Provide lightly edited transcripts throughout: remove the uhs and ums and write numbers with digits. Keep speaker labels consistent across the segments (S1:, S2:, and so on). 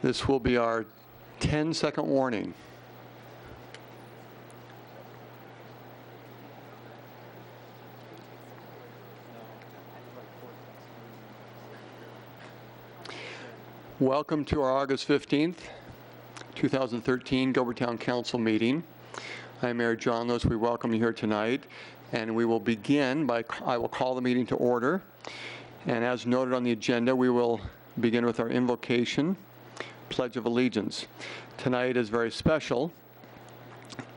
S1: This will be our 10-second warning. Welcome to our August 15th, 2013 Gilbert Town Council meeting. I'm Mayor John Lewis. We welcome you here tonight, and we will begin by, I will call the meeting to order. And as noted on the agenda, we will begin with our invocation, Pledge of Allegiance. Tonight is very special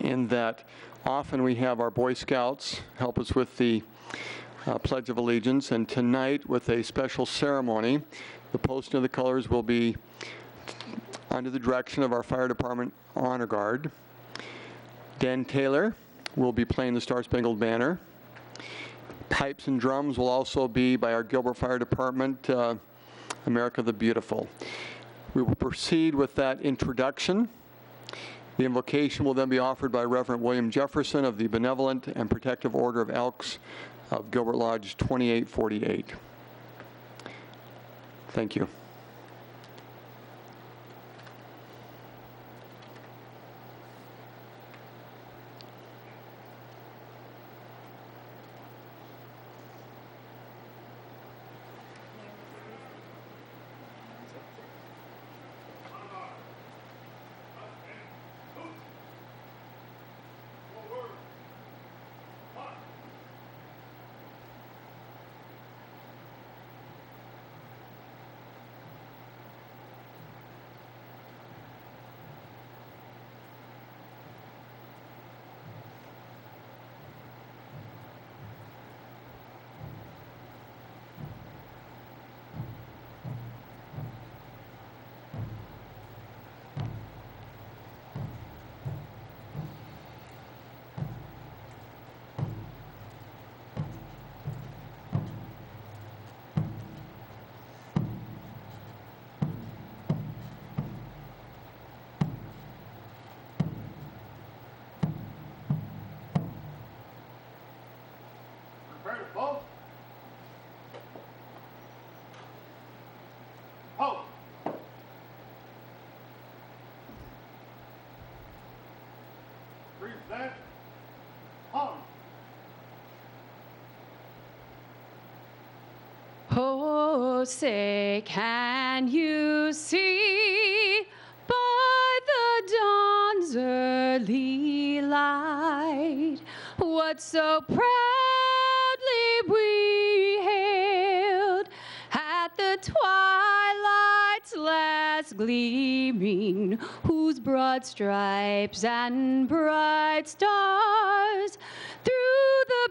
S1: in that often we have our Boy Scouts help us with the Pledge of Allegiance, and tonight with a special ceremony, the posting of the colors will be under the direction of our Fire Department Honor Guard. Dan Taylor will be playing the Star Spangled Banner. Pipes and drums will also be by our Gilbert Fire Department, America the Beautiful. We will proceed with that introduction. The invocation will then be offered by Reverend William Jefferson of the Benevolent and Protective Order of Elks of Gilbert Lodge 2848. Thank you.
S2: Present. Home.
S3: Oh, say, can you see by the dawn's early light what so proudly we hailed at the twilight's last gleaming, whose broad stripes and bright stars through the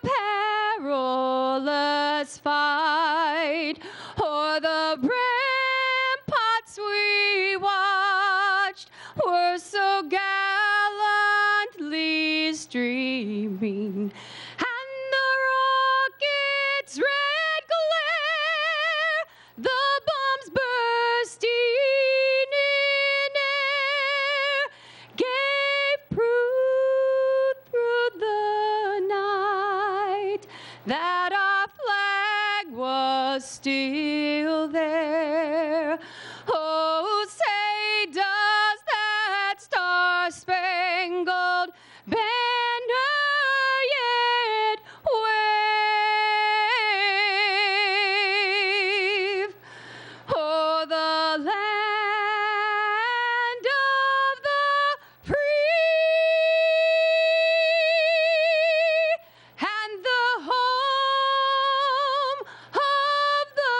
S3: perilous fight o'er the ramparts we watched were so gallantly streaming, and the rocket's red glare, the bombs bursting in air, gave proof through the night that our flag was still there. Oh, say, does that star-spangled banner yet wave o'er the land of the free and the home of the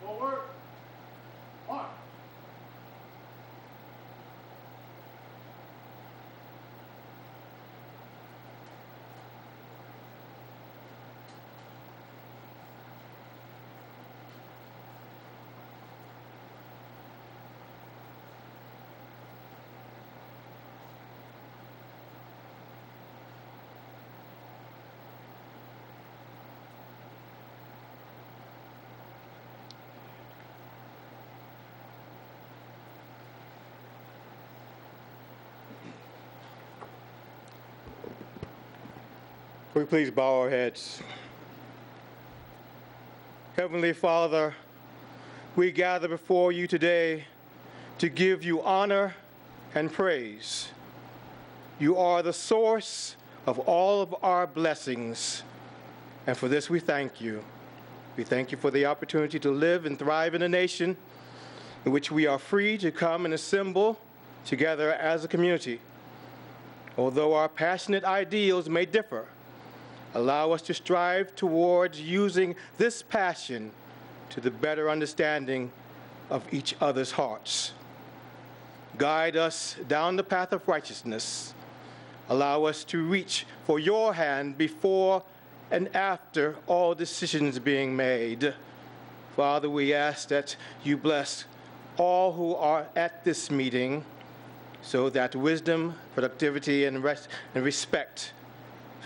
S2: Forward. March.
S4: Will we please bow our heads? Heavenly Father, we gather before you today to give you honor and praise. You are the source of all of our blessings, and for this we thank you. We thank you for the opportunity to live and thrive in a nation in which we are free to come and assemble together as a community. Although our passionate ideals may differ, allow us to strive towards using this passion to the better understanding of each other's hearts. Guide us down the path of righteousness. Allow us to reach for your hand before and after all decisions being made. Father, we ask that you bless all who are at this meeting so that wisdom, productivity, and respect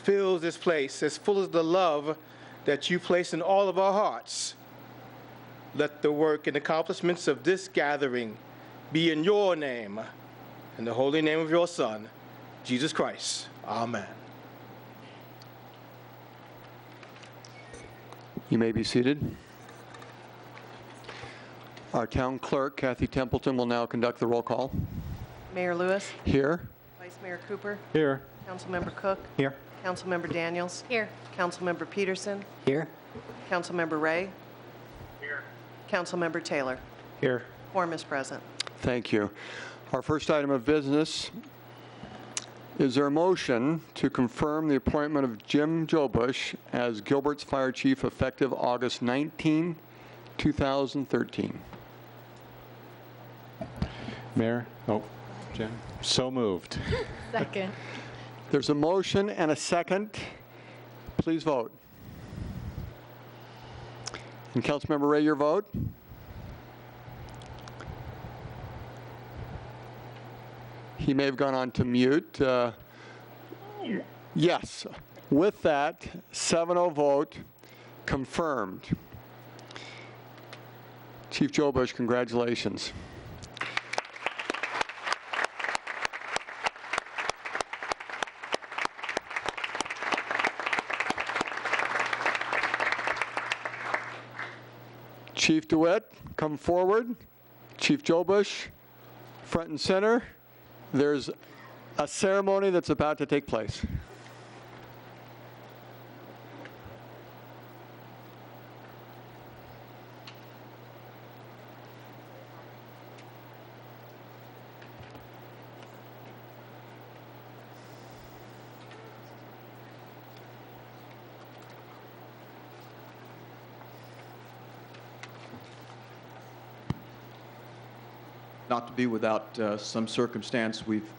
S4: fills this place as full as the love that you place in all of our hearts. Let the work and accomplishments of this gathering be in your name, in the holy name of your Son, Jesus Christ. Amen.
S1: You may be seated. Our town clerk, Kathy Templeton, will now conduct the roll call.
S5: Mayor Lewis,
S1: Here.
S5: Vice Mayor Cooper,
S6: Here.
S5: Councilmember Cook,
S6: Here.
S5: Councilmember Daniels. Here. Councilmember Peterson,
S6: Here.
S5: Councilmember Ray.
S2: Here.
S5: Councilmember Taylor.
S6: Here.
S5: Quorum is present.
S1: Thank you. Our first item of business, is there a motion to confirm the appointment of Jim Jobush as Gilbert's Fire Chief effective August 19, 2013?
S6: Mayor? Oh, Jen. So moved.
S3: Second.
S1: There's a motion and a second. Please vote. And Councilmember Ray, your vote? He may have gone on to mute. Yes. With that, 7-0 vote confirmed. Chief Jobush, congratulations. Chief DeWitt, come forward. Chief Jobush, front and center. There's a ceremony that's about to take place.
S7: Not to be without some circumstance, we've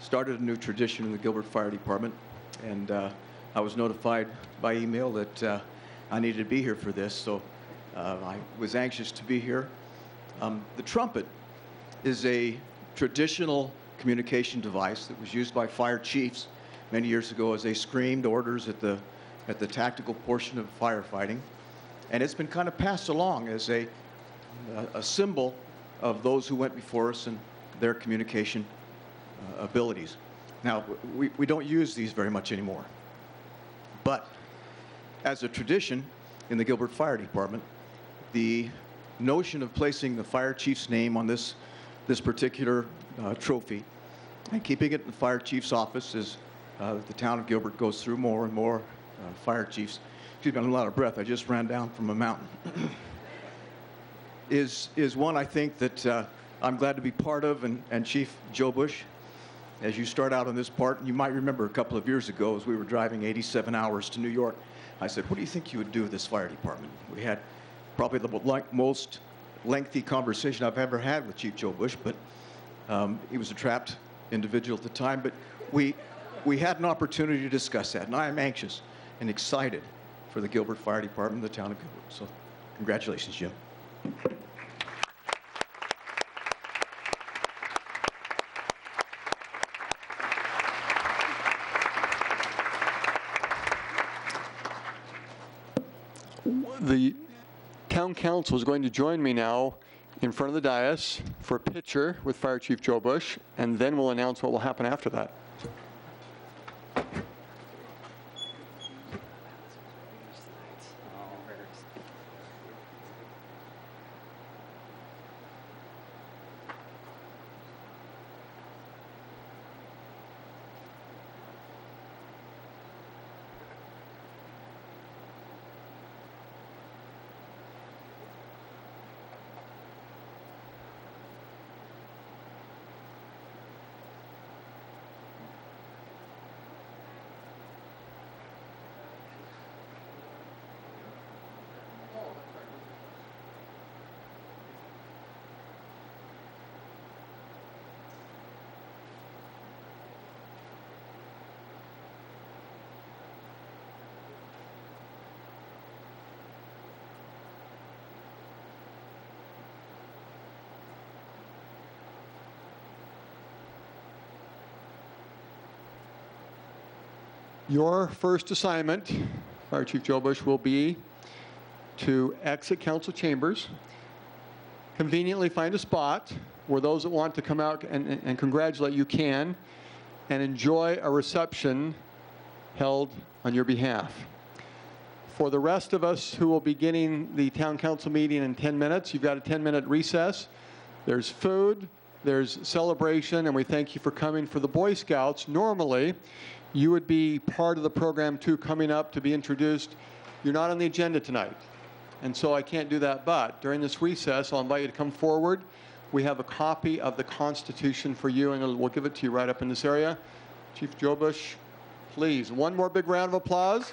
S7: started a new tradition in the Gilbert Fire Department, and I was notified by email that I needed to be here for this, so I was anxious to be here. The trumpet is a traditional communication device that was used by fire chiefs many years ago as they screamed orders at the tactical portion of firefighting, and it's been kind of passed along as a symbol of those who went before us and their communication abilities. Now, we don't use these very much anymore. But as a tradition in the Gilbert Fire Department, the notion of placing the fire chief's name on this particular trophy and keeping it in the fire chief's office as the town of Gilbert goes through more and more fire chiefs. Excuse me, I'm a lot of breath. I just ran down from a mountain. is one I think that I'm glad to be part of, and Chief Jobush, as you start out on this part, and you might remember a couple of years ago as we were driving 87 hours to New York, I said, what do you think you would do with this fire department? We had probably the most lengthy conversation I've ever had with Chief Joe Bush, but he was a trapped individual at the time. But we had an opportunity to discuss that, and I am anxious and excited for the Gilbert Fire Department, the town of Gilbert. So congratulations, Jim.
S1: The town council is going to join me now in front of the dais for a picture with Fire Chief Joe Bush, and then we'll announce what will happen after that. Your first assignment, Fire Chief Joe Bush, will be to exit council chambers, conveniently find a spot where those that want to come out and congratulate you can, and enjoy a reception held on your behalf. For the rest of us who will be beginning the town council meeting in 10 minutes, you've got a 10-minute recess. There's food, there's celebration, and we thank you for coming. For the Boy Scouts, normally you would be part of the program too, coming up to be introduced. You're not on the agenda tonight, and so I can't do that. But during this recess, I'll invite you to come forward. We have a copy of the Constitution for you, and we'll give it to you right up in this area. Chief Joe Bush, please, one more big round of applause.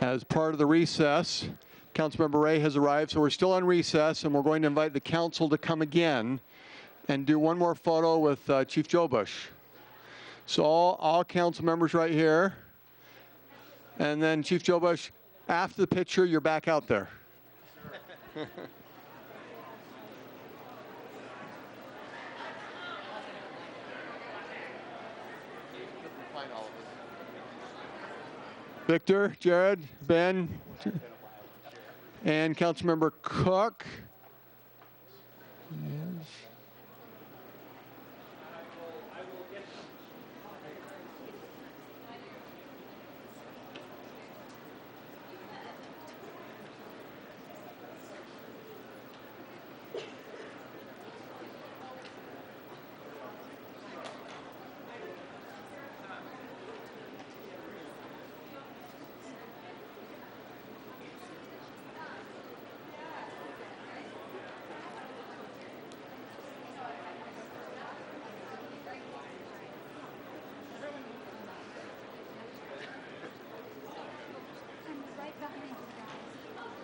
S1: As part of the recess, Councilmember Ray has arrived, so we're still on recess, and we're going to invite the council to come again and do one more photo with Chief Joe Bush. So all council members right here, and then Chief Joe Bush, after the picture, you're back out there. Victor, Jared, Ben, and Councilmember Cook. Yes.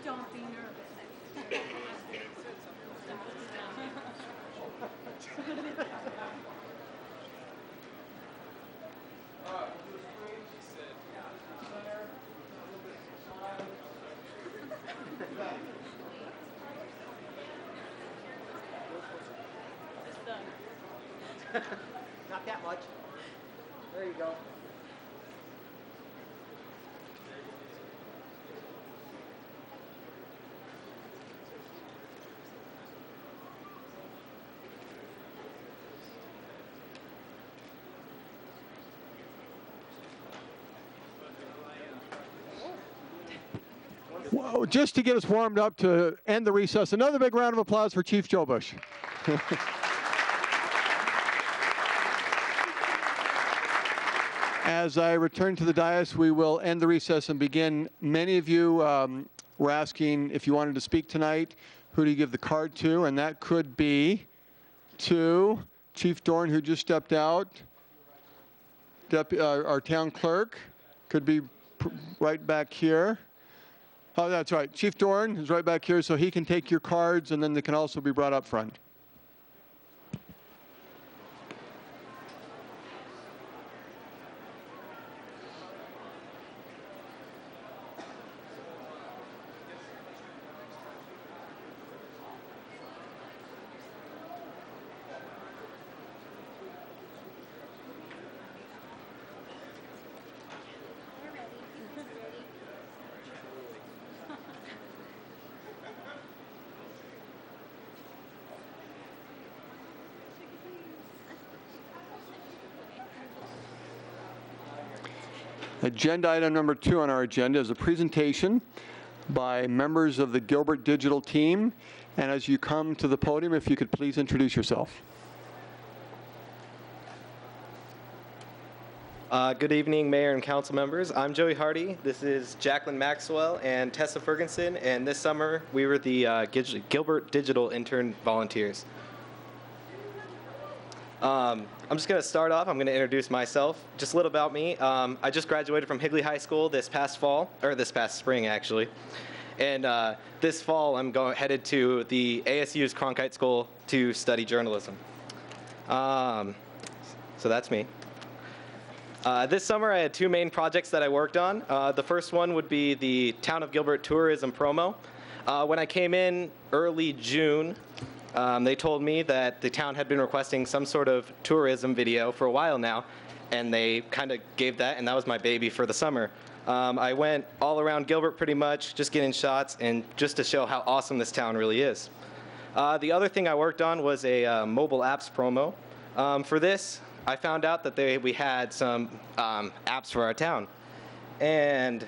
S3: Don't be nervous.
S8: Not that much. There you go.
S1: Whoa, just to get us warmed up to end the recess, another big round of applause for Chief Joe Bush. As I return to the dais, we will end the recess and begin. Many of you were asking if you wanted to speak tonight, who do you give the card to? And that could be to Chief Dorn, who just stepped out, our town clerk, could be right back here. Oh, that's right. Chief Dorn is right back here, so he can take your cards, and then they can also be brought up front. Agenda item number 2 on our agenda is a presentation by members of the Gilbert Digital team. And as you come to the podium, if you could please introduce yourself.
S9: Good evening, Mayor and Council members. I'm Joey Hardy. This is Jacqueline Maxwell and Tessa Ferguson. And this summer, we were the Gilbert Digital intern volunteers. I'm just going to start off. I'm going to introduce myself. Just a little about me. I just graduated from Higley High School this past spring, actually. And this fall, I'm headed to the ASU's Cronkite School to study journalism. So that's me. This summer, I had 2 main projects that I worked on. The first one would be the Town of Gilbert tourism promo. When I came in early June, they told me that the town had been requesting some sort of tourism video for a while now, and they kind of gave that, and that was my baby for the summer. I went all around Gilbert pretty much, just getting shots, and just to show how awesome this town really is. The other thing I worked on was a mobile apps promo. For this, I found out that we had some apps for our town, and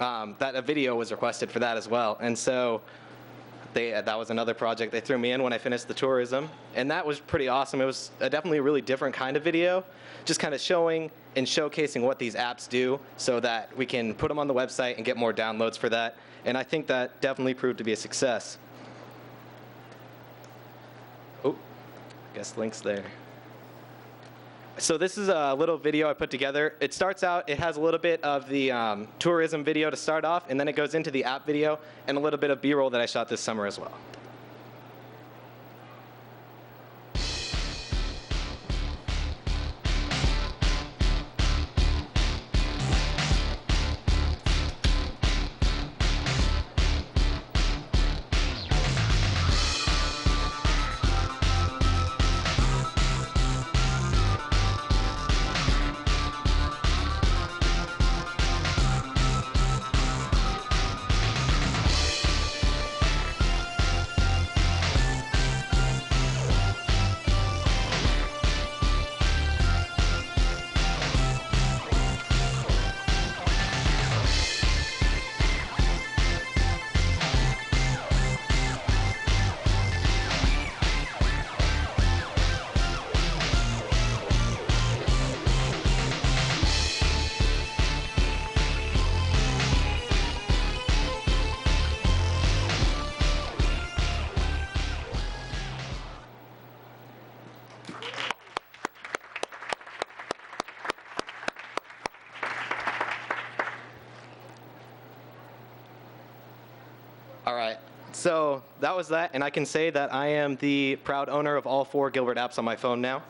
S9: that a video was requested for that as well. And so that was another project they threw me in when I finished the tourism, and that was pretty awesome. It was definitely a really different kind of video, just kind of showing and showcasing what these apps do so that we can put them on the website and get more downloads for that. And I think that definitely proved to be a success. Oh, I guess link's there. So this is a little video I put together. It starts out, it has a little bit of the tourism video to start off, and then it goes into the app video and a little bit of B-roll that I shot this summer as well. All right, so that was that, and I can say that I am the proud owner of all 4 Gilbert apps on my phone now.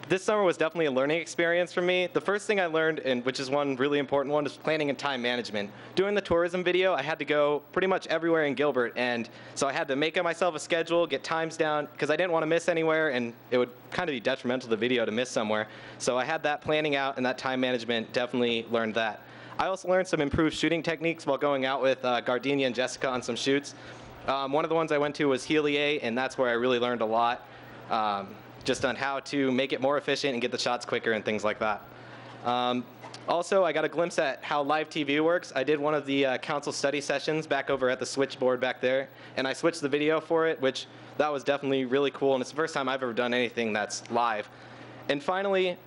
S9: This summer was definitely a learning experience for me. The first thing I learned, and which is one really important one, is planning and time management. Doing the tourism video, I had to go pretty much everywhere in Gilbert, and so I had to make myself a schedule, get times down, because I didn't want to miss anywhere, and it would kind of be detrimental to the video to miss somewhere. So I had that planning out, and that time management, definitely learned that. I also learned some improved shooting techniques while going out with Gardenia and Jessica on some shoots. One of the ones I went to was Helier, and that's where I really learned a lot, just on how to make it more efficient and get the shots quicker and things like that. Also, I got a glimpse at how live TV works. I did one of the council study sessions back over at the switchboard back there, and I switched the video for it, which that was definitely really cool, and it's the first time I've ever done anything that's live. And finally,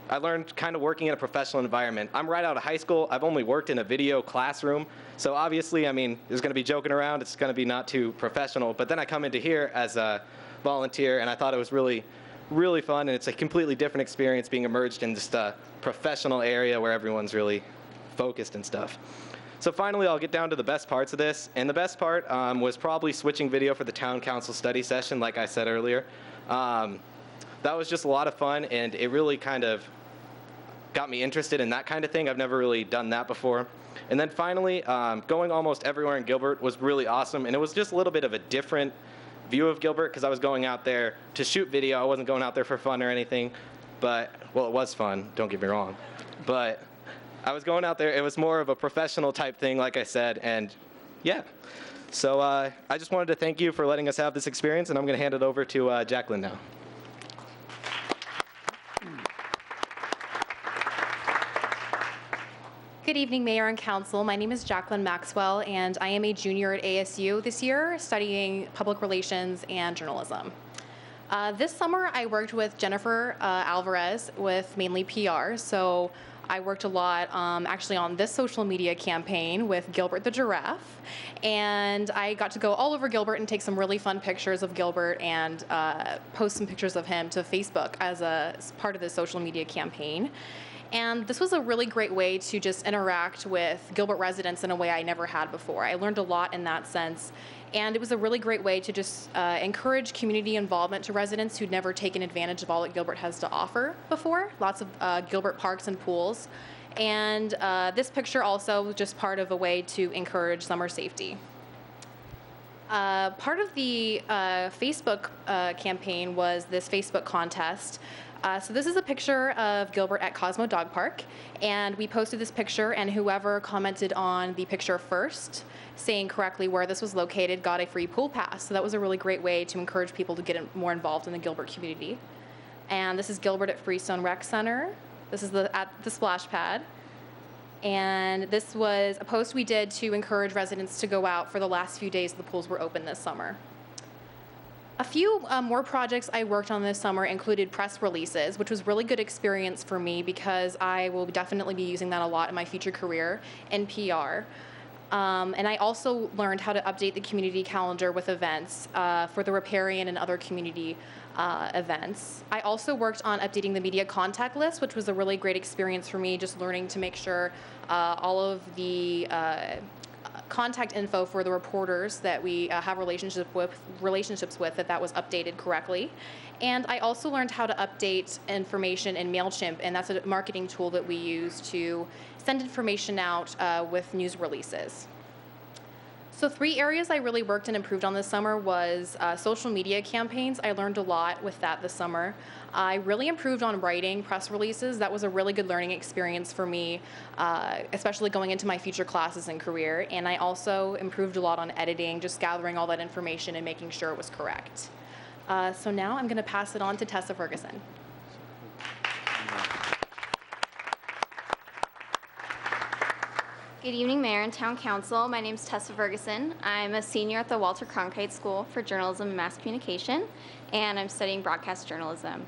S9: I learned kind of working in a professional environment. I'm right out of high school. I've only worked in a video classroom. So obviously, I mean, there's going to be joking around. It's going to be not too professional. But then I come into here as a volunteer, and I thought it was really, really fun. And it's a completely different experience being immersed in just a professional area where everyone's really focused and stuff. So finally, I'll get down to the best parts of this. And the best part was probably switching video for the town council study session, like I said earlier. That was just a lot of fun, and it really kind of got me interested in that kind of thing. I've never really done that before. And then finally, going almost everywhere in Gilbert was really awesome, and it was just a little bit of a different view of Gilbert because I was going out there to shoot video. I wasn't going out there for fun or anything, but, well, it was fun, don't get me wrong. But I was going out there, it was more of a professional type thing, like I said, and yeah. So I just wanted to thank you for letting us have this experience, and I'm going to hand it over to Jacqueline now.
S10: Good evening, Mayor and Council. My name is Jacqueline Maxwell, and I am a junior at ASU this year, studying public relations and journalism. This summer, I worked with Jennifer Alvarez with mainly PR, so I worked a lot actually on this social media campaign with Gilbert the Giraffe, and I got to go all over Gilbert and take some really fun pictures of Gilbert and post some pictures of him to Facebook as part of this social media campaign. And this was a really great way to just interact with Gilbert residents in a way I never had before. I learned a lot in that sense. And it was a really great way to just encourage community involvement to residents who'd never taken advantage of all that Gilbert has to offer before. Lots of Gilbert parks and pools. And this picture also was just part of a way to encourage summer safety. Part of the Facebook campaign was this Facebook contest. So this is a picture of Gilbert at Cosmo Dog Park, and we posted this picture, and whoever commented on the picture first, saying correctly where this was located, got a free pool pass. So that was a really great way to encourage people to get more involved in the Gilbert community. And this is Gilbert at Freestone Rec Center. This is at the splash pad. And this was a post we did to encourage residents to go out for the last few days the pools were open this summer. A few more projects I worked on this summer included press releases, which was really good experience for me because I will definitely be using that a lot in my future career in PR. And I also learned how to update the community calendar with events for the Riparian and other community events. I also worked on updating the media contact list, which was a really great experience for me, just learning to make sure all of the contact info for the reporters that we have relationships with, that was updated correctly. And I also learned how to update information in MailChimp, and that's a marketing tool that we use to send information out with news releases. So 3 areas I really worked and improved on this summer was social media campaigns. I learned a lot with that this summer. I really improved on writing press releases. That was a really good learning experience for me, especially going into my future classes and career. And I also improved a lot on editing, just gathering all that information and making sure it was correct. So now I'm going to pass it on to Tessa Ferguson.
S11: Good evening, Mayor and Town Council. My name is Tessa Ferguson. I'm a senior at the Walter Cronkite School for Journalism and Mass Communication, and I'm studying broadcast journalism.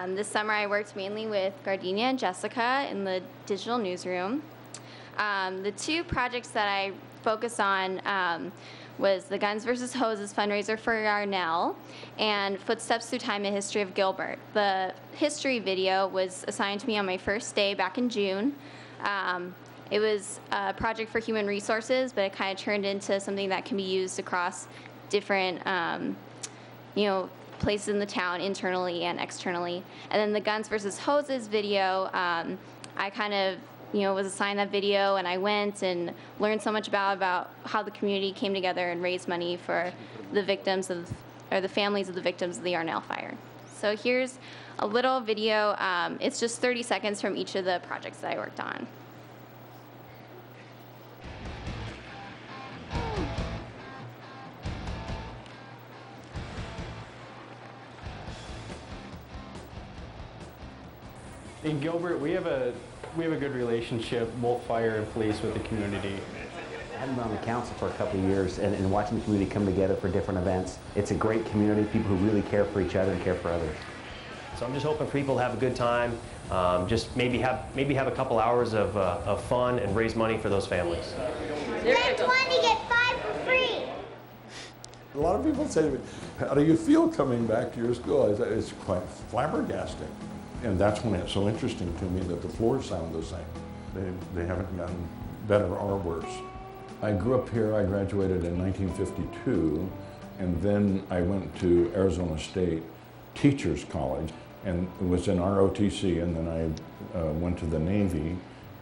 S11: This summer I worked mainly with Gardenia and Jessica in the digital newsroom. The 2 projects that I focused on was the Guns vs. Hoses fundraiser for Yarnell and Footsteps Through Time, A History of Gilbert. The history video was assigned to me on my first day back in June. It was a project for human resources, but it kind of turned into something that can be used across different, places in the town, internally and externally. And then the Guns versus Hoses video, I kind of, was assigned that video, and I went and learned so much about how the community came together and raised money for the victims the families of the victims of the Yarnell fire. So here's a little video. It's just 30 seconds from each of the projects that I worked on.
S12: In Gilbert, we have a good relationship, both fire and police, with the community.
S13: I haven't been on the council for a couple of years, and watching the community come together for different events. It's a great community, people who really care for each other and care for others.
S14: So I'm just hoping people have a good time, just maybe have a couple hours of fun and raise money for those families.
S15: Rent 1 to get 5 for free.
S16: A lot of people say to me, how do you feel coming back to your school? It's quite flabbergasting. And that's when it's so interesting to me that the floors sound the same. They haven't gotten better or worse. I grew up here. I graduated in 1952, and then I went to Arizona State Teachers College, and it was in ROTC, and then I went to the Navy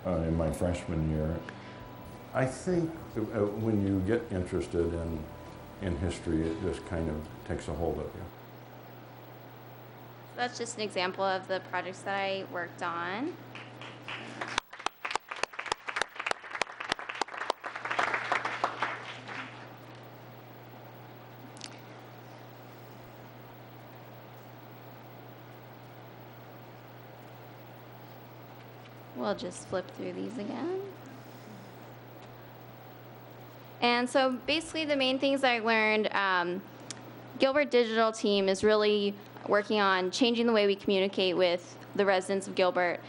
S16: in my freshman year. I think when you get interested in history, it just kind of takes a hold of you.
S11: That's just an example of the projects that I worked on. We'll just flip through these again. And so basically the main things I learned, Gilbert Digital team is really working on changing the way we communicate with the residents of Gilbert.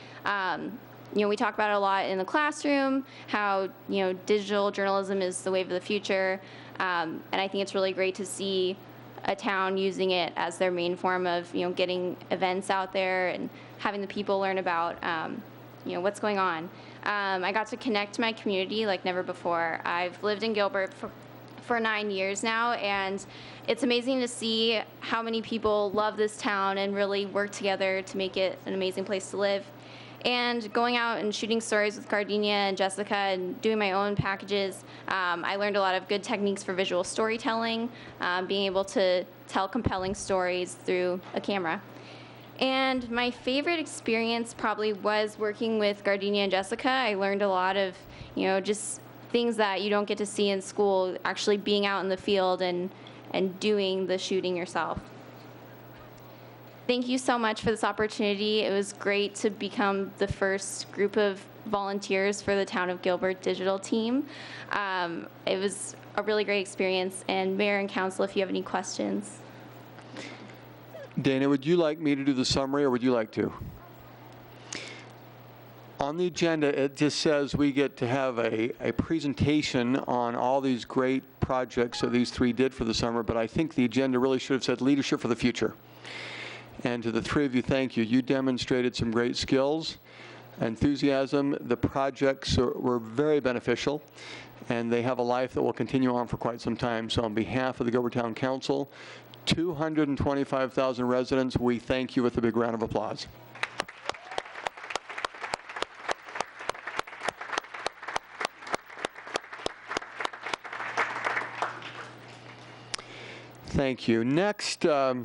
S11: We talk about it a lot in the classroom, how digital journalism is the wave of the future, and I think it's really great to see a town using it as their main form of getting events out there and having the people learn about what's going on. I got to connect to my community like never before. I've lived in Gilbert for 9 years now, and it's amazing to see how many people love this town and really work together to make it an amazing place to live. And going out and shooting stories with Gardenia and Jessica and doing my own packages, I learned a lot of good techniques for visual storytelling, being able to tell compelling stories through a camera. And my favorite experience probably was working with Gardenia and Jessica. I learned a lot of, just things that you don't get to see in school, actually being out in the field and doing the shooting yourself. Thank you so much for this opportunity. It was great to become the first group of volunteers for the Town of Gilbert digital team. It was a really great experience, and Mayor and Council, if you have any questions.
S1: Dana, would you like me to do the summary, or would you like to? On the agenda, it just says we get to have a presentation on all these great projects that these three did for the summer, but I think the agenda really should have said leadership for the future. And to the three of you, thank you. You demonstrated some great skills, enthusiasm. The projects were very beneficial, and they have a life that will continue on for quite some time. So on behalf of the Gilbert Town Council, 225,000 residents, we thank you with a big round of applause. Thank you. Next, I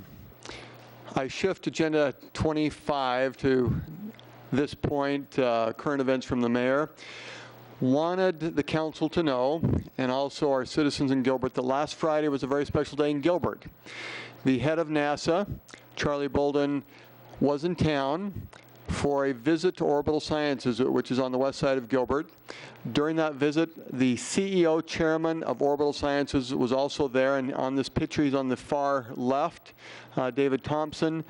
S1: shift agenda 25 to this point, current events from the mayor. Wanted the council to know, and also our citizens in Gilbert, that last Friday was a very special day in Gilbert. The head of NASA, Charlie Bolden, was in town for a visit to Orbital Sciences, which is on the west side of Gilbert. During that visit, the CEO, chairman of Orbital Sciences, was also there, and on this picture, he's on the far left, David Thompson.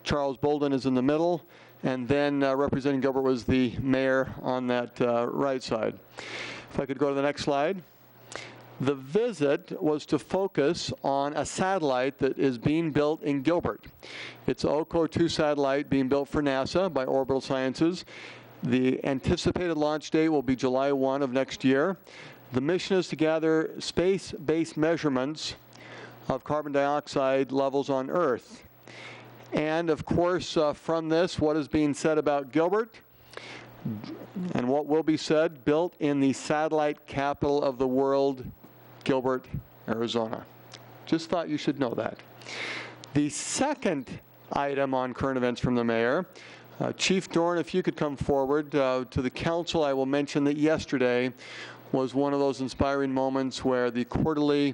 S1: Charles Bolden is in the middle, and then representing Gilbert was the mayor on that right side. If I could go to the next slide. The visit was to focus on a satellite that is being built in Gilbert. It's OCO 2 satellite being built for NASA by Orbital Sciences. The anticipated launch date will be July 1 of next year. The mission is to gather space-based measurements of carbon dioxide levels on Earth. And of course, from this, what is being said about Gilbert and what will be said, built in the satellite capital of the world, Gilbert, Arizona. Just thought you should know that. The second item on current events from the mayor, Chief Dorn, if you could come forward to the council. I will mention that yesterday was one of those inspiring moments where the quarterly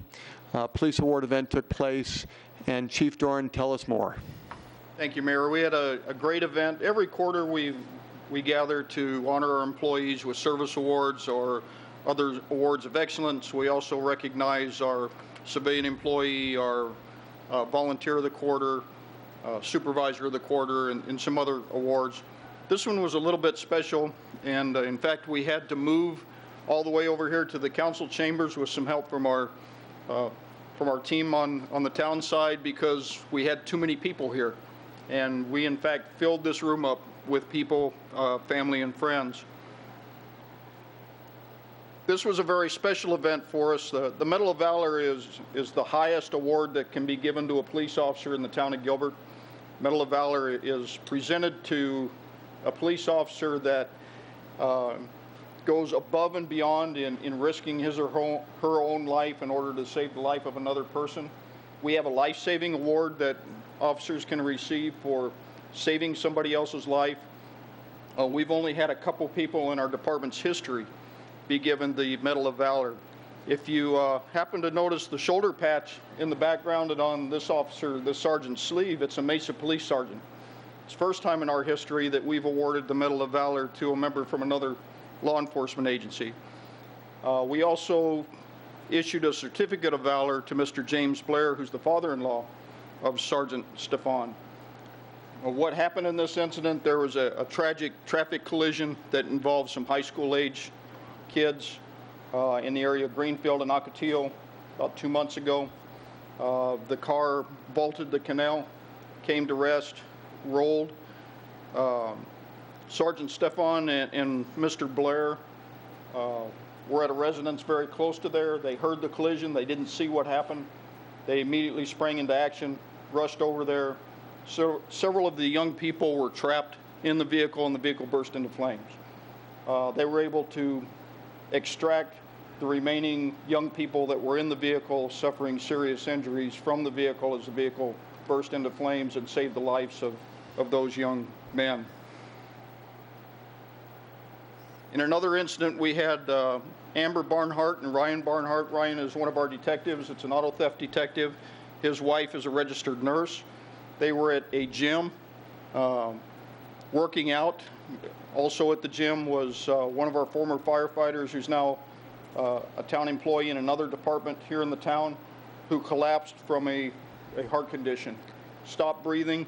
S1: police award event took place. And Chief Dorn, tell us more.
S2: Thank you, Mayor. We had a great event. Every quarter we gather to honor our employees with service awards or other awards of excellence. We also recognize our civilian employee, our volunteer of the quarter, supervisor of the quarter, and some other awards. This one was a little bit special, and in fact, we had to move all the way over here to the council chambers with some help from our team on the town side, because we had too many people here. And we, in fact, filled this room up with people, family and friends. This was a very special event for us. The Medal of Valor is the highest award that can be given to a police officer in the town of Gilbert. Medal of Valor is presented to a police officer that goes above and beyond in risking his or her own life in order to save the life of another person. We have a life-saving award that officers can receive for saving somebody else's life. We've only had a couple people in our department's history be given the Medal of Valor. If you happen to notice the shoulder patch in the background and on this officer, this sergeant's sleeve, it's a Mesa Police Sergeant. It's the first time in our history that we've awarded the Medal of Valor to a member from another law enforcement agency. We also issued a Certificate of Valor to Mr. James Blair, who's the father-in-law of Sergeant Stefan. What happened in this incident, there was a tragic traffic collision that involved some high school age kids in the area of Greenfield and Ocotillo about 2 months ago. The car vaulted the canal, came to rest, rolled. Sergeant Stefan and Mr. Blair were at a residence very close to there. They heard the collision. They didn't see what happened. They immediately sprang into action, rushed over there. So several of the young people were trapped in the vehicle, and the vehicle burst into flames. They were able to extract the remaining young people that were in the vehicle suffering serious injuries from the vehicle as the vehicle burst into flames, and saved the lives of those young men. In another incident, we had Amber Barnhart and Ryan Barnhart. Ryan is one of our detectives. It's an auto theft detective. His wife is a registered nurse. They were at a gym working out. Also at the gym was one of our former firefighters, who's now a town employee in another department here in the town, who collapsed from a heart condition. Stopped breathing.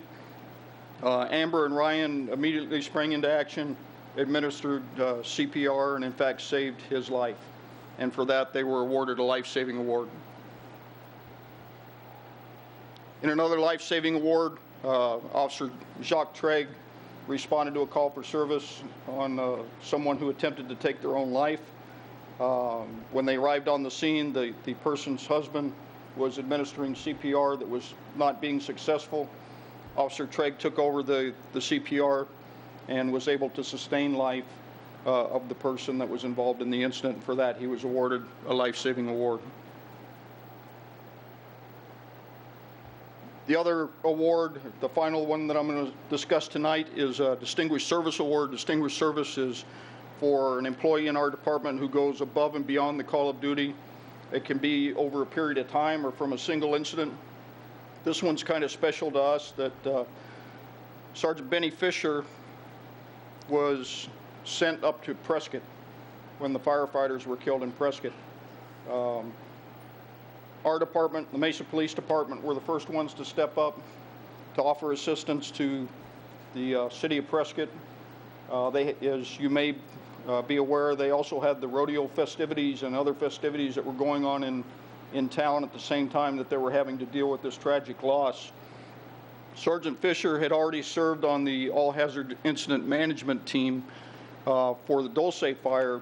S2: Amber and Ryan immediately sprang into action, administered CPR and in fact saved his life. And for that, they were awarded a life-saving award. In another life-saving award, Officer Jacques Treg responded to a call for service on someone who attempted to take their own life. When they arrived on the scene, the person's husband was administering CPR that was not being successful. Officer Treg took over the CPR and was able to sustain life of the person that was involved in the incident. For that, he was awarded a life-saving award. The other award, the final one that I'm going to discuss tonight, is a Distinguished Service Award. Distinguished Service is for an employee in our department who goes above and beyond the call of duty. It can be over a period of time or from a single incident. This one's kind of special to us that Sergeant Benny Fisher was sent up to Prescott when the firefighters were killed in Prescott. Our department, the Mesa Police Department, were the first ones to step up to offer assistance to the city of Prescott. As you may be aware, they also had the rodeo festivities and other festivities that were going on in town at the same time that they were having to deal with this tragic loss. Sergeant Fisher had already served on the all-hazard incident management team for the Dulce fire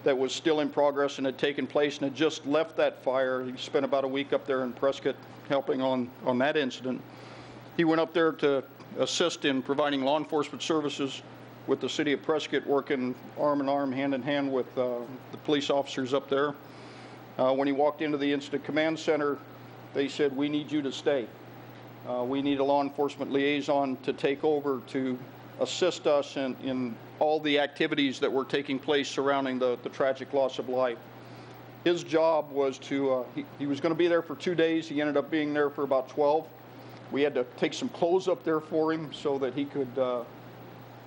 S2: that was still in progress and had taken place and had just left that fire. He spent about a week up there in Prescott helping on that incident. He went up there to assist in providing law enforcement services with the city of Prescott, working arm in arm, hand in hand with the police officers up there. When he walked into the incident command center, they said, "We need you to stay. We need a law enforcement liaison to take over to assist us in all the activities that were taking place surrounding the tragic loss of life." His job was to, he was going to be there for 2 days. He ended up being there for about 12. We had to take some clothes up there for him so that he could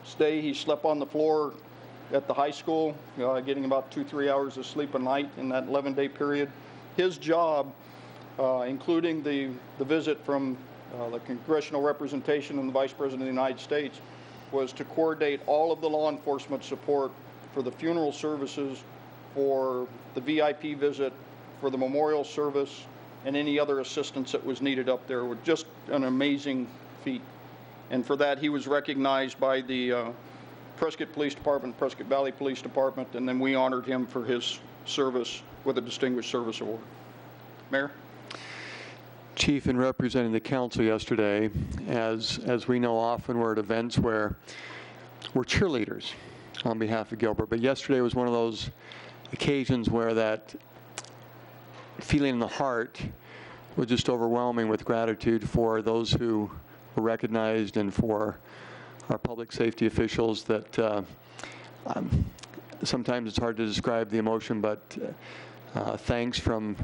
S2: stay. He slept on the floor at the high school, getting about 2-3 hours of sleep a night in that 11-day period. His job, including the visit from the congressional representation and the Vice President of the United States, was to coordinate all of the law enforcement support for the funeral services, for the VIP visit, for the memorial service, and any other assistance that was needed up there. With just an amazing feat. And for that, he was recognized by the Prescott Police Department, Prescott Valley Police Department, and then we honored him for his service with a Distinguished Service Award. Mayor?
S1: Chief, in representing the council yesterday, as we know, often we're at events where we're cheerleaders on behalf of Gilbert, but yesterday was one of those occasions where that feeling in the heart was just overwhelming with gratitude for those who were recognized and for our public safety officials that sometimes it's hard to describe the emotion, but thanks from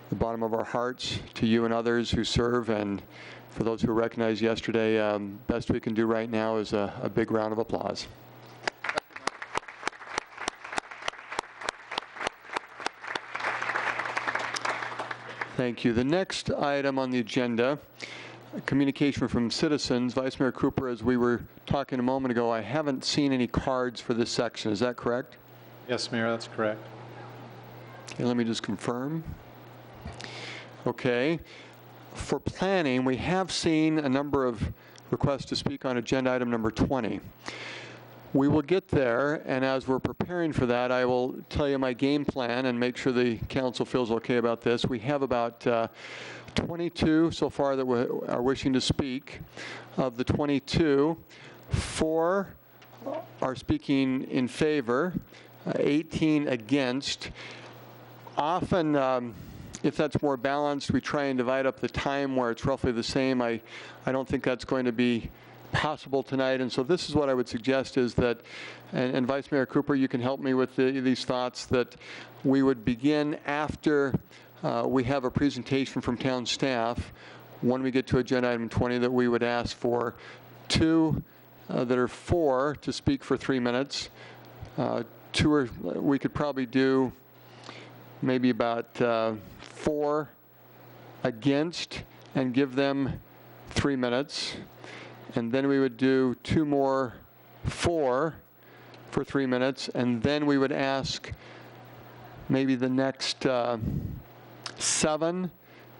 S1: the bottom of our hearts to you and others who serve, and for those who were recognized yesterday. Best we can do right now is a big round of applause. Thank you. The next item on the agenda, communication from citizens. Vice Mayor Cooper, as we were talking a moment ago, I haven't seen any cards for this section. Is that correct?
S6: Yes, Mayor, that's correct.
S1: Okay, let me just confirm. Okay. For planning, we have seen a number of requests to speak on agenda item number 20. We will get there, and as we're preparing for that, I will tell you my game plan and make sure the council feels okay about this. We have about 22 so far that are wishing to speak. Of the 22, 4 are speaking in favor, 18 against. Often, if that's more balanced, we try and divide up the time where it's roughly the same. I don't think that's going to be possible tonight, and so this is what I would suggest is that, and Vice Mayor Cooper, you can help me with these thoughts, that we would begin after we have a presentation from town staff. When we get to agenda item 20, that we would ask for 2 that are for to speak for 3 minutes. 2 or we could probably do maybe about 4 against and give them 3 minutes. And then we would do 2 more for for 3 minutes, and then we would ask maybe the next 7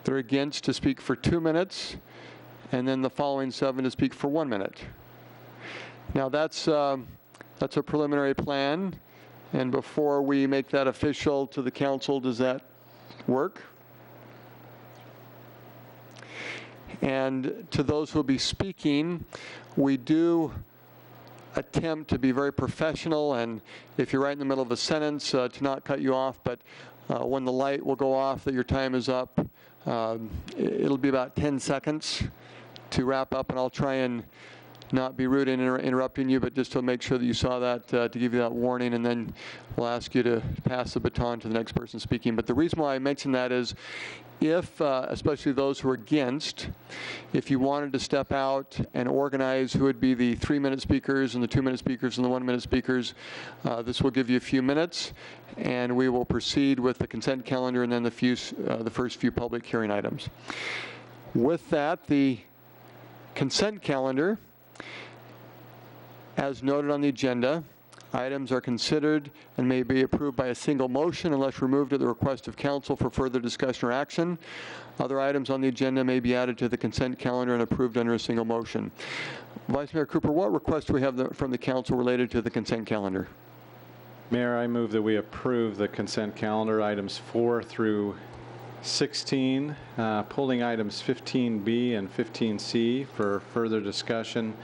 S1: that are against to speak for 2 minutes, and then the following 7 to speak for 1 minute. Now that's a preliminary plan, and before we make that official to the council, does that work? And to those who will be speaking, we do attempt to be very professional, and if you're right in the middle of a sentence, to not cut you off, but when the light will go off that your time is up, it'll be about 10 seconds to wrap up, and I'll try and not be rude in interrupting you, but just to make sure that you saw that, to give you that warning, and then we'll ask you to pass the baton to the next person speaking. But the reason why I mention that is if, especially those who are against, if you wanted to step out and organize who would be the 3-minute speakers and the 2-minute speakers and the 1-minute speakers, this will give you a few minutes, and we will proceed with the consent calendar and then the first few public hearing items. With that, the consent calendar, as noted on the agenda, items are considered and may be approved by a single motion unless removed at the request of council for further discussion or action. Other items on the agenda may be added to the consent calendar and approved under a single motion. Vice Mayor Cooper, what requests do we have from the council related to the consent calendar?
S6: Mayor, I move that we approve the consent calendar, items 4 through 16, pulling items 15B and 15C for further discussion,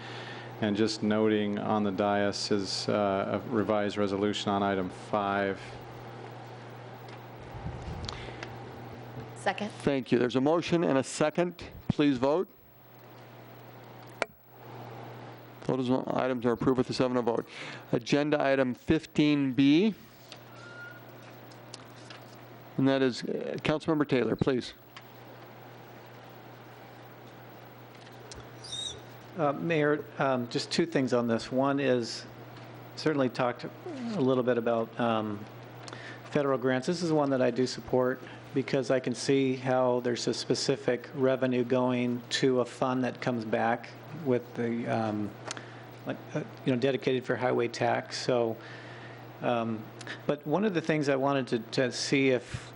S6: and just noting on the dais is a revised resolution on item 5.
S10: Second.
S1: Thank you. There's a motion and a second. Please vote. Those items are approved with a 7-0 vote. Agenda item 15B. And that is Councilmember Taylor, please.
S17: Mayor, just 2 things on this. One is certainly talked a little bit about federal grants. This is one that I do support because I can see how there's a specific revenue going to a fund that comes back with the, dedicated for highway tax. So, but one of the things I wanted to see if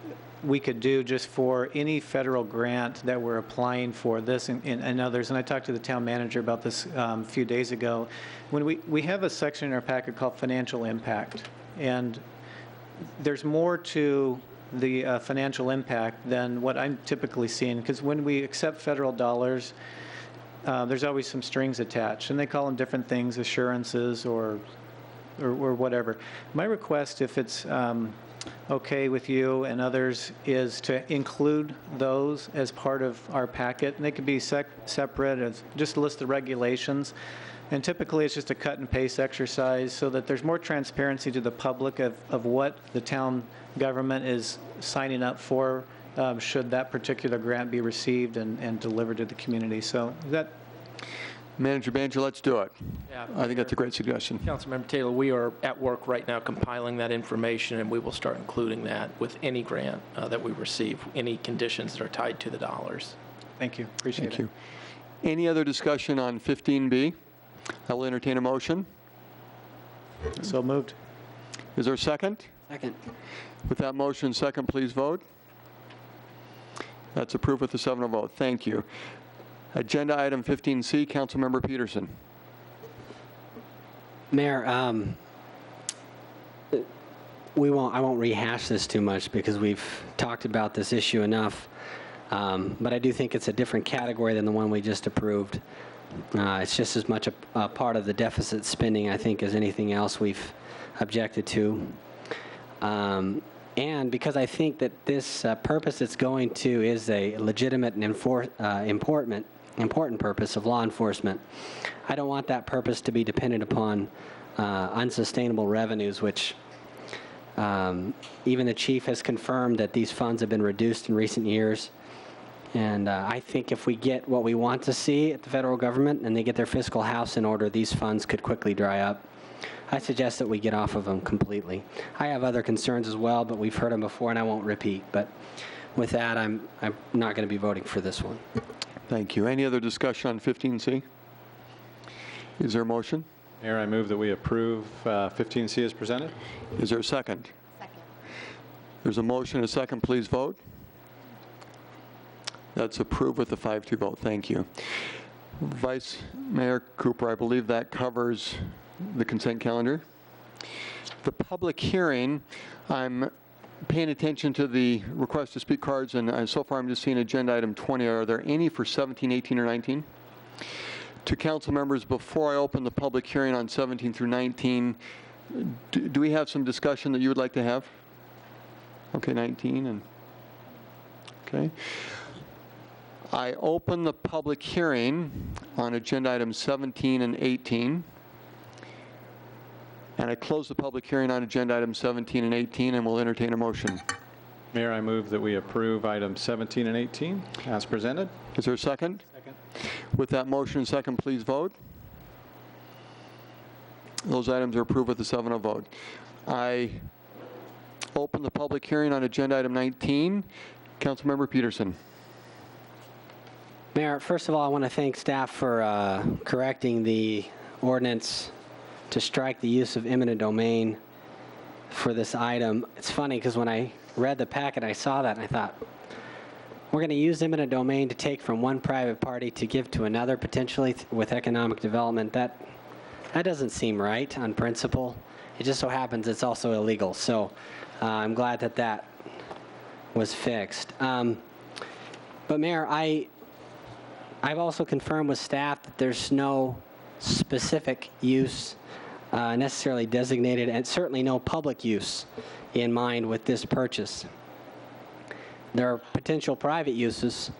S17: we could do just for any federal grant that we're applying for this and others, and I talked to the town manager about this a few days ago, when we have a section in our packet called financial impact, and there's more to the financial impact than what I'm typically seeing, because when we accept federal dollars, there's always some strings attached, and they call them different things, assurances or whatever. My request, if it's okay with you and others, is to include those as part of our packet, and they could be separate, as just list the regulations, and typically it's just a cut and paste exercise so that there's more transparency to the public of what the town government is signing up for should that particular grant be received and delivered to the community. So that.
S1: Manager Banjo, let's do it.
S18: Yeah,
S1: I think that's a great suggestion.
S18: Councilmember Taylor, we are at work right now compiling that information, and we will start including that with any grant that we receive, any conditions that are tied to the dollars.
S17: Thank you. Appreciate it.
S1: Thank you. Any other discussion on 15B? I will entertain a motion.
S17: So moved.
S1: Is there a second?
S8: Second.
S1: With that motion, second, please vote. That's approved with a 7-0 vote. Thank you. Agenda item 15C, Councilmember Peterson.
S8: Mayor, I won't rehash this too much because we've talked about this issue enough, but I do think it's a different category than the one we just approved. It's just as much a part of the deficit spending, I think, as anything else we've objected to. And because I think that this purpose it's going to is a legitimate and important purpose of law enforcement, I don't want that purpose to be dependent upon unsustainable revenues, which even the chief has confirmed that these funds have been reduced in recent years. And I think if we get what we want to see at the federal government and they get their fiscal house in order, these funds could quickly dry up. I suggest that we get off of them completely. I have other concerns as well, but we've heard them before and I won't repeat. But with that, I'm not going to be voting for this one.
S1: Thank you. Any other discussion on 15C? Is there a motion?
S6: Mayor, I move that we approve 15C as presented.
S1: Is there a second? Second. There's a motion and a second. Please vote. That's approved with a 5-2 vote. Thank you. Vice Mayor Cooper, I believe that covers the consent calendar. The public hearing, I'm paying attention to the request to speak cards, and so far I'm just seeing agenda item 20. Are there any for 17, 18, or 19? To council members, before I open the public hearing on 17 through 19, do we have some discussion that you would like to have? Okay, 19 and okay. I open the public hearing on agenda items 17 and 18. And I close the public hearing on agenda items 17 and 18, and we'll entertain a motion.
S6: Mayor, I move that we approve items 17 and 18 as presented.
S1: Is there a second?
S17: Second.
S1: With that motion and second, please vote. Those items are approved with a 7-0 vote. I open the public hearing on agenda item 19. Councilmember Peterson.
S8: Mayor, first of all, I want to thank staff for correcting the ordinance to strike the use of eminent domain for this item. It's funny because when I read the packet, I saw that and I thought, we're going to use eminent domain to take from one private party to give to another potentially with economic development. That doesn't seem right on principle. It just so happens it's also illegal. So I'm glad that that was fixed. But Mayor, I've also confirmed with staff that there's no specific use necessarily designated, and certainly no public use in mind with this purchase. There are potential private uses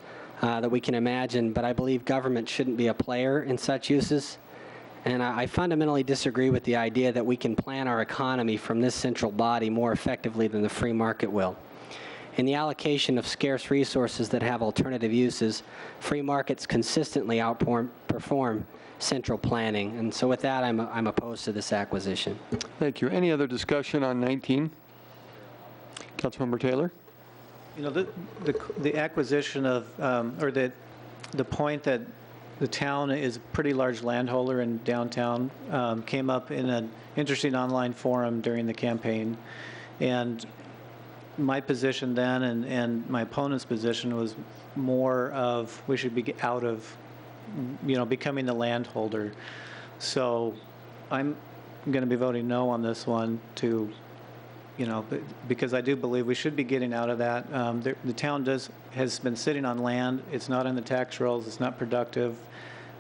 S8: that we can imagine, but I believe government shouldn't be a player in such uses. And I fundamentally disagree with the idea that we can plan our economy from this central body more effectively than the free market will. In the allocation of scarce resources that have alternative uses, free markets consistently outperform central planning. And so with that, I'm opposed to this acquisition.
S1: Thank you. Any other discussion on 19? Councilmember Taylor?
S17: You know, the acquisition of, or the point that the town is a pretty large landholder in downtown came up in an interesting online forum during the campaign. And my position then and my opponent's position was more of we should be out of, you know, becoming the landholder. So I'm going to be voting no on this one to, you know, because I do believe we should be getting out of that. The town has been sitting on land. It's not in the tax rolls. It's not productive.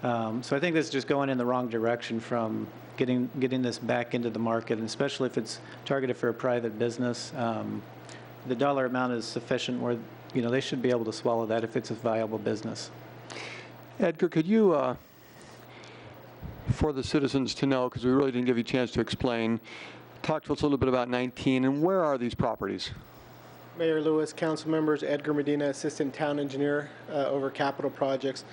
S17: So I think this is just going in the wrong direction from getting this back into the market, and especially if it's targeted for a private business. The dollar amount is sufficient where, you know, they should be able to swallow that if it's a viable business.
S1: Edgar, could you, for the citizens to know, because we really didn't give you a chance to explain, talk to us a little bit about 19, and where are these properties?
S19: Mayor Lewis, council members, Edgar Medina, Assistant Town Engineer over Capital Projects.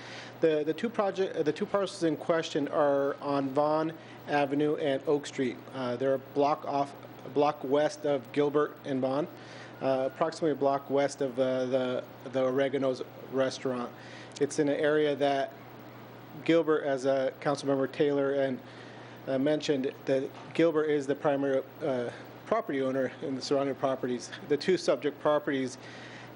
S19: The two parcels in question are on Vaughan Avenue and Oak Street. They're a block west of Gilbert and Vaughan, approximately a block west of the Oregano's restaurant. It's in an area that Gilbert, as Councilmember Taylor and mentioned, that Gilbert is the primary property owner in the surrounding properties. The two subject properties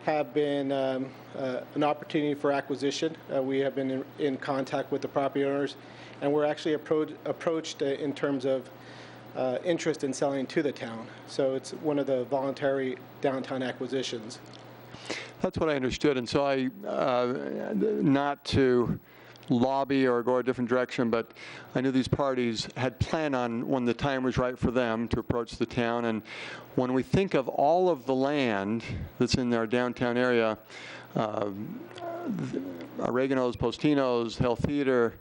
S19: have been an opportunity for acquisition. We have been in contact with the property owners, and we're actually approached in terms of interest in selling to the town. So it's one of the voluntary downtown acquisitions.
S1: That's what I understood, and so I, not to lobby or go a different direction, but I knew these parties had planned on, when the time was right for them, to approach the town. And when we think of all of the land that's in our downtown area, Oregano's, Postino's, Health Theater,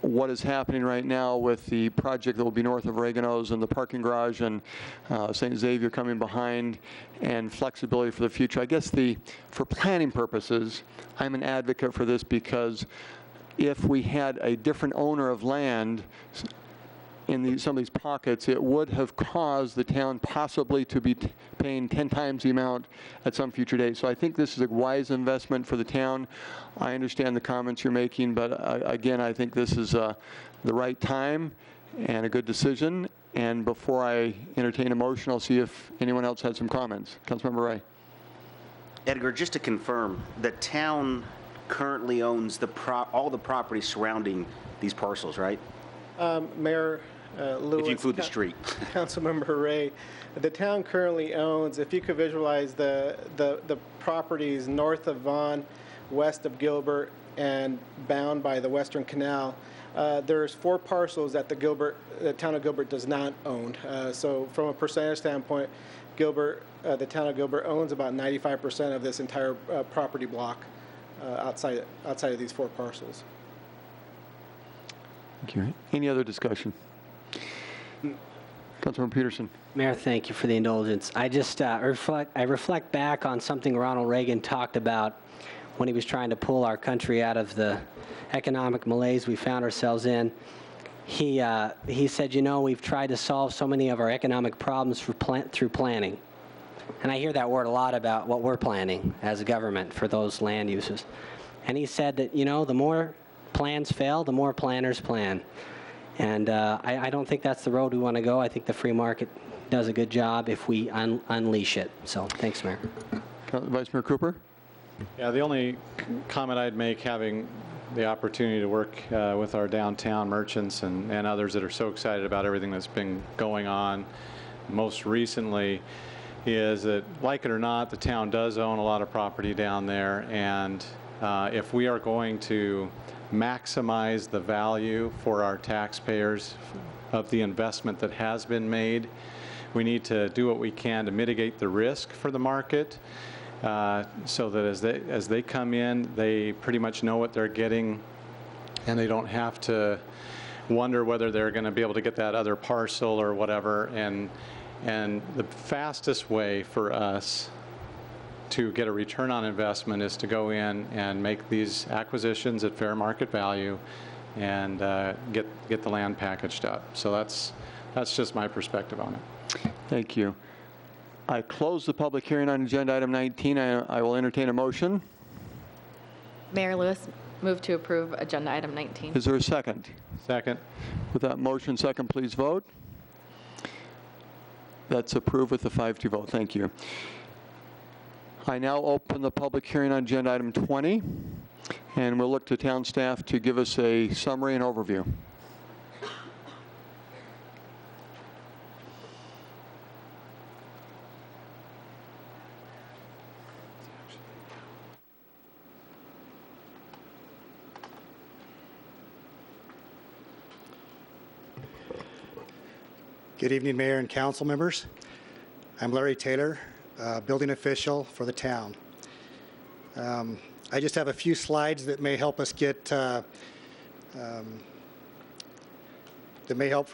S1: what is happening right now with the project that will be north of Oregano's and the parking garage and St. Xavier coming behind, and flexibility for the future. I guess for planning purposes, I'm an advocate for this, because if we had a different owner of land, in some of these pockets, it would have caused the town possibly to be paying 10 times the amount at some future date. So I think this is a wise investment for the town. I understand the comments you're making, but again, I think this is the right time and a good decision. And before I entertain a motion, I'll see if anyone else had some comments. Councilmember Ray.
S13: Edgar, just to confirm, the town currently owns all the property surrounding these parcels, right?
S19: Mayor Lewis.
S13: If you include the street.
S19: Councilmember Ray, the town currently owns, if you could visualize the properties north of Vaughan, west of Gilbert, and bound by the Western Canal, there's 4 parcels that the town of Gilbert does not own. So from a percentage standpoint, the town of Gilbert owns about 95% of this entire property block outside of these 4 parcels.
S1: Thank you. Any other discussion? Councilmember Peterson.
S8: Mayor, thank you for the indulgence. I just reflect back on something Ronald Reagan talked about when he was trying to pull our country out of the economic malaise we found ourselves in. He said, you know, we've tried to solve so many of our economic problems through planning. And I hear that word a lot about what we're planning as a government for those land uses. And he said that, you know, the more plans fail, the more planners plan. And I don't think that's the road we want to go. I think the free market does a good job if we unleash it. So thanks, Mayor.
S1: Vice Mayor Cooper?
S6: Yeah, the only comment I'd make, having the opportunity to work with our downtown merchants and others that are so excited about everything that's been going on most recently, is that, like it or not, the town does own a lot of property down there, and if we are going to maximize the value for our taxpayers of the investment that has been made, we need to do what we can to mitigate the risk for the market, so that as they come in, they pretty much know what they're getting, and they don't have to wonder whether they're going to be able to get that other parcel or whatever. And the fastest way for us to get a return on investment is to go in and make these acquisitions at fair market value and get the land packaged up. So that's just my perspective on it.
S1: Thank you. I close the public hearing on agenda item 19. I will entertain a motion.
S20: Mayor Lewis, move to approve agenda item 19.
S1: Is there a second?
S6: Second.
S1: With that motion second, please vote. That's approved with a 5-2 vote. Thank you. I now open the public hearing on agenda item 20, and we'll look to town staff to give us a summary and overview.
S21: Good evening, Mayor and council members. I'm Larry Taylor, building official for the town. I just have a few slides that may help us get, that may help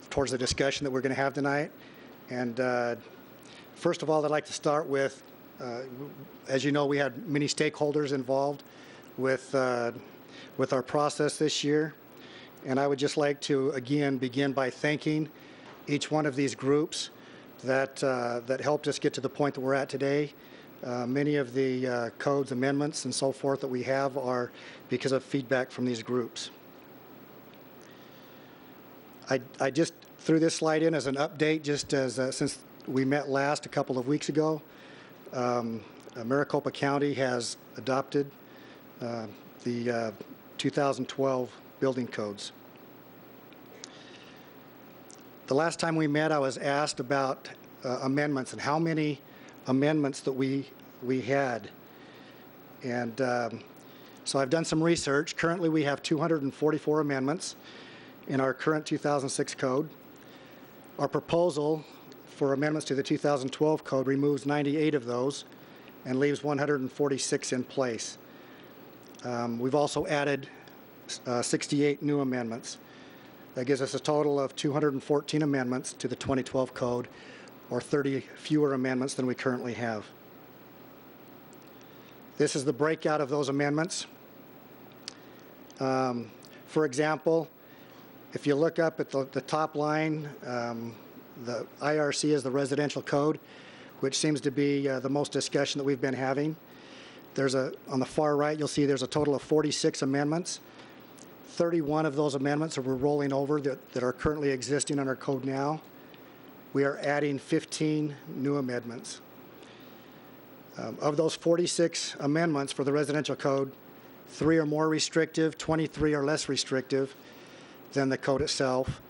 S21: towards the discussion that we're going to have tonight. And first of all, I'd like to start with, as you know, we had many stakeholders involved with our process this year. And I would just like to, again, begin by thanking each one of these groups that helped us get to the point that we're at today. Many of the codes, amendments, and so forth that we have are because of feedback from these groups. I just threw this slide in as an update, just as since we met last a couple of weeks ago. Maricopa County has adopted the 2012 building codes. The last time we met, I was asked about amendments and how many amendments that we had. And so I've done some research. Currently, we have 244 amendments in our current 2006 code. Our proposal for amendments to the 2012 code removes 98 of those and leaves 146 in place. We've also added 68 new amendments. That gives us a total of 214 amendments to the 2012 code, or 30 fewer amendments than we currently have. This is the breakout of those amendments. For example, If you look up at the top line, the IRC is the residential code, which seems to be the most discussion that we've been having. On the far right, you'll see there's a total of 46 amendments. 31 of those amendments we're rolling over that are currently existing in our code now. We are adding 15 new amendments. Of those 46 amendments for the residential code, 3 are more restrictive, 23 are less restrictive than the code itself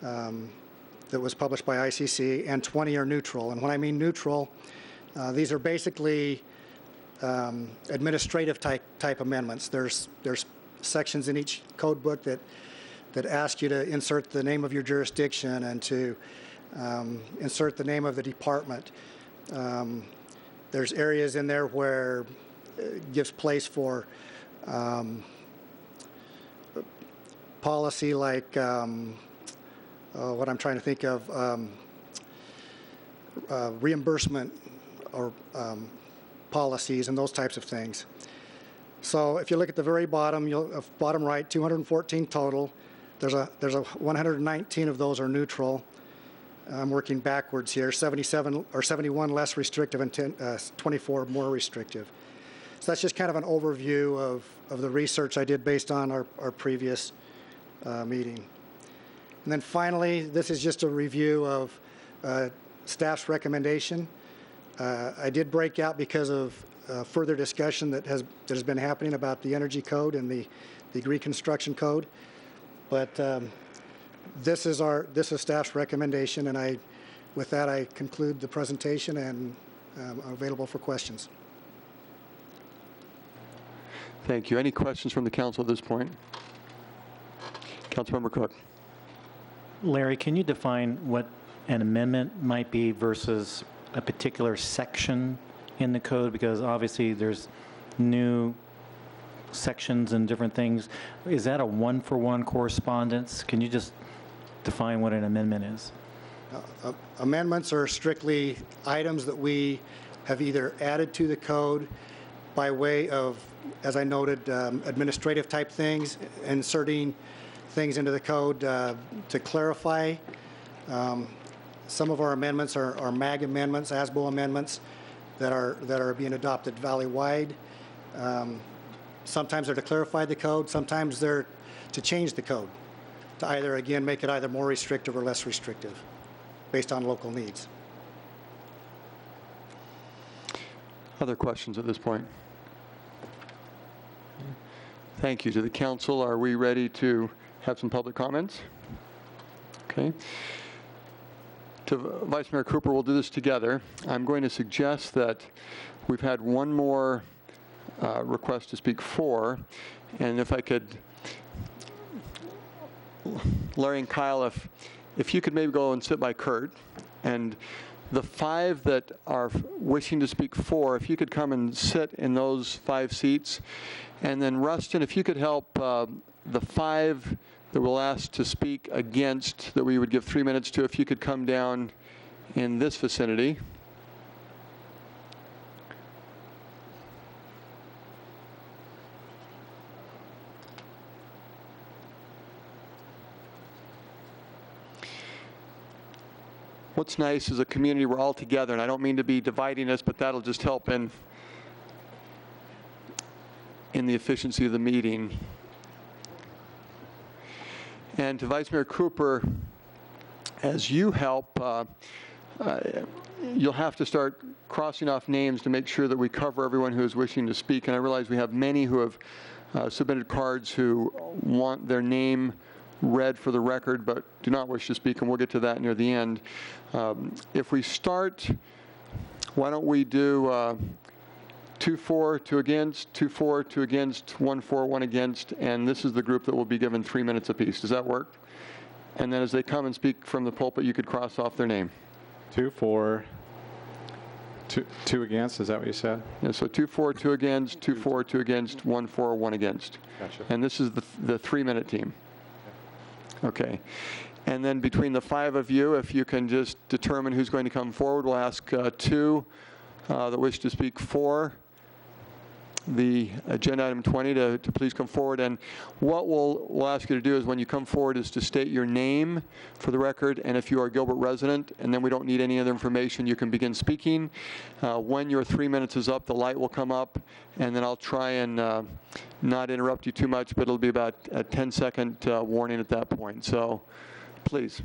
S21: that was published by ICC, and 20 are neutral. And when I mean neutral, these are basically administrative type amendments. There's sections in each code book that ask you to insert the name of your jurisdiction and to insert the name of the department. There's areas in there where it gives place for policy like what I'm trying to think of, reimbursement or policies and those types of things. So if you look at the very bottom, bottom right, 214 total. There's a 119 of those are neutral. I'm working backwards here. 77 or 71 less restrictive and 24 more restrictive. So that's just kind of an overview of the research I did based on our previous meeting. And then finally, this is just a review of staff's recommendation. I did break out because of further discussion that has been happening about the energy code and the reconstruction code. But this is staff's recommendation, and with that I conclude the presentation and I'm available for questions.
S1: Thank you. Any questions from the council at this point? Councilmember Cook.
S4: Larry, can you define what an amendment might be versus a particular section in the code? Because obviously there's new sections and different things. Is that a one-for-one correspondence? Can you just define what an amendment is?
S21: Amendments are strictly items that we have either added to the code by way of, as I noted, administrative type things, inserting things into the code to clarify. Some of our amendments are MAG amendments, ASBO amendments that are being adopted valley-wide. Sometimes they're to clarify the code, sometimes they're to change the code, to either, again, make it either more restrictive or less restrictive based on local needs.
S1: Other questions at this point? Thank you. To the council, are we ready to have some public comments? Okay. To Vice Mayor Cooper, we'll do this together. I'm going to suggest that we've had one more request to speak for, and if I could, Larry and Kyle, if you could maybe go and sit by Kurt, and the 5 that are wishing to speak for, if you could come and sit in those 5 seats, and then Rustin, if you could help the 5 that we'll ask to speak against, that we would give 3 minutes to, if you could come down in this vicinity. What's nice is a community, we're all together, and I don't mean to be dividing us, but that'll just help in the efficiency of the meeting. And to Vice Mayor Cooper, as you help, you'll have to start crossing off names to make sure that we cover everyone who is wishing to speak. And I realize we have many who have submitted cards who want their name read for the record but do not wish to speak, and we'll get to that near the end. If we start, why don't we do 2 for, 2 against, 2 for, 2 against, 1 for, 1 against, and this is the group that will be given 3 minutes apiece. Does that work? And then as they come and speak from the pulpit, you could cross off their name.
S6: 2 for, 2 against, is that what you said?
S1: Yeah, so 2 for, 2 against, 2 for, 2 against, 1 for, 1 against.
S6: Gotcha.
S1: And this is the 3-minute team. Okay. And then between the 5 of you, if you can just determine who's going to come forward, we'll ask 2 that wish to speak for, the agenda item 20 to please come forward. And what we'll ask you to do is when you come forward is to state your name for the record, and if you are a Gilbert resident, and then we don't need any other information, you can begin speaking. When your 3 minutes is up, the light will come up, and then I'll try and not interrupt you too much, but it'll be about a 10-second warning at that point. So please.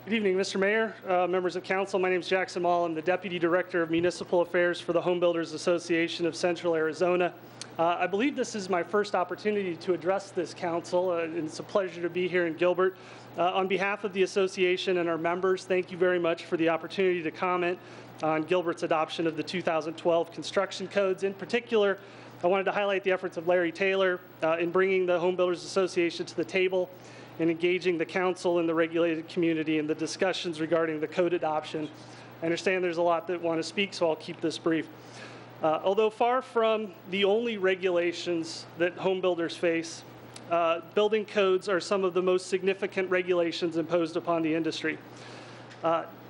S5: Good evening, Mr. Mayor, members of council. My name is Jackson Mall. I'm the Deputy Director of Municipal Affairs for the Home Builders Association of Central Arizona. I believe this is my first opportunity to address this council, and it's a pleasure to be here in Gilbert. On behalf of the association and our members, thank you very much for the opportunity to comment on Gilbert's adoption of the 2012 construction codes. In particular, I wanted to highlight the efforts of Larry Taylor in bringing the Home Builders Association to the table and engaging the council and the regulated community in the discussions regarding the code adoption. I understand there's a lot that want to speak, so I'll keep this brief. Although far from the only regulations that home builders face, building codes are some of the most significant regulations imposed upon the industry.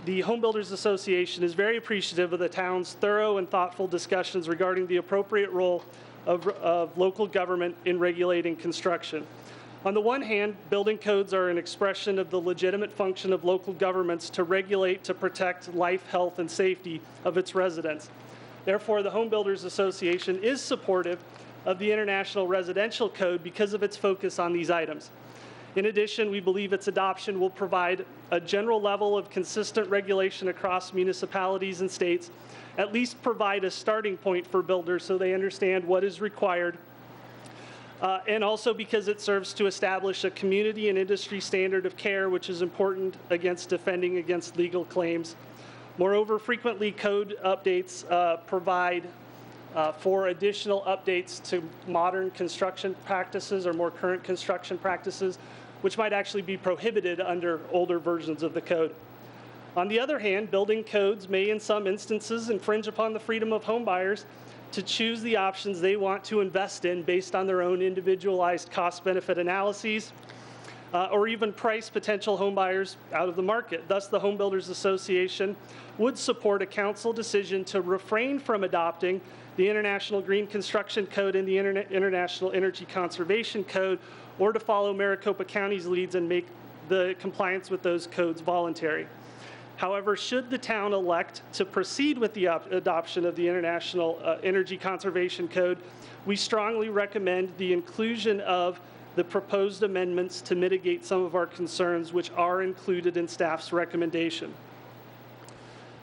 S5: The Home Builders Association is very appreciative of the town's thorough and thoughtful discussions regarding the appropriate role of local government in regulating construction. On the one hand, building codes are an expression of the legitimate function of local governments to regulate, to protect life, health, and safety of its residents. Therefore, the Home Builders Association is supportive of the International Residential Code because of its focus on these items. In addition, we believe its adoption will provide a general level of consistent regulation across municipalities and states, at least provide a starting point for builders so they understand what is required, and also because it serves to establish a community and industry standard of care, which is important against defending against legal claims. Moreover, frequently code updates provide for additional updates to modern construction practices or more current construction practices, which might actually be prohibited under older versions of the code. On the other hand, building codes may in some instances infringe upon the freedom of home buyers to choose the options they want to invest in based on their own individualized cost-benefit analyses, or even price potential home buyers out of the market. Thus, the Home Builders Association would support a council decision to refrain from adopting the International Green Construction Code and the International Energy Conservation Code, or to follow Maricopa County's leads and make the compliance with those codes voluntary. However, should the town elect to proceed with the adoption of the International Energy Conservation Code, we strongly recommend the inclusion of the proposed amendments to mitigate some of our concerns, which are included in staff's recommendation.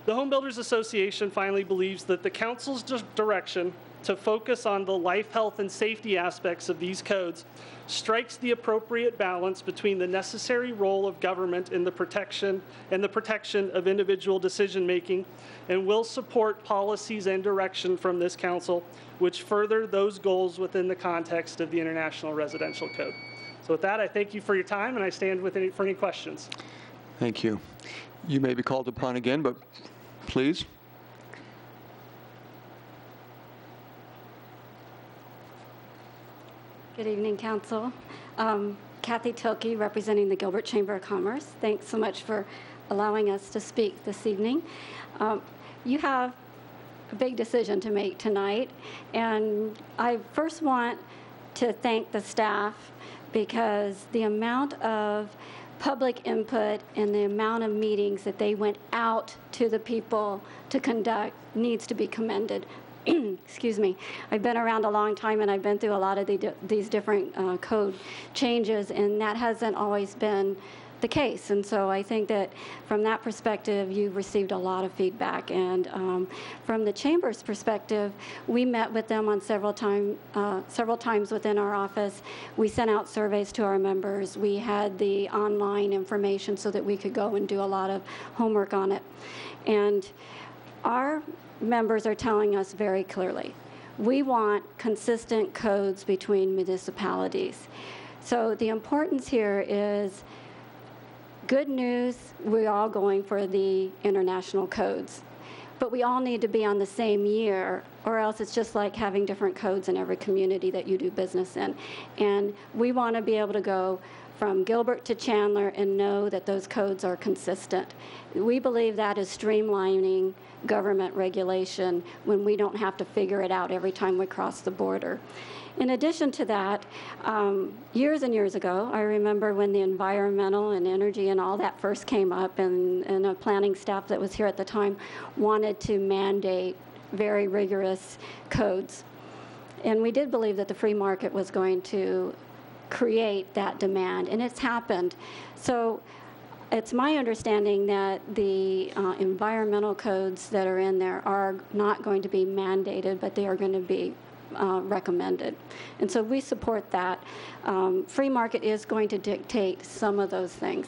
S5: The Home Builders Association finally believes that the council's direction to focus on the life, health, and safety aspects of these codes strikes the appropriate balance between the necessary role of government in the protection of individual decision-making, and will support policies and direction from this council which further those goals within the context of the International Residential Code. So with that, I thank you for your time, and I stand for any questions.
S1: Thank you. You may be called upon again, but please.
S22: Good evening, Council. Kathy Tilke, representing the Gilbert Chamber of Commerce. Thanks so much for allowing us to speak this evening. You have a big decision to make tonight, and I first want to thank the staff because the amount of public input and the amount of meetings that they went out to the people to conduct needs to be commended. Excuse me. I've been around a long time, and I've been through a lot of these different code changes, and that hasn't always been the case. And so I think that from that perspective, you've received a lot of feedback. And from the Chamber's perspective, we met with them on several times within our office. We sent out surveys to our members. We had the online information so that we could go and do a lot of homework on it. And our members are telling us very clearly, we want consistent codes between municipalities. So the importance here is good news, we're all going for the international codes. But we all need to be on the same year, or else it's just like having different codes in every community that you do business in. And we want to be able to go from Gilbert to Chandler and know that those codes are consistent. We believe that is streamlining government regulation when we don't have to figure it out every time we cross the border. In addition to that, years and years ago, I remember when the environmental and energy and all that first came up, and a planning staff that was here at the time wanted to mandate very rigorous codes. And we did believe that the free market was going to create that demand, and it's happened. So it's my understanding that the environmental codes that are in there are not going to be mandated, but they are going to be recommended. And so we support that. Free market is going to dictate some of those things.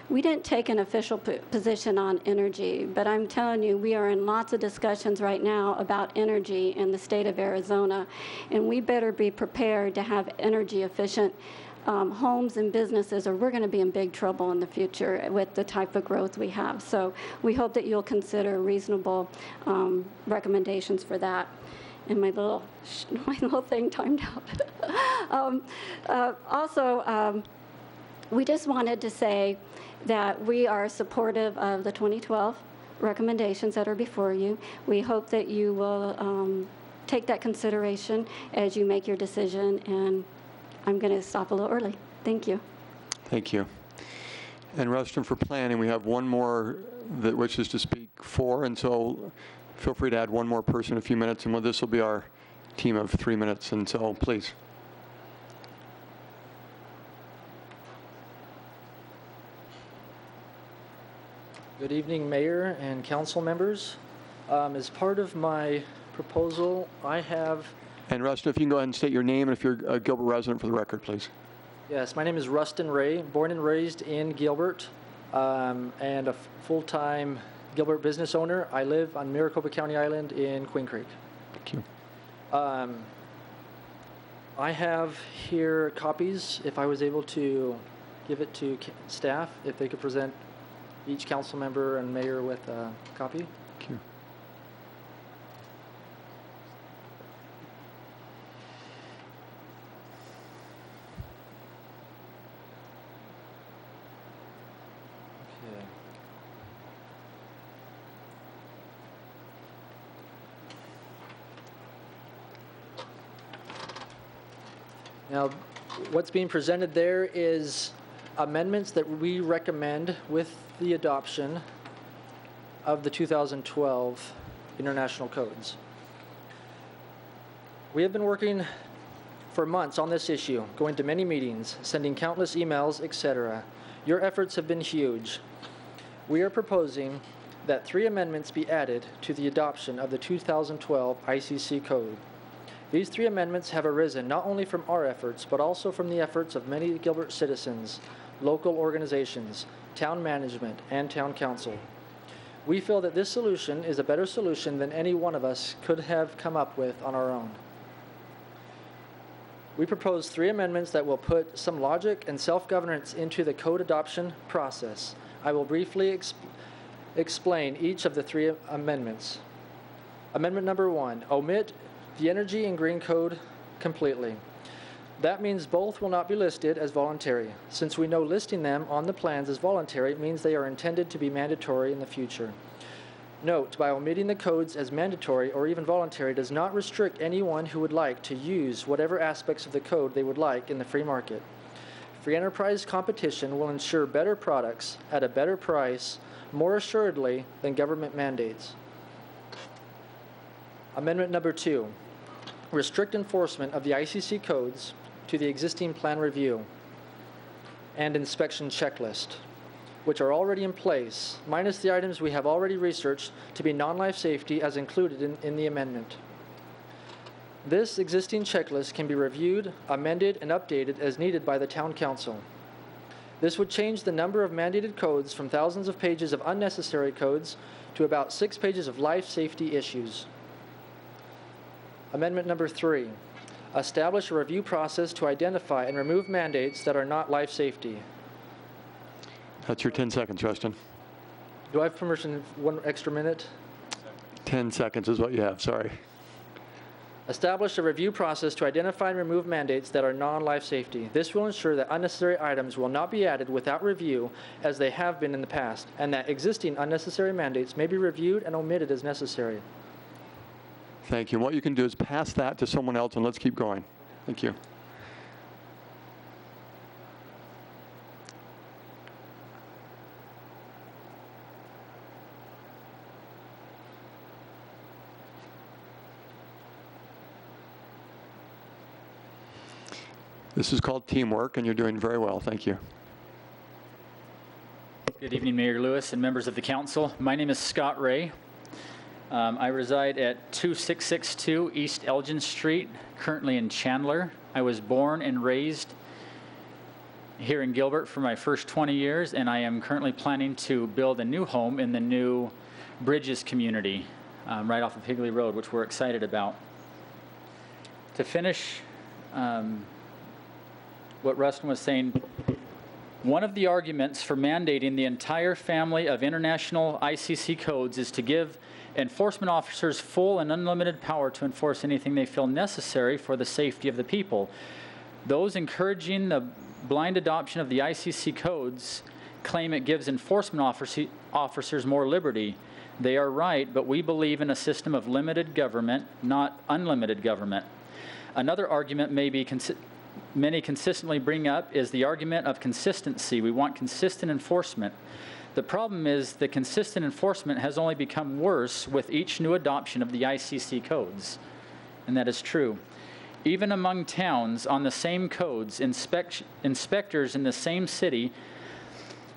S22: We didn't take an official position on energy, but I'm telling you, we are in lots of discussions right now about energy in the state of Arizona, and we better be prepared to have energy efficient homes and businesses, or we're going to be in big trouble in the future with the type of growth we have. So we hope that you'll consider reasonable recommendations for that. And my little thing timed out. Also, we just wanted to say that we are supportive of the 2012 recommendations that are before you. We hope that you will take that consideration as you make your decision, and I'm going to stop a little early. Thank you.
S1: Thank you. And Rustin, for planning, we have one more that wishes to speak for, and so feel free to add one more person in a few minutes, and this will be our team of 3 minutes, and so please.
S3: Good evening, Mayor and council members. As part of my proposal, I have...
S1: And Rustin, if you can go ahead and state your name, and if you're a Gilbert resident, for the record, please.
S3: Yes, my name is Rustin Ray, born and raised in Gilbert, and a full-time Gilbert business owner. I live on Maricopa County Island in Queen Creek.
S1: Thank you.
S3: I have here copies, if I was able to give it to staff, if they could present each council member and mayor with a copy.
S1: Thank you.
S3: Okay. Now, what's being presented there is amendments that we recommend with the adoption of the 2012 International Codes. We have been working for months on this issue, going to many meetings, sending countless emails, etc. Your efforts have been huge. We are proposing that 3 amendments be added to the adoption of the 2012 ICC Code. These 3 amendments have arisen not only from our efforts, but also from the efforts of many Gilbert citizens, local organizations, town management, and town council. We feel that this solution is a better solution than any one of us could have come up with on our own. We propose 3 amendments that will put some logic and self-governance into the code adoption process. I will briefly explain each of the 3 amendments. Amendment number 1, omit the Energy and Green Code completely. That means both will not be listed as voluntary, since we know listing them on the plans as voluntary means they are intended to be mandatory in the future. Note, by omitting the codes as mandatory or even voluntary does not restrict anyone who would like to use whatever aspects of the code they would like in the free market. Free enterprise competition will ensure better products at a better price, more assuredly than government mandates. Amendment number 2, restrict enforcement of the ICC codes to the existing plan review and inspection checklist, which are already in place, minus the items we have already researched to be non-life safety as included in the amendment. This existing checklist can be reviewed, amended, and updated as needed by the town council. This would change the number of mandated codes from thousands of pages of unnecessary codes to about 6 pages of life safety issues. Amendment number 3, establish a review process to identify and remove mandates that are not life safety.
S1: That's your 10 seconds, Rustin.
S3: Do I have permission for 1 extra minute?
S1: 10 seconds is what you have, sorry.
S3: Establish a review process to identify and remove mandates that are non-life safety. This will ensure that unnecessary items will not be added without review as they have been in the past, and that existing unnecessary mandates may be reviewed and omitted as necessary.
S1: Thank you. What you can do is pass that to someone else, and let's keep going. Thank you. This is called teamwork, and you're doing very well. Thank you.
S7: Good evening, Mayor Lewis and members of the council. My name is Scott Ray. I reside at 2662 East Elgin Street, currently in Chandler. I was born and raised here in Gilbert for my first 20 years, and I am currently planning to build a new home in the new Bridges community right off of Higley Road, which we're excited about. To finish what Rustin was saying, one of the arguments for mandating the entire family of international ICC codes is to give enforcement officers full and unlimited power to enforce anything they feel necessary for the safety of the people. Those encouraging the blind adoption of the ICC codes claim it gives enforcement officers more liberty. They are right, but we believe in a system of limited government, not unlimited government. Another argument many consistently bring up is the argument of consistency. We want consistent enforcement. The problem is the consistent enforcement has only become worse with each new adoption of the ICC codes, and that is true. Even among towns on the same codes, inspectors in the same city,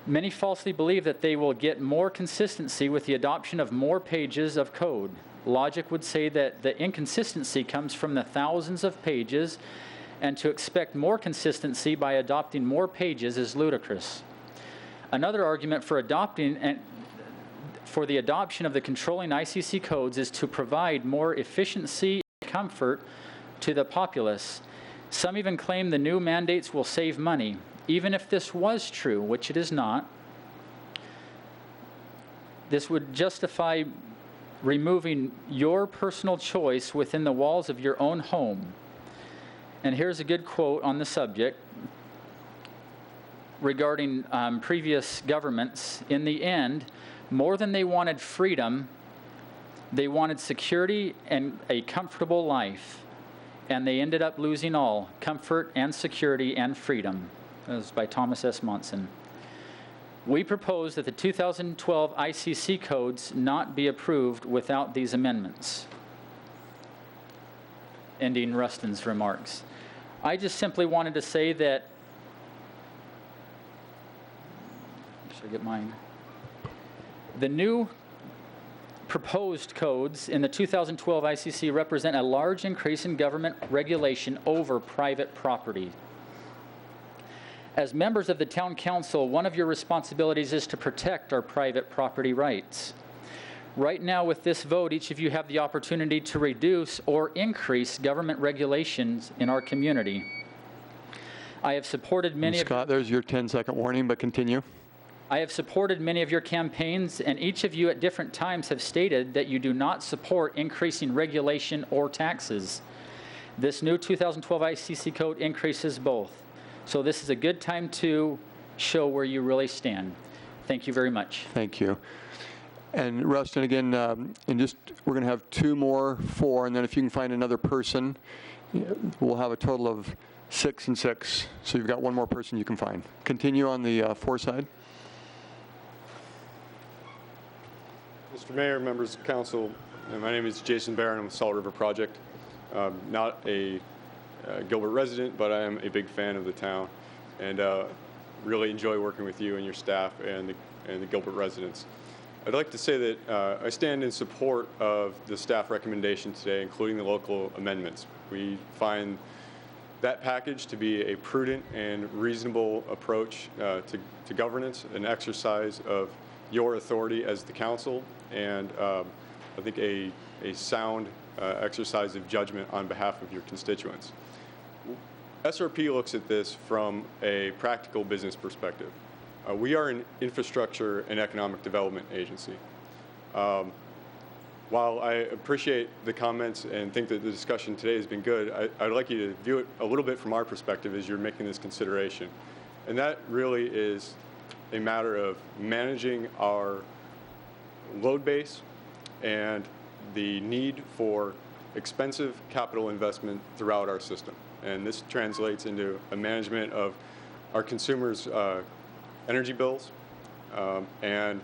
S7: many falsely believe that they will get more consistency with the adoption of more pages of code. Logic would say that the inconsistency comes from the thousands of pages, and to expect more consistency by adopting more pages is ludicrous. Another argument for the adoption of the controlling ICC codes is to provide more efficiency and comfort to the populace. Some even claim the new mandates will save money. Even if this was true, which it is not, this would justify removing your personal choice within the walls of your own home. And here's a good quote on the subject regarding previous governments. In the end, more than they wanted freedom, they wanted security and a comfortable life. And they ended up losing all, comfort and security and freedom. That was by Thomas S. Monson. We propose that the 2012 ICC codes not be approved without these amendments. Ending Rustin's remarks. I just simply wanted to say that, should I get mine? The new proposed codes in the 2012 ICC represent a large increase in government regulation over private property. As members of the Town Council, one of your responsibilities is to protect our private property rights. Right now, with this vote, each of you have the opportunity to reduce or increase government regulations in our community. I have supported many of...
S1: Scott, there's your 10-second warning, but continue.
S7: I have supported many of your campaigns, and each of you at different times have stated that you do not support increasing regulation or taxes. This new 2012 ICC code increases both. So this is a good time to show where you really stand. Thank you very much.
S1: Thank you. And Rustin, again, we're going to have 2 more, 4, and then if you can find another person, we'll have a total of 6 and 6. So you've got 1 more person you can find. Continue on the 4 side.
S9: Mr. Mayor, members of council, my name is Jason Barron. I'm with Salt River Project. Not a Gilbert resident, but I am a big fan of the town, and really enjoy working with you and your staff and the Gilbert residents. I'd like to say that I stand in support of the staff recommendation today, including the local amendments. We find that package to be a prudent and reasonable approach to governance, an exercise of your authority as the council, and I think a sound exercise of judgment on behalf of your constituents. SRP looks at this from a practical business perspective. We are an infrastructure and economic development agency. while I appreciate the comments and think that the discussion today has been good, I'd like you to view it a little bit from our perspective as you're making this consideration. And that really is a matter of managing our load base and the need for expensive capital investment throughout our system. And this translates into a management of our consumers' energy bills and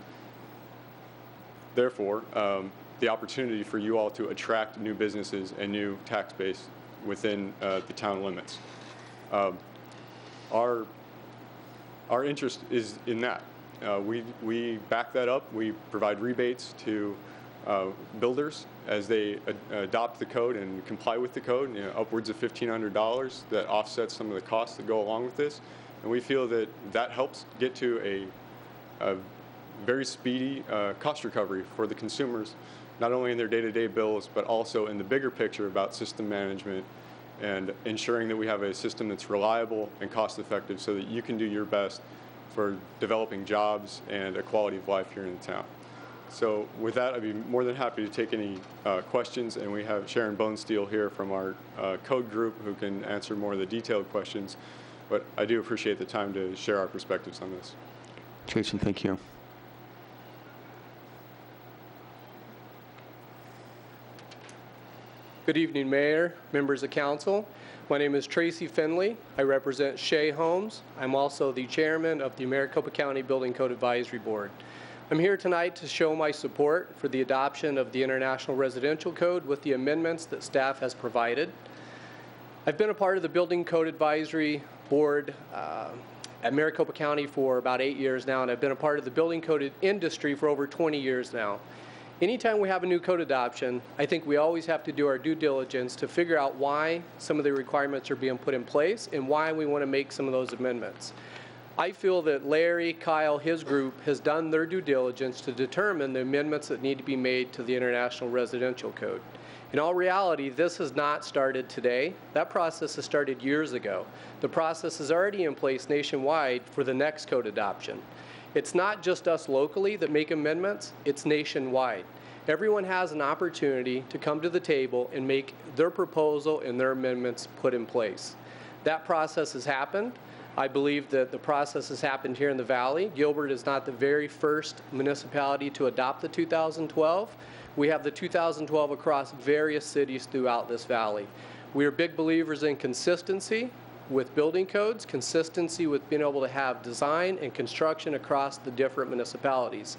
S9: therefore the opportunity for you all to attract new businesses and new tax base within the town limits. Our interest is in that. We back that up. We provide rebates to builders as they adopt the code and comply with the code, upwards of $1,500 that offsets some of the costs that go along with this. And we feel that that helps get to a very speedy cost recovery for the consumers, not only in their day-to-day bills, but also in the bigger picture about system management and ensuring that we have a system that's reliable and cost-effective so that you can do your best for developing jobs and a quality of life here in the town. So with that, I'd be more than happy to take any questions, and we have Sharon Bonesteel here from our code group who can answer more of the detailed questions. But I do appreciate the time to share our perspectives on this.
S1: Jason, thank you.
S12: Good evening, Mayor, members of council. My name is Tracy Finley. I represent Shea Homes. I'm also the chairman of the Maricopa County Building Code Advisory Board. I'm here tonight to show my support for the adoption of the International Residential Code with the amendments that staff has provided. I've been a part of the Building Code Advisory Board at Maricopa County for about 8 years now, and I've been a part of the building code industry for over 20 years now. Anytime we have a new code adoption, I think we always have to do our due diligence to figure out why some of the requirements are being put in place and why we want to make some of those amendments. I feel that Larry, Kyle, his group has done their due diligence to determine the amendments that need to be made to the International Residential Code. In all reality, this has not started today. That process has started years ago. The process is already in place nationwide for the next code adoption. It's not just us locally that make amendments, it's nationwide. Everyone has an opportunity to come to the table and make their proposal and their amendments put in place. That process has happened. I believe that the process has happened here in the Valley. Gilbert is not the very first municipality to adopt the 2012. We have the 2012 across various cities throughout this valley. We are big believers in consistency with building codes, consistency with being able to have design and construction across the different municipalities.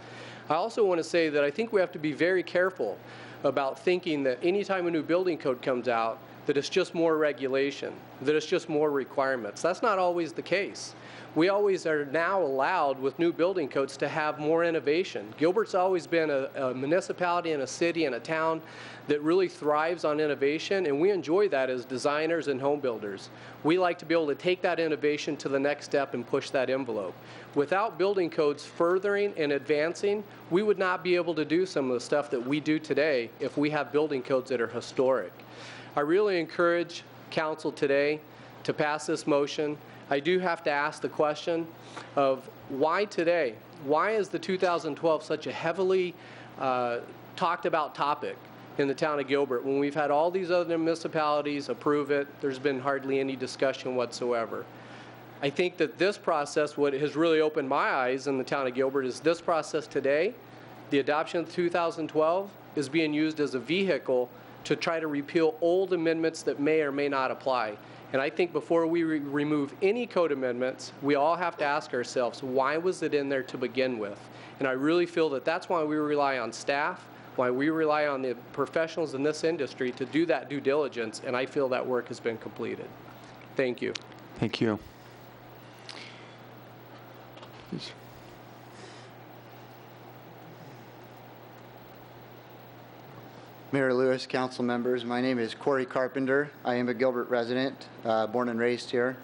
S12: I also want to say that I think we have to be very careful about thinking that anytime a new building code comes out, that it's just more regulation, that it's just more requirements. That's not always the case. We always are now allowed with new building codes to have more innovation. Gilbert's always been a municipality and a city and a town that really thrives on innovation, and we enjoy that as designers and home builders. We like to be able to take that innovation to the next step and push that envelope. Without building codes furthering and advancing, we would not be able to do some of the stuff that we do today if we have building codes that are historic. I really encourage council today to pass this motion. I do have to ask the question of why today? Why is the 2012 such a heavily talked about topic in the town of Gilbert when we've had all these other municipalities approve it? There's been hardly any discussion whatsoever. I think that this process, what has really opened my eyes in the town of Gilbert is this process today, the adoption of 2012, is being used as a vehicle to try to repeal old amendments that may or may not apply. And I think before we remove any code amendments, we all have to ask ourselves, why was it in there to begin with? And I really feel that that's why we rely on staff, why we rely on the professionals in this industry to do that due diligence, and I feel that work has been completed. Thank you.
S1: Thank you. Please.
S14: Mayor Lewis, council members, my name is Corey Carpenter. I am a Gilbert resident, born and raised here.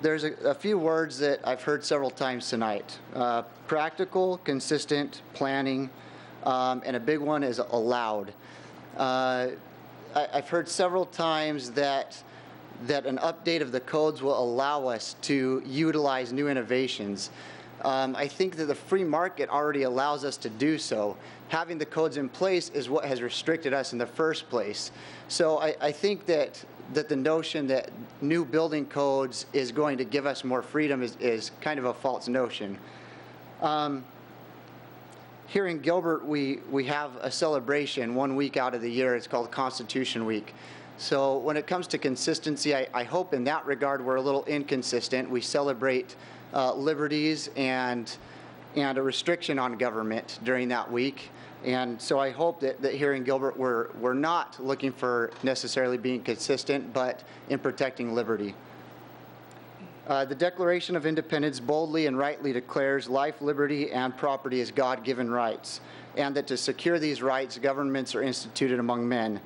S14: There's a few words that I've heard several times tonight. Practical, consistent, planning, and a big one is allowed. I've heard several times that an update of the codes will allow us to utilize new innovations. I think that the free market already allows us to do so. Having the codes in place is what has restricted us in the first place. So I think that the notion that new building codes is going to give us more freedom is kind of a false notion. Here in Gilbert, we have a celebration 1 week out of the year. It's called Constitution Week. So when it comes to consistency, I hope in that regard we're a little inconsistent. We celebrate liberties and a restriction on government during that week. And so I hope that here in Gilbert we're not looking for necessarily being consistent, but in protecting liberty. The Declaration of Independence boldly and rightly declares life, liberty, and property as God-given rights, and that to secure these rights, governments are instituted among men.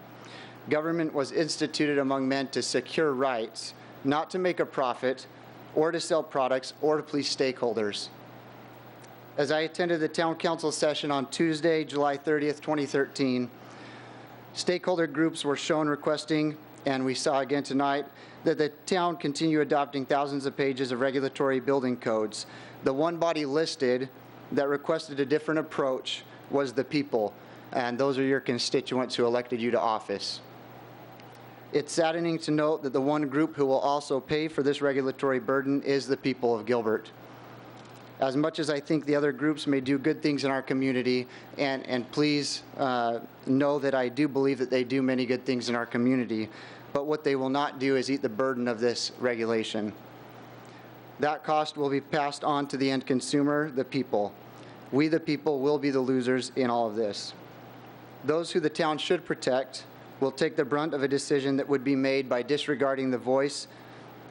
S14: Government was instituted among men to secure rights, not to make a profit, or to sell products, or to please stakeholders. As I attended the Town Council session on Tuesday, July 30th, 2013, stakeholder groups were shown requesting, and we saw again tonight, that the town continue adopting thousands of pages of regulatory building codes. The one body listed that requested a different approach was the people, and those are your constituents who elected you to office. It's saddening to note that the one group who will also pay for this regulatory burden is the people of Gilbert. As much as I think the other groups may do good things in our community, and please know that I do believe that they do many good things in our community, but what they will not do is eat the burden of this regulation. That cost will be passed on to the end consumer, the people. We, the people, will be the losers in all of this. Those who the town should protect will take the brunt of a decision that would be made by disregarding the voice,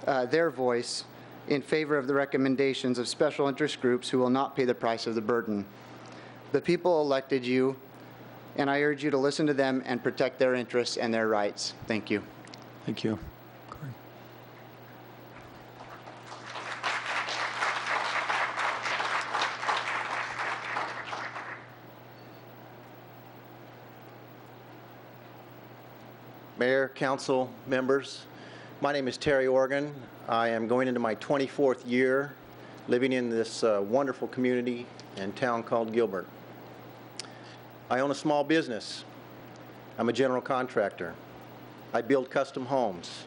S14: their voice, in favor of the recommendations of special interest groups who will not pay the price of the burden. The people elected you, and I urge you to listen to them and protect their interests and their rights. Thank you.
S1: Thank you.
S15: Mayor, council members, my name is Terry Organ. I am going into my 24th year living in this wonderful community and town called Gilbert. I own a small business. I'm a general contractor. I build custom homes.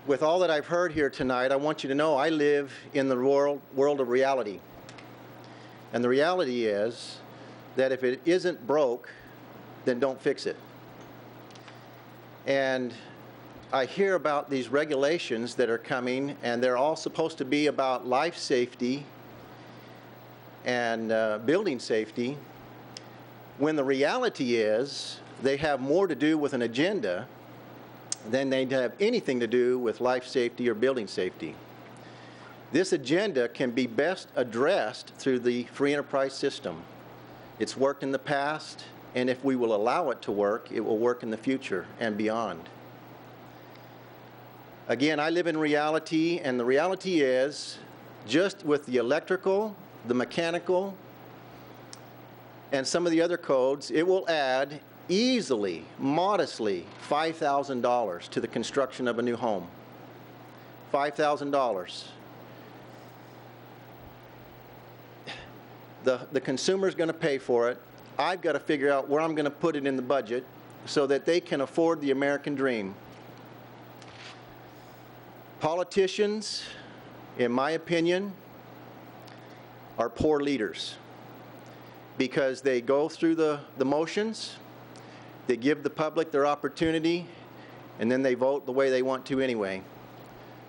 S15: With all that I've heard here tonight, I want you to know I live in the world of reality. And the reality is that if it isn't broke, then don't fix it. And I hear about these regulations that are coming, and they're all supposed to be about life safety and building safety, when the reality is they have more to do with an agenda than they have anything to do with life safety or building safety. This agenda can be best addressed through the free enterprise system. It's worked in the past, and if we will allow it to work, it will work in the future and beyond. Again, I live in reality, and the reality is just with the electrical, the mechanical, and some of the other codes, it will add easily, modestly, $5,000 to the construction of a new home. $5,000. The consumer's going to pay for it. I've got to figure out where I'm going to put it in the budget so that they can afford the American dream. Politicians, in my opinion, are poor leaders because they go through the motions, they give the public their opportunity, and then they vote the way they want to anyway.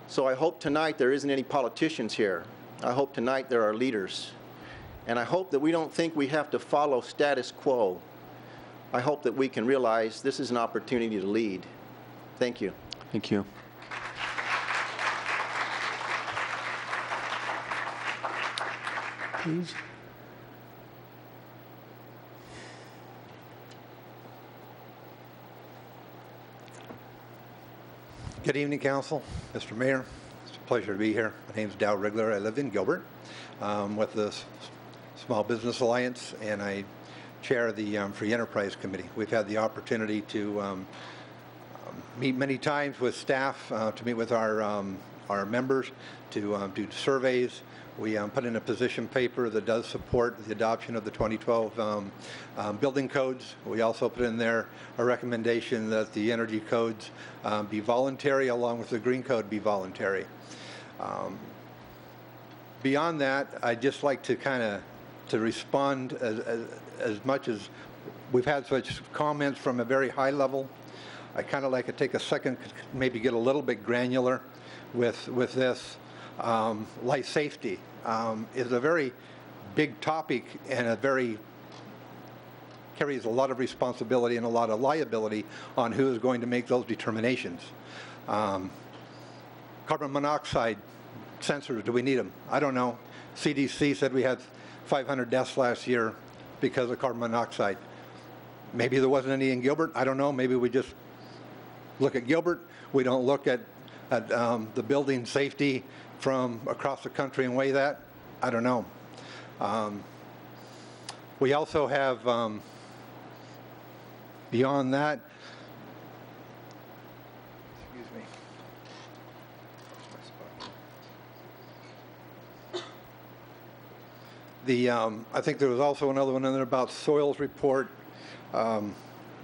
S15: So I hope tonight there isn't any politicians here. I hope tonight there are leaders. And I hope that we don't think we have to follow status quo. I hope that we can realize this is an opportunity to lead. Thank you.
S1: Thank you. Please.
S16: Good evening, Council. Mr. Mayor, it's a pleasure to be here. My name is Dow Rigler. I live in Gilbert with the Small Business Alliance, and I chair the Free Enterprise Committee. We've had the opportunity to meet many times with staff, to meet with our our members to do surveys. We put in a position paper that does support the adoption of the 2012 building codes. We also put in there a recommendation that the energy codes be voluntary, along with the green code be voluntary. Beyond that, I'd just like to to respond as much as we've had such comments from a very high level. I kind of like to take a second, maybe get a little bit granular with this. Life safety is a very big topic and carries a lot of responsibility and a lot of liability on who is going to make those determinations. Carbon monoxide sensors, do we need them? I don't know. CDC said we had 500 deaths last year because of carbon monoxide. Maybe there wasn't any in Gilbert. I don't know. Maybe we just look at Gilbert. We don't look at the building safety from across the country and weigh that. I don't know. We also have, beyond that, excuse me. I think there was also another one in there about soils report.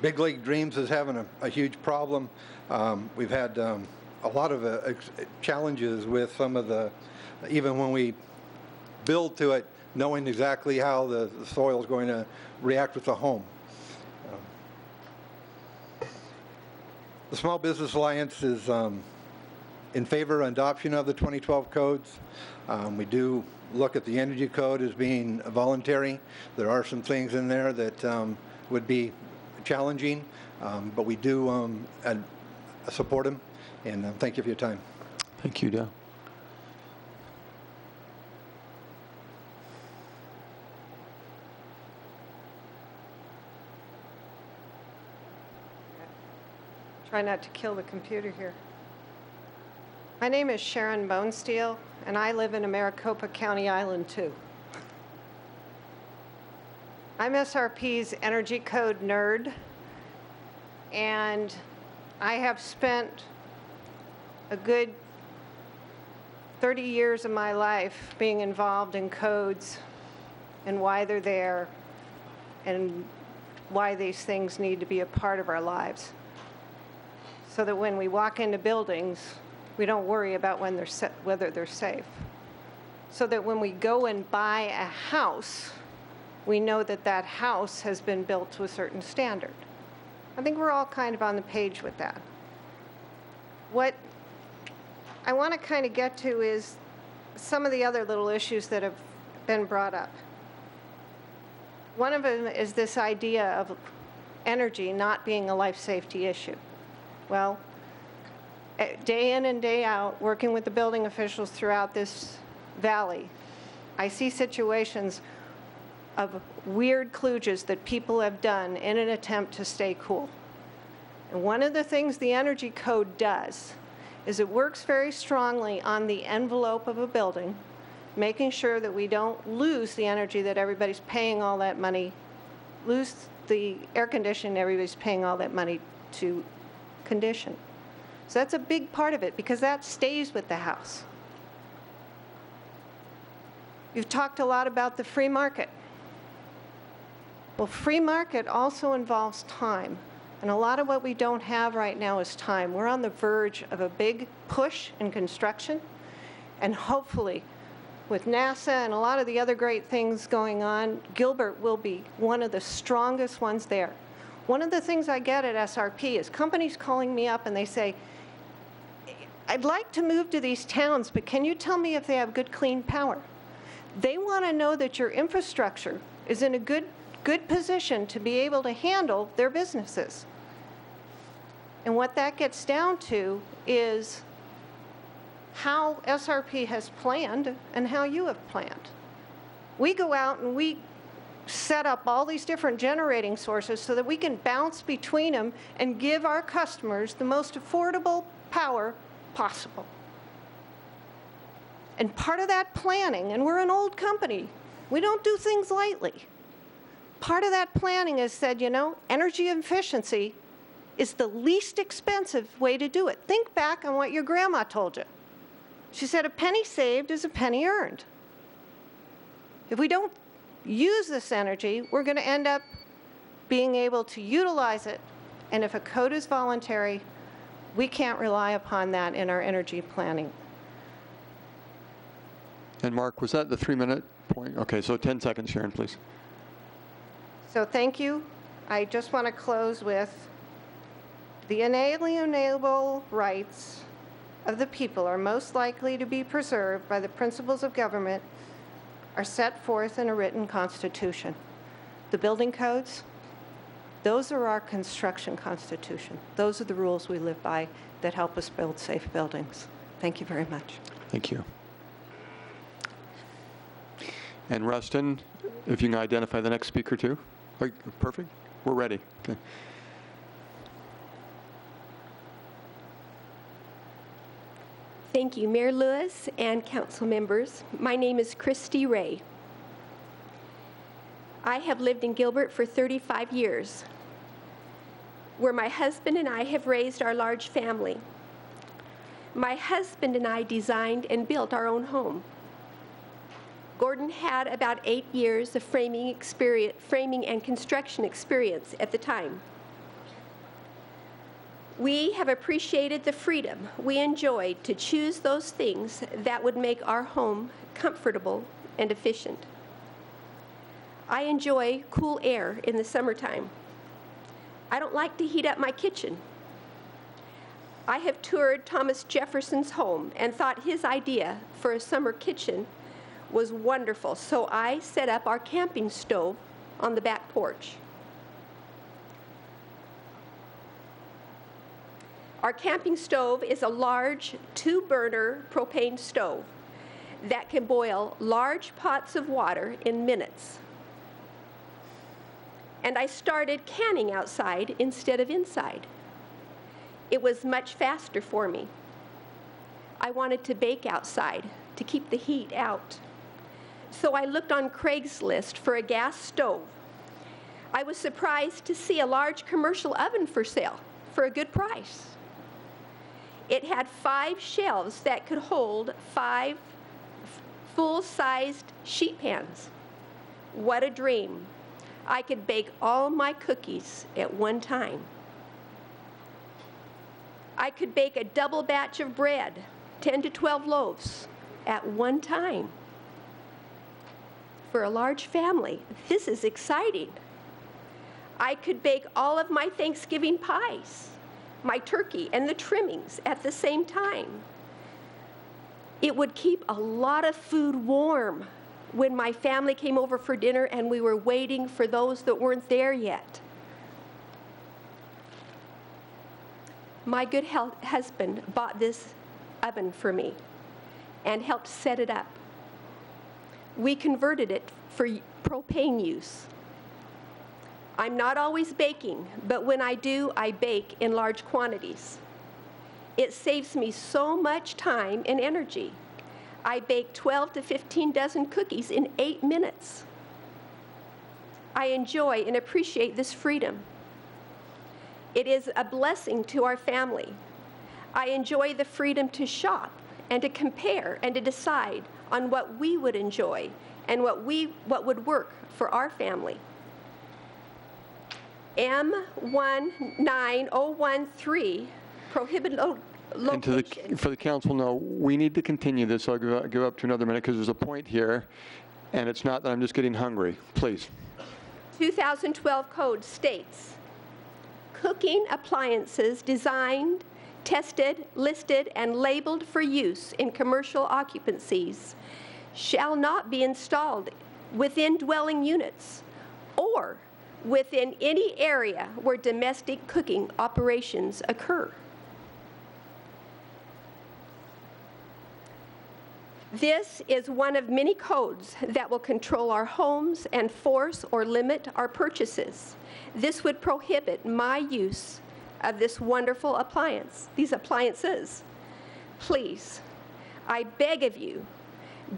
S16: Big League Dreams is having a huge problem. We've had a lot of challenges with some of even when we build to it, knowing exactly how the soil is going to react with the home. The Small Business Alliance is in favor of adoption of the 2012 codes. We do look at the energy code as being voluntary. There are some things in there that would be challenging, but we do support them, and thank you for your time.
S1: Thank you, Dow.
S2: Try not to kill the computer here. My name is Sharon Bonesteel, and I live in Maricopa County Island 2. I'm SRP's Energy Code nerd, and I have spent a good 30 years of my life being involved in codes and why they're there and why these things need to be a part of our lives, so that when we walk into buildings, we don't worry about whether they're safe. So that when we go and buy a house, we know that that house has been built to a certain standard. I think we're all kind of on the page with that. What I want to kind of get to is some of the other little issues that have been brought up. One of them is this idea of energy not being a life safety issue. Well, day in and day out, working with the building officials throughout this valley, I see situations of weird kludges that people have done in an attempt to stay cool. And one of the things the Energy Code does is it works very strongly on the envelope of a building, making sure that we don't lose the energy that everybody's paying all that money, lose the air conditioning everybody's paying all that money to condition. So that's a big part of it, because that stays with the house. You've talked a lot about the free market. Well, free market also involves time. And a lot of what we don't have right now is time. We're on the verge of a big push in construction. And hopefully, with NASA and a lot of the other great things going on, Gilbert will be one of the strongest ones there. One of the things I get at SRP is companies calling me up and they say, I'd like to move to these towns, but can you tell me if they have good, clean power? They want to know that your infrastructure is in a good position to be able to handle their businesses. And what that gets down to is how SRP has planned and how you have planned. We go out and we set up all these different generating sources so that we can bounce between them and give our customers the most affordable power possible. And part of that planning, and we're an old company, we don't do things lightly. Part of that planning is said, you know, energy efficiency is the least expensive way to do it. Think back on what your grandma told you. She said, a penny saved is a penny earned. If we don't use this energy, we're going to end up being able to utilize it. And if a code is voluntary, we can't rely upon that in our energy planning.
S1: And Mark, was that the 3-minute point? Okay, so 10 seconds, Sharon, please.
S2: So thank you. I just want to close with the inalienable rights of the people are most likely to be preserved by the principles of government are set forth in a written constitution. The building codes, those are our construction constitution. Those are the rules we live by that help us build safe buildings. Thank you very much.
S1: Thank you. And Rustin, if you can identify the next speaker too. Oh, perfect. We're ready. Okay.
S10: Thank you, Mayor Lewis and council members. My name is Christy Ray. I have lived in Gilbert for 35 years, where my husband and I have raised our large family. My husband and I designed and built our own home. Gordon had about 8 years of framing and construction experience at the time. We have appreciated the freedom we enjoyed to choose those things that would make our home comfortable and efficient. I enjoy cool air in the summertime. I don't like to heat up my kitchen. I have toured Thomas Jefferson's home and thought his idea for a summer kitchen was wonderful, so I set up our camping stove on the back porch. Our camping stove is a large 2-burner propane stove that can boil large pots of water in minutes. And I started canning outside instead of inside. It was much faster for me. I wanted to bake outside to keep the heat out. So I looked on Craigslist for a gas stove. I was surprised to see a large commercial oven for sale for a good price. It had 5 shelves that could hold 5 full-sized sheet pans. What a dream. I could bake all my cookies at one time. I could bake a double batch of bread, 10 to 12 loaves, at one time. For a large family, this is exciting. I could bake all of my Thanksgiving pies, my turkey and the trimmings at the same time. It would keep a lot of food warm when my family came over for dinner and we were waiting for those that weren't there yet. My good husband bought this oven for me and helped set it up. We converted it for propane use. I'm not always baking, but when I do, I bake in large quantities. It saves me so much time and energy. I bake 12 to 15 dozen cookies in 8 minutes. I enjoy and appreciate this freedom. It is a blessing to our family. I enjoy the freedom to shop and to compare and to decide on what we would enjoy and what would work for our family. M19013 prohibited location.
S1: And for the council, no, we need to continue this, so I'll give up to another minute because there's a point here, and it's not that I'm just getting hungry. Please.
S10: 2012 code states, cooking appliances designed, tested, listed, and labeled for use in commercial occupancies shall not be installed within dwelling units or within any area where domestic cooking operations occur. This is one of many codes that will control our homes and force or limit our purchases. This would prohibit my use of this wonderful appliance, these appliances. Please, I beg of you,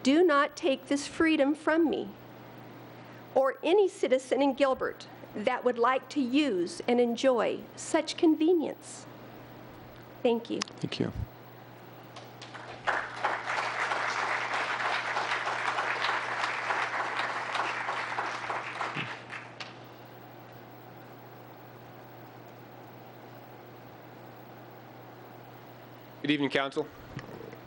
S10: do not take this freedom from me or any citizen in Gilbert that would like to use and enjoy such convenience. Thank you.
S1: Thank you.
S11: Good evening, Council.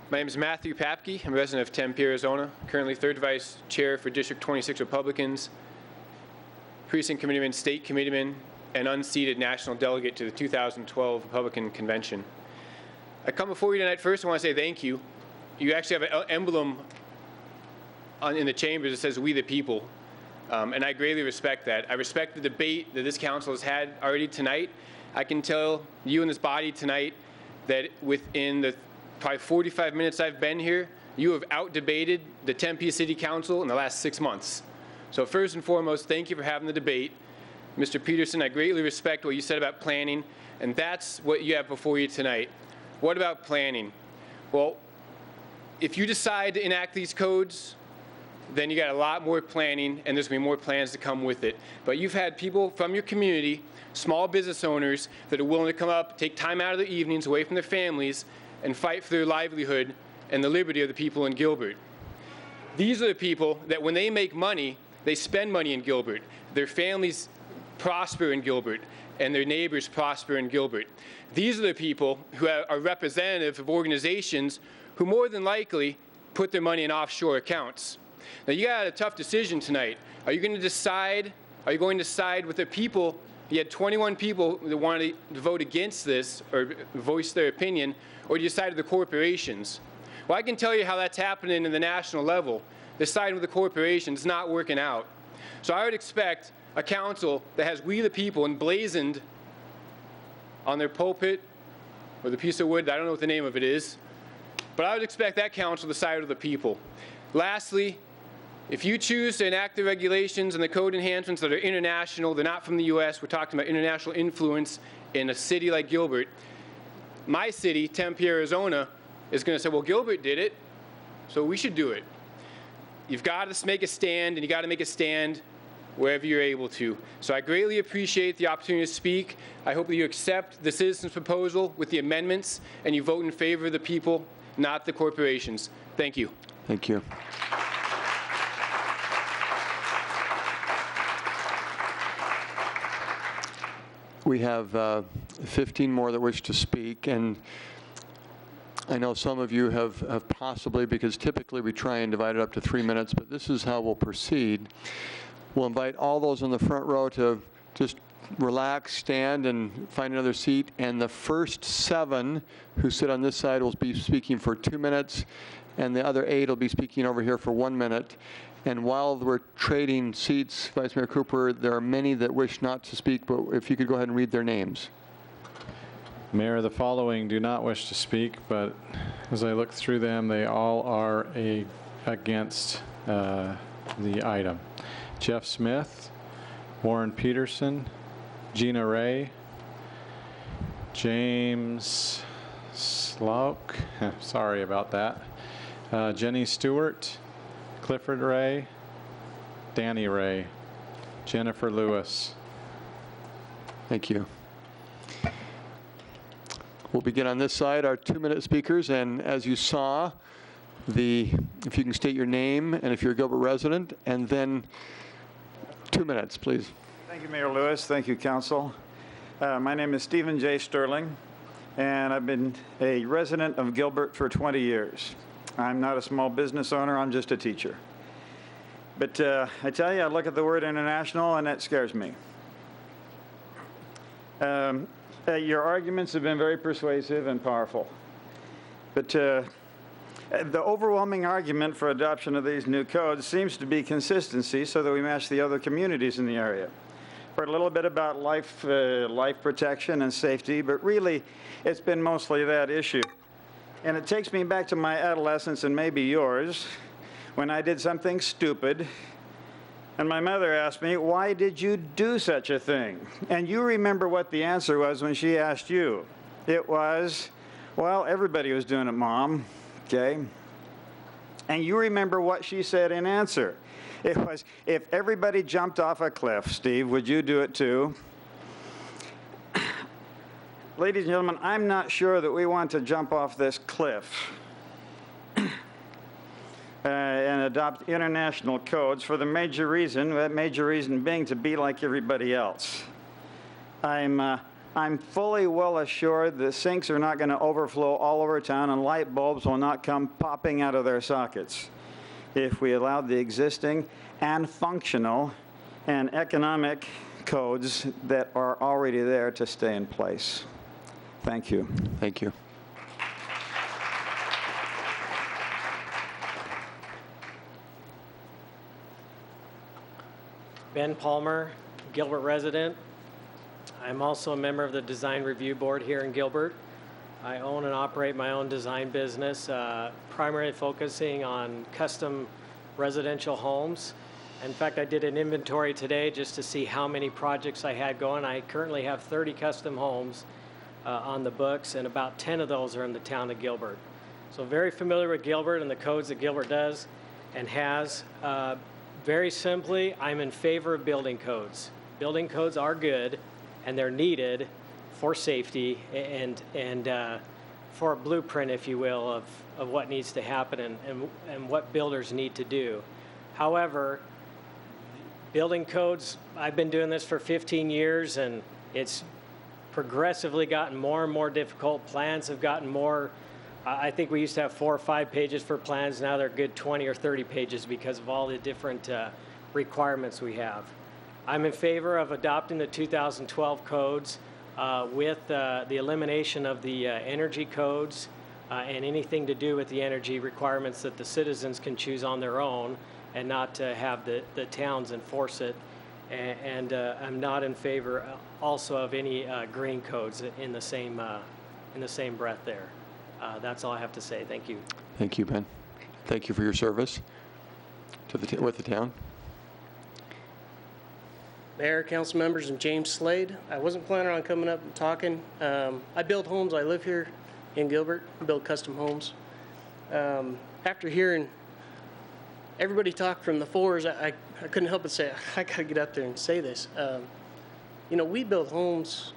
S11: My name is Matthew Papke. I'm a resident of Tempe, Arizona, currently third vice chair for District 26 Republicans, precinct committeeman, state committeeman, and unseated national delegate to the 2012 Republican Convention. I come before you tonight. First, I want to say thank you. You actually have an emblem in the chambers that says "We the People," and I greatly respect that. I respect the debate that this council has had already tonight. I can tell you in this body tonight that within the probably 45 minutes I've been here, you have out-debated the Tempe City Council in the last 6 months. So first and foremost, thank you for having the debate. Mr. Peterson, I greatly respect what you said about planning, and that's what you have before you tonight. What about planning? Well, if you decide to enact these codes, then you got a lot more planning, and there's going to be more plans to come with it. But you've had people from your community, small business owners, that are willing to come up, take time out of their evenings away from their families, and fight for their livelihood and the liberty of the people in Gilbert. These are the people that when they make money, they spend money in Gilbert. Their families prosper in Gilbert, and their neighbors prosper in Gilbert. These are the people who are representative of organizations who more than likely put their money in offshore accounts. Now, you got a tough decision tonight. Are you going to side with the people? You had 21 people that wanted to vote against this or voice their opinion, or do you side with the corporations? Well, I can tell you how that's happening in the national level. The side with the corporations is not working out. So I would expect a council that has "We the People" emblazoned on their pulpit or the piece of wood, I don't know what the name of it is, but I would expect that council to side with the people. Lastly, if you choose to enact the regulations and the code enhancements that are international, they're not from the U.S., we're talking about international influence in a city like Gilbert, my city, Tempe, Arizona, is going to say, well, Gilbert did it, so we should do it. You've got to make a stand, and you got to make a stand wherever you're able to. So I greatly appreciate the opportunity to speak. I hope that you accept the citizens' proposal with the amendments, and you vote in favor of the people, not the corporations. Thank you.
S1: Thank you. We have 15 more that wish to speak, and I know some of you have possibly, because typically we try and divide it up to 3 minutes, but this is how we'll proceed. We'll invite all those in the front row to just relax, stand, and find another seat, and the first 7 who sit on this side will be speaking for 2 minutes, and the other 8 will be speaking over here for 1 minute. And while we're trading seats, Vice Mayor Cooper, there are many that wish not to speak, but if you could go ahead and read their names.
S6: Mayor, the following do not wish to speak, but as I look through them, they all are against the item. Jeff Smith, Warren Peterson, Gina Ray, James Slauk, sorry about that, Jenny Stewart, Clifford Ray, Danny Ray, Jennifer Lewis.
S1: Thank you. We'll begin on this side, our 2-minute speakers, and as you saw, if you can state your name and if you're a Gilbert resident, and then 2 minutes, please.
S18: Thank you, Mayor Lewis. Thank you, Council. My name is Stephen J. Sterling, and I've been a resident of Gilbert for 20 years. I'm not a small business owner, I'm just a teacher. But I tell you, I look at the word international and that scares me. Your arguments have been very persuasive and powerful. But the overwhelming argument for adoption of these new codes seems to be consistency so that we match the other communities in the area. Heard a little bit about life protection and safety, but really it's been mostly that issue. And it takes me back to my adolescence and maybe yours, when I did something stupid, and my mother asked me, "Why did you do such a thing?" And you remember what the answer was when she asked you. It was, "Well, everybody was doing it, Mom," okay? And you remember what she said in answer. It was, "If everybody jumped off a cliff, Steve, would you do it too?" Ladies and gentlemen, I'm not sure that we want to jump off this cliff and adopt international codes for the major reason being to be like everybody else. I'm I'm fully well assured the sinks are not going to overflow all over town and light bulbs will not come popping out of their sockets if we allow the existing and functional and economic codes that are already there to stay in place. Thank you.
S1: Thank you.
S13: Ben Palmer, Gilbert resident. I'm also a member of the Design Review Board here in Gilbert. I own and operate my own design business, primarily focusing on custom residential homes. In fact, I did an inventory today just to see how many projects I had going. I currently have 30 custom homes on the books, and about 10 of those are in the town of Gilbert. So very familiar with Gilbert and the codes that Gilbert does and has. Very simply, I'm in favor of building codes. Building codes are good, and they're needed for safety and for a blueprint, if you will, of what needs to happen and what builders need to do. However, building codes, I've been doing this for 15 years, and it's progressively gotten more and more difficult. Plans have gotten more. I think we used to have 4 or 5 pages for plans. Now they're good 20 or 30 pages because of all the different requirements we have. I'm in favor of adopting the 2012 codes with the elimination of the energy codes and anything to do with the energy requirements that the citizens can choose on their own and not to have the towns enforce it. And I'm not in favor also of any green codes in the same breath there. That's all I have to say. Thank you.
S1: Thank you, Ben. Thank you for your service to with the town.
S17: Mayor, council members, and James Slade. I wasn't planning on coming up and talking. I build homes. I live here in Gilbert. I build custom homes. After hearing everybody talk from the fours, I couldn't help but say, I got to get up there and say this. You know, we build homes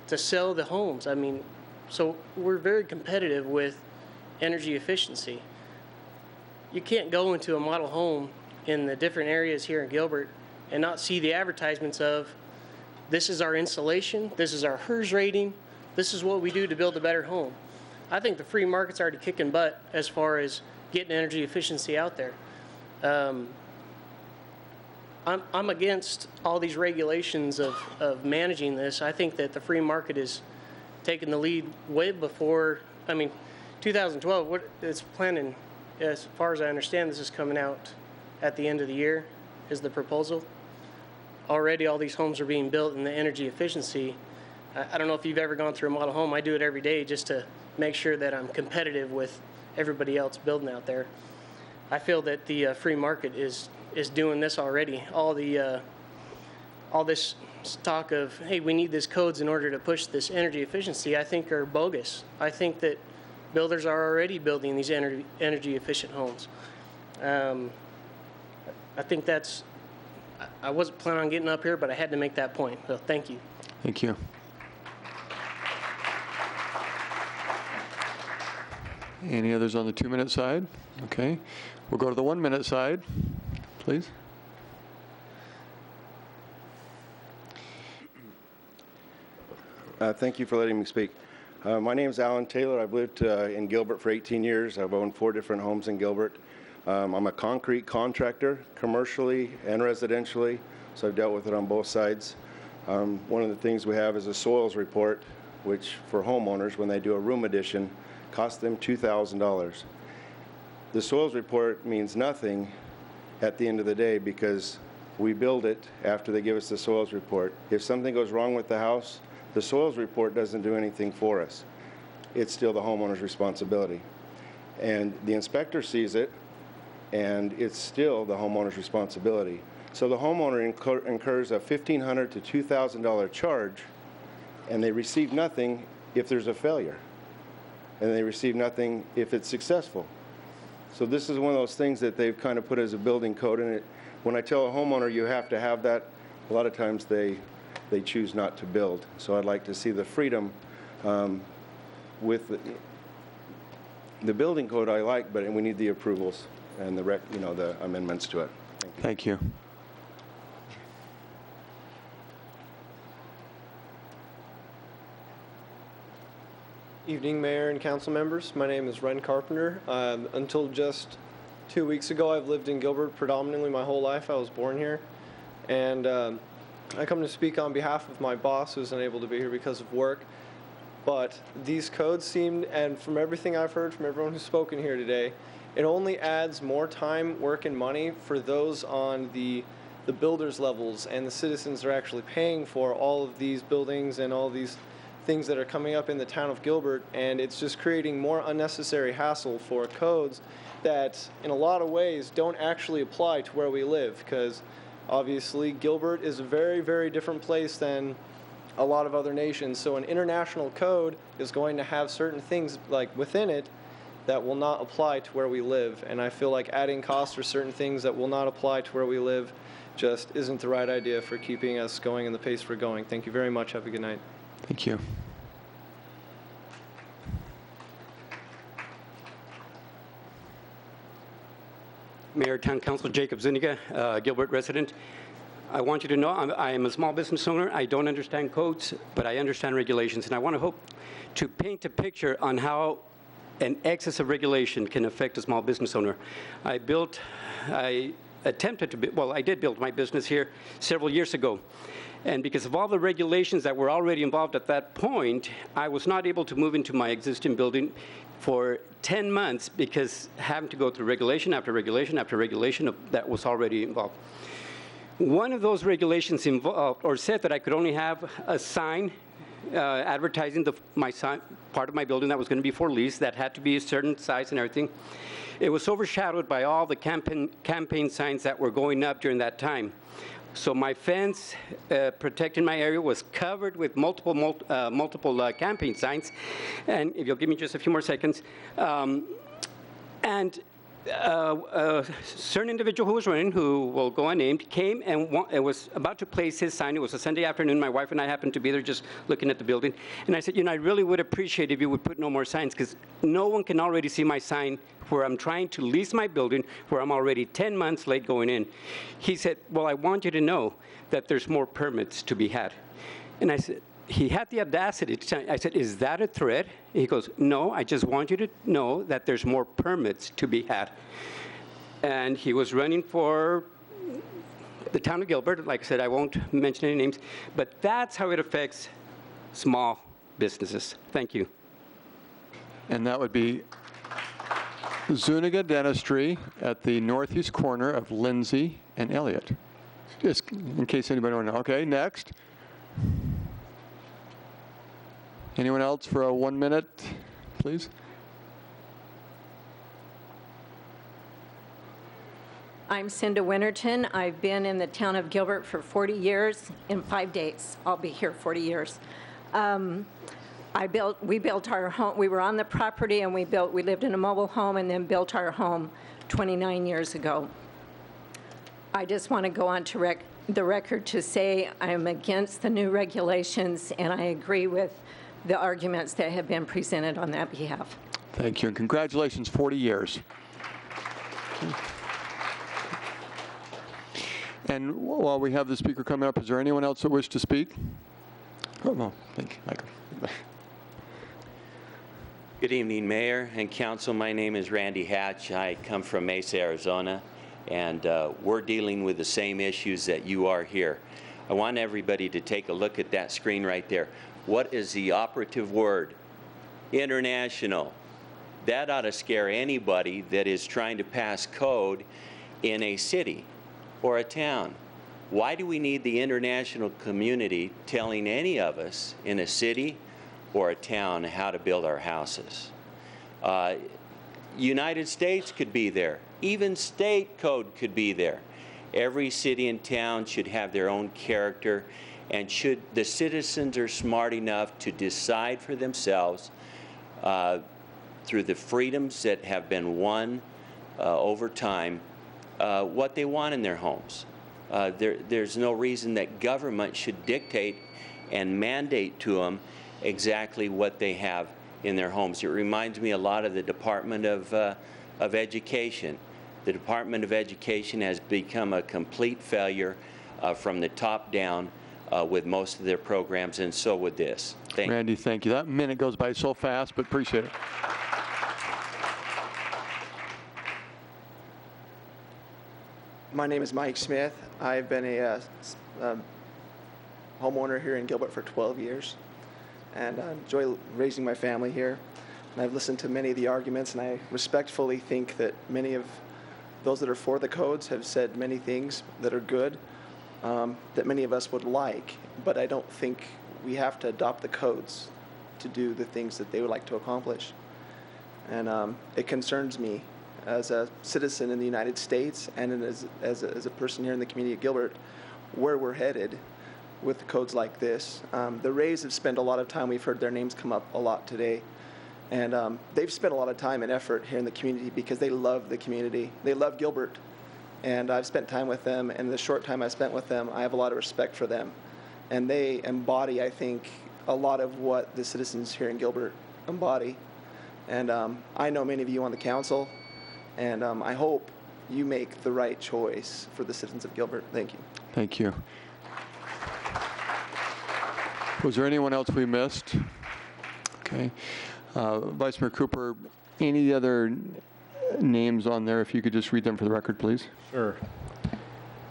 S17: to sell the homes. I mean, so we're very competitive with energy efficiency. You can't go into a model home in the different areas here in Gilbert and not see the advertisements of, this is our insulation, this is our HERS rating, this is what we do to build a better home. I think the free market's already kicking butt as far as getting energy efficiency out there. I'm against all these regulations of managing this. I think that the free market is taking the lead way before, 2012, what it's planning, as far as I understand, this is coming out at the end of the year, is the proposal. Already all these homes are being built in the energy efficiency. I don't know if you've ever gone through a model home. I do it every day just to make sure that I'm competitive with everybody else building out there. I feel that the free market is doing this already. All this talk of, hey, we need these codes in order to push this energy efficiency, I think are bogus. I think that builders are already building these energy efficient homes. I think that's, I wasn't planning on getting up here, but I had to make that point. So thank you.
S1: Thank you. Any others on the 2-minute side? Okay. We'll go to the 1-minute side, please.
S23: Thank you for letting me speak. My name is Alan Taylor. I've lived in Gilbert for 18 years. I've owned 4 different homes in Gilbert. I'm a concrete contractor, commercially and residentially, so I've dealt with it on both sides. One of the things we have is a soils report, which for homeowners, when they do a room addition, costs them $2,000. The soils report means nothing at the end of the day because we build it after they give us the soils report. If something goes wrong with the house, the soils report doesn't do anything for us. It's still the homeowner's responsibility. And the inspector sees it, and it's still the homeowner's responsibility. So the homeowner incurs a $1,500 to $2,000 charge, and they receive nothing if there's a failure. And they receive nothing if it's successful. So this is one of those things that they've kind of put as a building code in it. When I tell a homeowner you have to have that, a lot of times they choose not to build. So I'd like to see the freedom with the building code I like, but we need the approvals and the amendments to it.
S1: Thank you.
S8: Evening, Mayor and council members. My name is Ren Carpenter. Until just 2 weeks ago, I've lived in Gilbert predominantly my whole life. I was born here. And I come to speak on behalf of my boss, who's unable to be here because of work. But these codes seem, and from everything I've heard from everyone who's spoken here today, it only adds more time, work, and money for those on the builders levels and the citizens that are actually paying for all of these buildings and all these things that are coming up in the town of Gilbert, and it's just creating more unnecessary hassle for codes that in a lot of ways don't actually apply to where we live, because obviously Gilbert is a very, very different place than a lot of other nations. So an international code is going to have certain things like within it that will not apply to where we live, and I feel like adding costs for certain things that will not apply to where we live just isn't the right idea for keeping us going in the pace we're going. Thank you very much. Have a good night.
S1: Thank you.
S19: Mayor, Town Council Jacob Zuniga, Gilbert resident. I want you to know I am a small business owner. I don't understand codes, but I understand regulations, and I want to hope to paint a picture on how an excess of regulation can affect a small business owner. I did build my business here several years ago. And because of all the regulations that were already involved at that point, I was not able to move into my existing building for 10 months because having to go through regulation after regulation after regulation that was already involved. One of those regulations involved or said that I could only have a sign advertising my sign, part of my building that was going to be for lease, that had to be a certain size and everything. It was overshadowed by all the campaign signs that were going up during that time. So my fence protecting my area was covered with multiple campaign signs. And if you'll give me just a few more seconds. A certain individual who was running, who will go unnamed, came and was about to place his sign. It was a Sunday afternoon. My wife and I happened to be there just looking at the building. And I said, I really would appreciate if you would put no more signs, because no one can already see my sign where I'm trying to lease my building, where I'm already 10 months late going in. He said, well, I want you to know that there's more permits to be had. And I said, he had the audacity to tell me, I said, is that a threat? He goes, no, I just want you to know that there's more permits to be had. And he was running for the town of Gilbert. Like I said, I won't mention any names, but that's how it affects small businesses. Thank you.
S1: And that would be Zuniga Dentistry at the northeast corner of Lindsay and Elliott. Just in case anybody don't know. Okay, next. Anyone else for a 1 minute, please?
S20: I'm Cinda Winterton. I've been in the town of Gilbert for 40 years. In 5 days, I'll be here 40 years. We built our home. We were on the property, and we lived in a mobile home, and then built our home 29 years ago. I just want to go on to the record to say I'm against the new regulations, and I agree with the arguments that have been presented on that behalf.
S1: Thank you, and congratulations, 40 years. And while we have the speaker coming up, is there anyone else that wishes to speak? Oh, no, thank you, Michael.
S24: Good evening, Mayor and Council. My name is Randy Hatch. I come from Mesa, Arizona, and we're dealing with the same issues that you are here. I want everybody to take a look at that screen right there. What is the operative word? International. That ought to scare anybody that is trying to pass code in a city or a town. Why do we need the international community telling any of us in a city or a town how to build our houses? United States could be there. Even state code could be there. Every city and town should have their own character, and the citizens are smart enough to decide for themselves through the freedoms that have been won over time what they want in their homes. There's no reason that government should dictate and mandate to them exactly what they have in their homes. It reminds me a lot of the Department of Education. The Department of Education has become a complete failure from the top down. with most of their programs, and so would this. Thank you.
S1: Randy, thank you. That minute goes by so fast, but appreciate it.
S4: My name is Mike Smith. I've been a homeowner here in Gilbert for 12 years, and I enjoy raising my family here. And I've listened to many of the arguments, and I respectfully think that many of those that are for the codes have said many things that are good, that many of us would like, but I don't think we have to adopt the codes to do the things that they would like to accomplish. And it concerns me as a citizen in the United States and as a person here in the community of Gilbert, where we're headed with codes like this. The Rays have spent a lot of time, we've heard their names come up a lot today, and they've spent a lot of time and effort here in the community because they love the community. They love Gilbert, and I've spent time with them, and the short time I've spent with them, I have a lot of respect for them. And they embody, I think, a lot of what the citizens here in Gilbert embody. And I know many of you on the council, and I hope you make the right choice for the citizens of Gilbert. Thank you.
S1: Thank you. Was there anyone else we missed? Okay. Vice Mayor Cooper, any other names on there, if you could just read them for the record, please?
S6: Sure.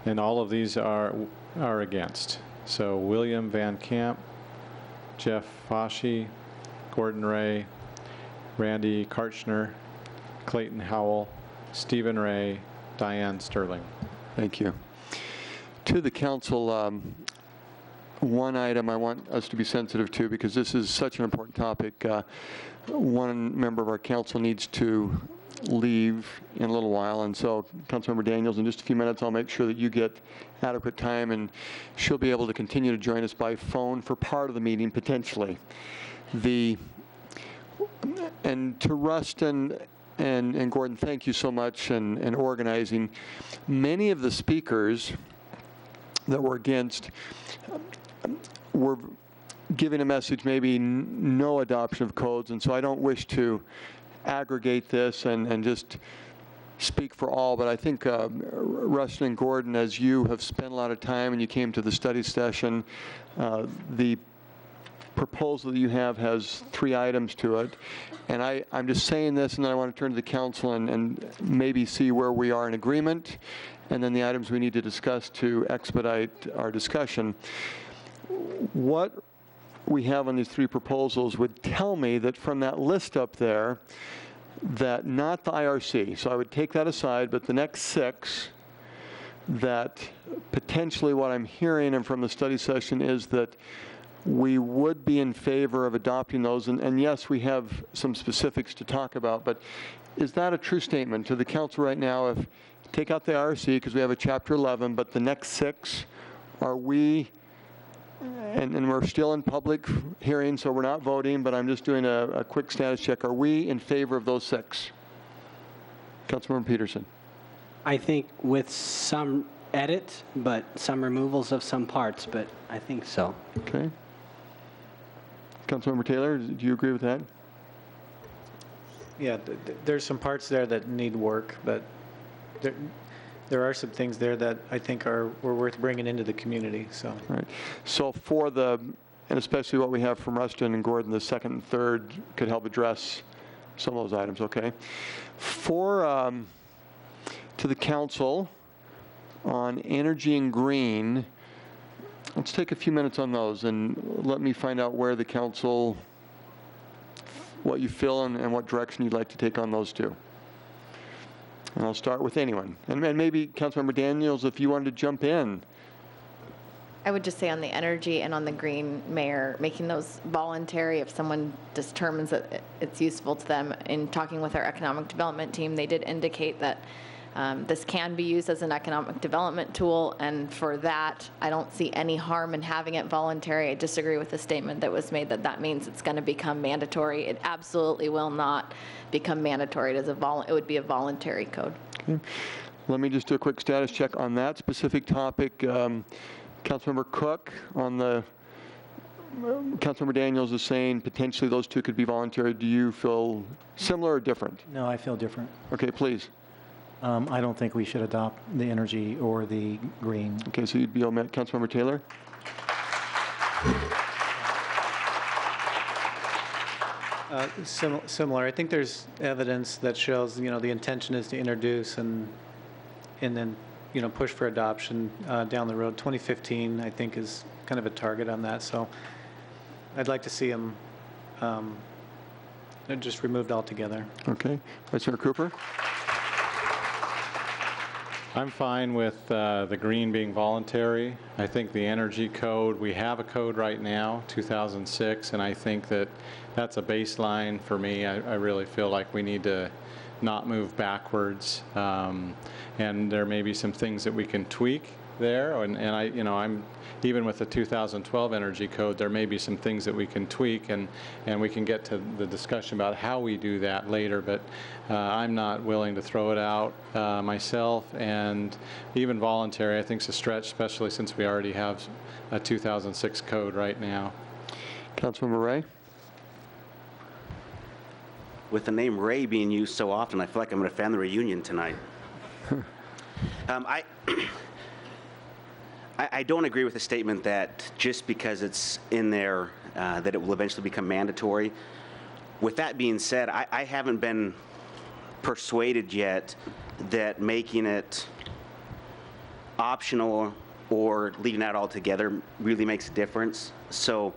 S6: And all of these are against. So William Van Camp, Jeff Foschi, Gordon Ray, Randy Karchner, Clayton Howell, Stephen Ray, Diane Sterling.
S1: Thank you. To the council, one item I want us to be sensitive to, because this is such an important topic. One member of our council needs to leave in a little while, and so Councilmember Daniels, in just a few minutes, I'll make sure that you get adequate time, and she'll be able to continue to join us by phone for part of the meeting, potentially. And to Rustin and Gordon, thank you so much, and organizing. Many of the speakers that were against were giving a message, maybe no adoption of codes, and so I don't wish to aggregate this and just speak for all, but I think Rustin and Gordon, as you have spent a lot of time and you came to the study session, the proposal that you have has 3 items to it, and I'm just saying this, and then I want to turn to the council and maybe see where we are in agreement, and then the items we need to discuss to expedite our discussion. What we have on these 3 proposals would tell me that from that list up there, that not the IRC, so I would take that aside, but the next 6, that potentially what I'm hearing and from the study session is that we would be in favor of adopting those, and yes, we have some specifics to talk about, but is that a true statement to the council right now? If take out the IRC because we have a Chapter 11, but the next 6, are we, and we're still in public hearing, so we're not voting, but I'm just doing a quick status check. Are we in favor of those 6? Councilmember Peterson.
S5: I think with some edit, but some removals of some parts, but I think so.
S1: Okay. Councilmember Taylor, do you agree with that?
S21: Yeah, there's some parts there that need work, but there are some things there that I think were worth bringing into the community. So.
S1: Right. So for and especially what we have from Rustin and Gordon, the 2nd and 3rd could help address some of those items. Okay. For to the council on energy and green, let's take a few minutes on those and let me find out where the council, what you feel and what direction you'd like to take on those 2. And I'll start with anyone. And maybe Councilmember Daniels, if you wanted to jump in.
S22: I would just say on the energy and on the green, Mayor, making those voluntary if someone determines that it's useful to them. In talking with our economic development team, they did indicate that this can be used as an economic development tool, and for that, I don't see any harm in having it voluntary. I disagree with the statement that was made that that means it's going to become mandatory. It absolutely will not become mandatory. It would be a voluntary code.
S1: Okay. Let me just do a quick status check on that specific topic. Councilmember Cook on the Councilmember Daniels is saying potentially those 2 could be voluntary. Do you feel similar or different?
S25: No, I feel different.
S1: Okay, please.
S25: I don't think we should adopt the energy or the green.
S1: Okay, so you'd be on that. Councilmember Taylor?
S21: Similar. I think there's evidence that shows, the intention is to introduce and then, push for adoption down the road. 2015, I think, is kind of a target on that. So I'd like to see them just removed altogether.
S1: Okay. Vice Chair Cooper?
S6: I'm fine with the green being voluntary. I think the energy code, we have a code right now, 2006, and I think that that's a baseline for me. I really feel like we need to not move backwards, and there may be some things that we can tweak there, and I'm even with the 2012 energy code, there may be some things that we can tweak, and we can get to the discussion about how we do that later, but I'm not willing to throw it out myself, and even voluntary I think is a stretch, especially since we already have a 2006 code right now.
S1: Councilmember Ray?
S3: With the name Ray being used so often, I feel like I'm at a family reunion tonight. I don't agree with the statement that just because it's in there that it will eventually become mandatory. With that being said, I haven't been persuaded yet that making it optional or leaving that altogether really makes a difference. So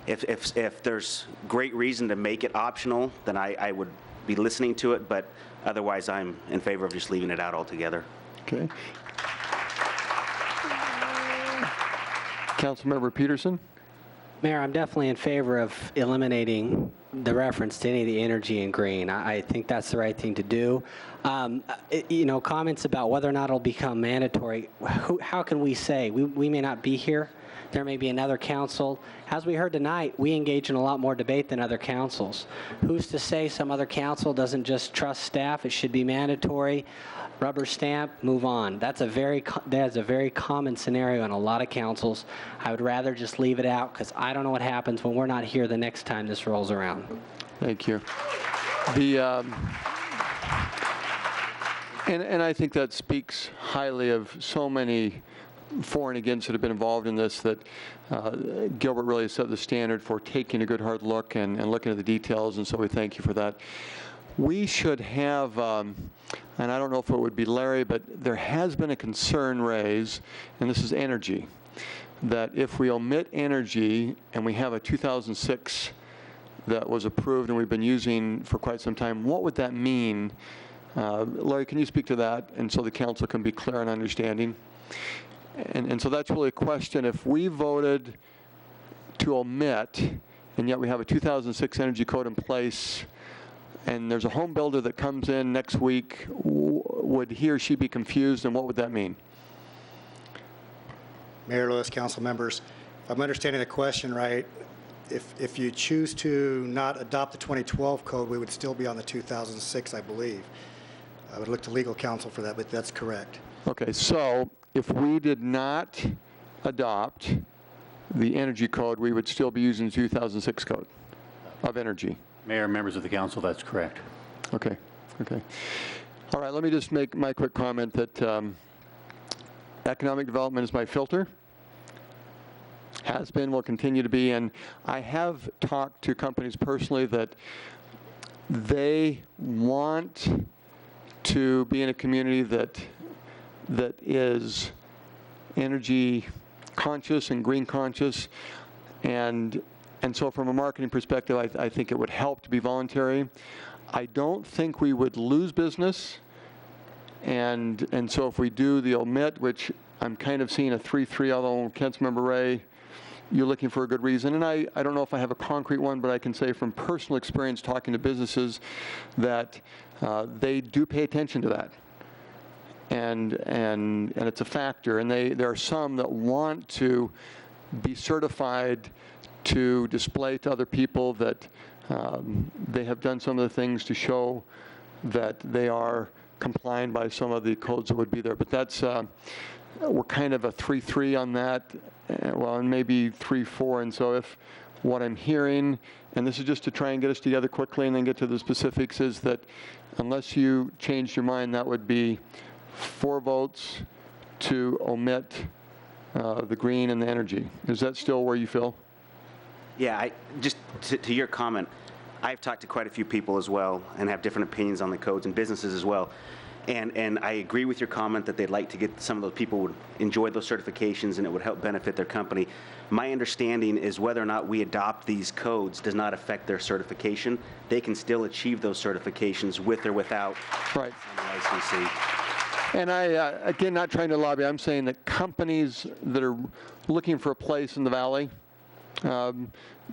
S3: if there's great reason to make it optional, then I would be listening to it, but otherwise I'm in favor of just leaving it out altogether.
S1: Okay. Councilmember Peterson?
S5: Mayor, I'm definitely in favor of eliminating the reference to any of the energy in green. I think that's the right thing to do. Comments about whether or not it'll become mandatory, how can we say? We may not be here. There may be another council. As we heard tonight, we engage in a lot more debate than other councils. Who's to say some other council doesn't just trust staff? It should be mandatory. Rubber stamp, move on. That's a very common scenario in a lot of councils. I would rather just leave it out because I don't know what happens when we're not here the next time this rolls around.
S1: Thank you. And I think that speaks highly of so many for and against that have been involved in this, that Gilbert really has set the standard for taking a good hard look and looking at the details, and so we thank you for that. We should have, and I don't know if it would be Larry, but there has been a concern raised, and this is energy, that if we omit energy and we have a 2006 that was approved and we've been using for quite some time, what would that mean? Larry, can you speak to that, and so the council can be clear on understanding? And so that's really a question. If we voted to omit, and yet we have a 2006 energy code in place, and there's a home builder that comes in next week, would he or she be confused, and what would that mean?
S7: Mayor Lewis, council members, if I'm understanding the question right, if you choose to not adopt the 2012 code, we would still be on the 2006, I believe. I would look to legal counsel for that, but that's correct.
S1: Okay, so if we did not adopt the energy code, we would still be using the 2006 code of energy.
S9: Mayor, members of the council, that's correct.
S1: Okay, okay. All right, let me just make my quick comment that economic development is my filter. Has been, will continue to be, and I have talked to companies personally that they want to be in a community that is energy conscious and green conscious, and so from a marketing perspective, I think it would help to be voluntary. I don't think we would lose business, and so if we do the omit, which I'm kind of seeing a 3-3, although Councilmember Ray, you're looking for a good reason, and I don't know if I have a concrete one, but I can say from personal experience talking to businesses that they do pay attention to that. And it's a factor, and there are some that want to be certified to display to other people that they have done some of the things to show that they are complying by some of the codes that would be there. But that's, we're kind of a 3-3 on that, well, and maybe 3-4, and so if what I'm hearing, and this is just to try and get us together quickly and then get to the specifics, is that unless you changed your mind, that would be 4 votes to omit the green and the energy. Is that still where you feel?
S3: Yeah, just to your comment, I've talked to quite a few people as well and have different opinions on the codes and businesses as well. And I agree with your comment that they'd like to get some of those people would enjoy those certifications and it would help benefit their company. My understanding is whether or not we adopt these codes does not affect their certification. They can still achieve those certifications with or without
S1: right.
S3: licensee.
S1: And I, again, not trying to lobby, I'm saying that companies that are looking for a place in the valley,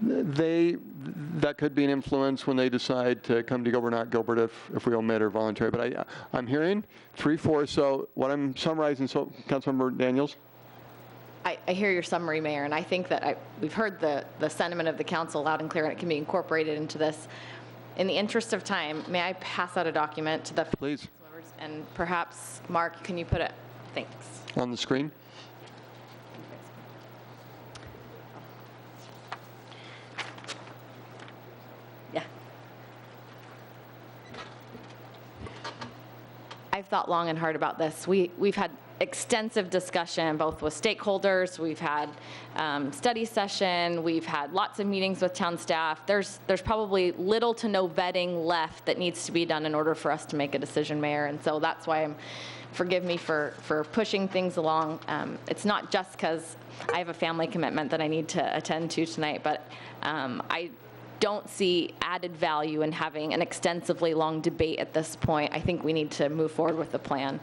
S1: that could be an influence when they decide to come to Gilbert, not Gilbert, if we omit or voluntary. But I'm hearing 3-4. So what I'm summarizing, so Councilmember Daniels.
S22: I hear your summary, Mayor, and I think that we've heard the sentiment of the council loud and clear, and it can be incorporated into this. In the interest of time, may I pass out a document to the
S1: please,
S22: and perhaps Mark, can you put it? Thanks.
S1: On the screen.
S22: I've thought long and hard about this. We've had extensive discussion both with stakeholders. We've had study session. We've had lots of meetings with town staff. There's probably little to no vetting left that needs to be done in order for us to make a decision, Mayor. And so that's why forgive me for pushing things along. It's not just because I have a family commitment that I need to attend to tonight, but I don't see added value in having an extensively long debate at this point. I think we need to move forward with the plan.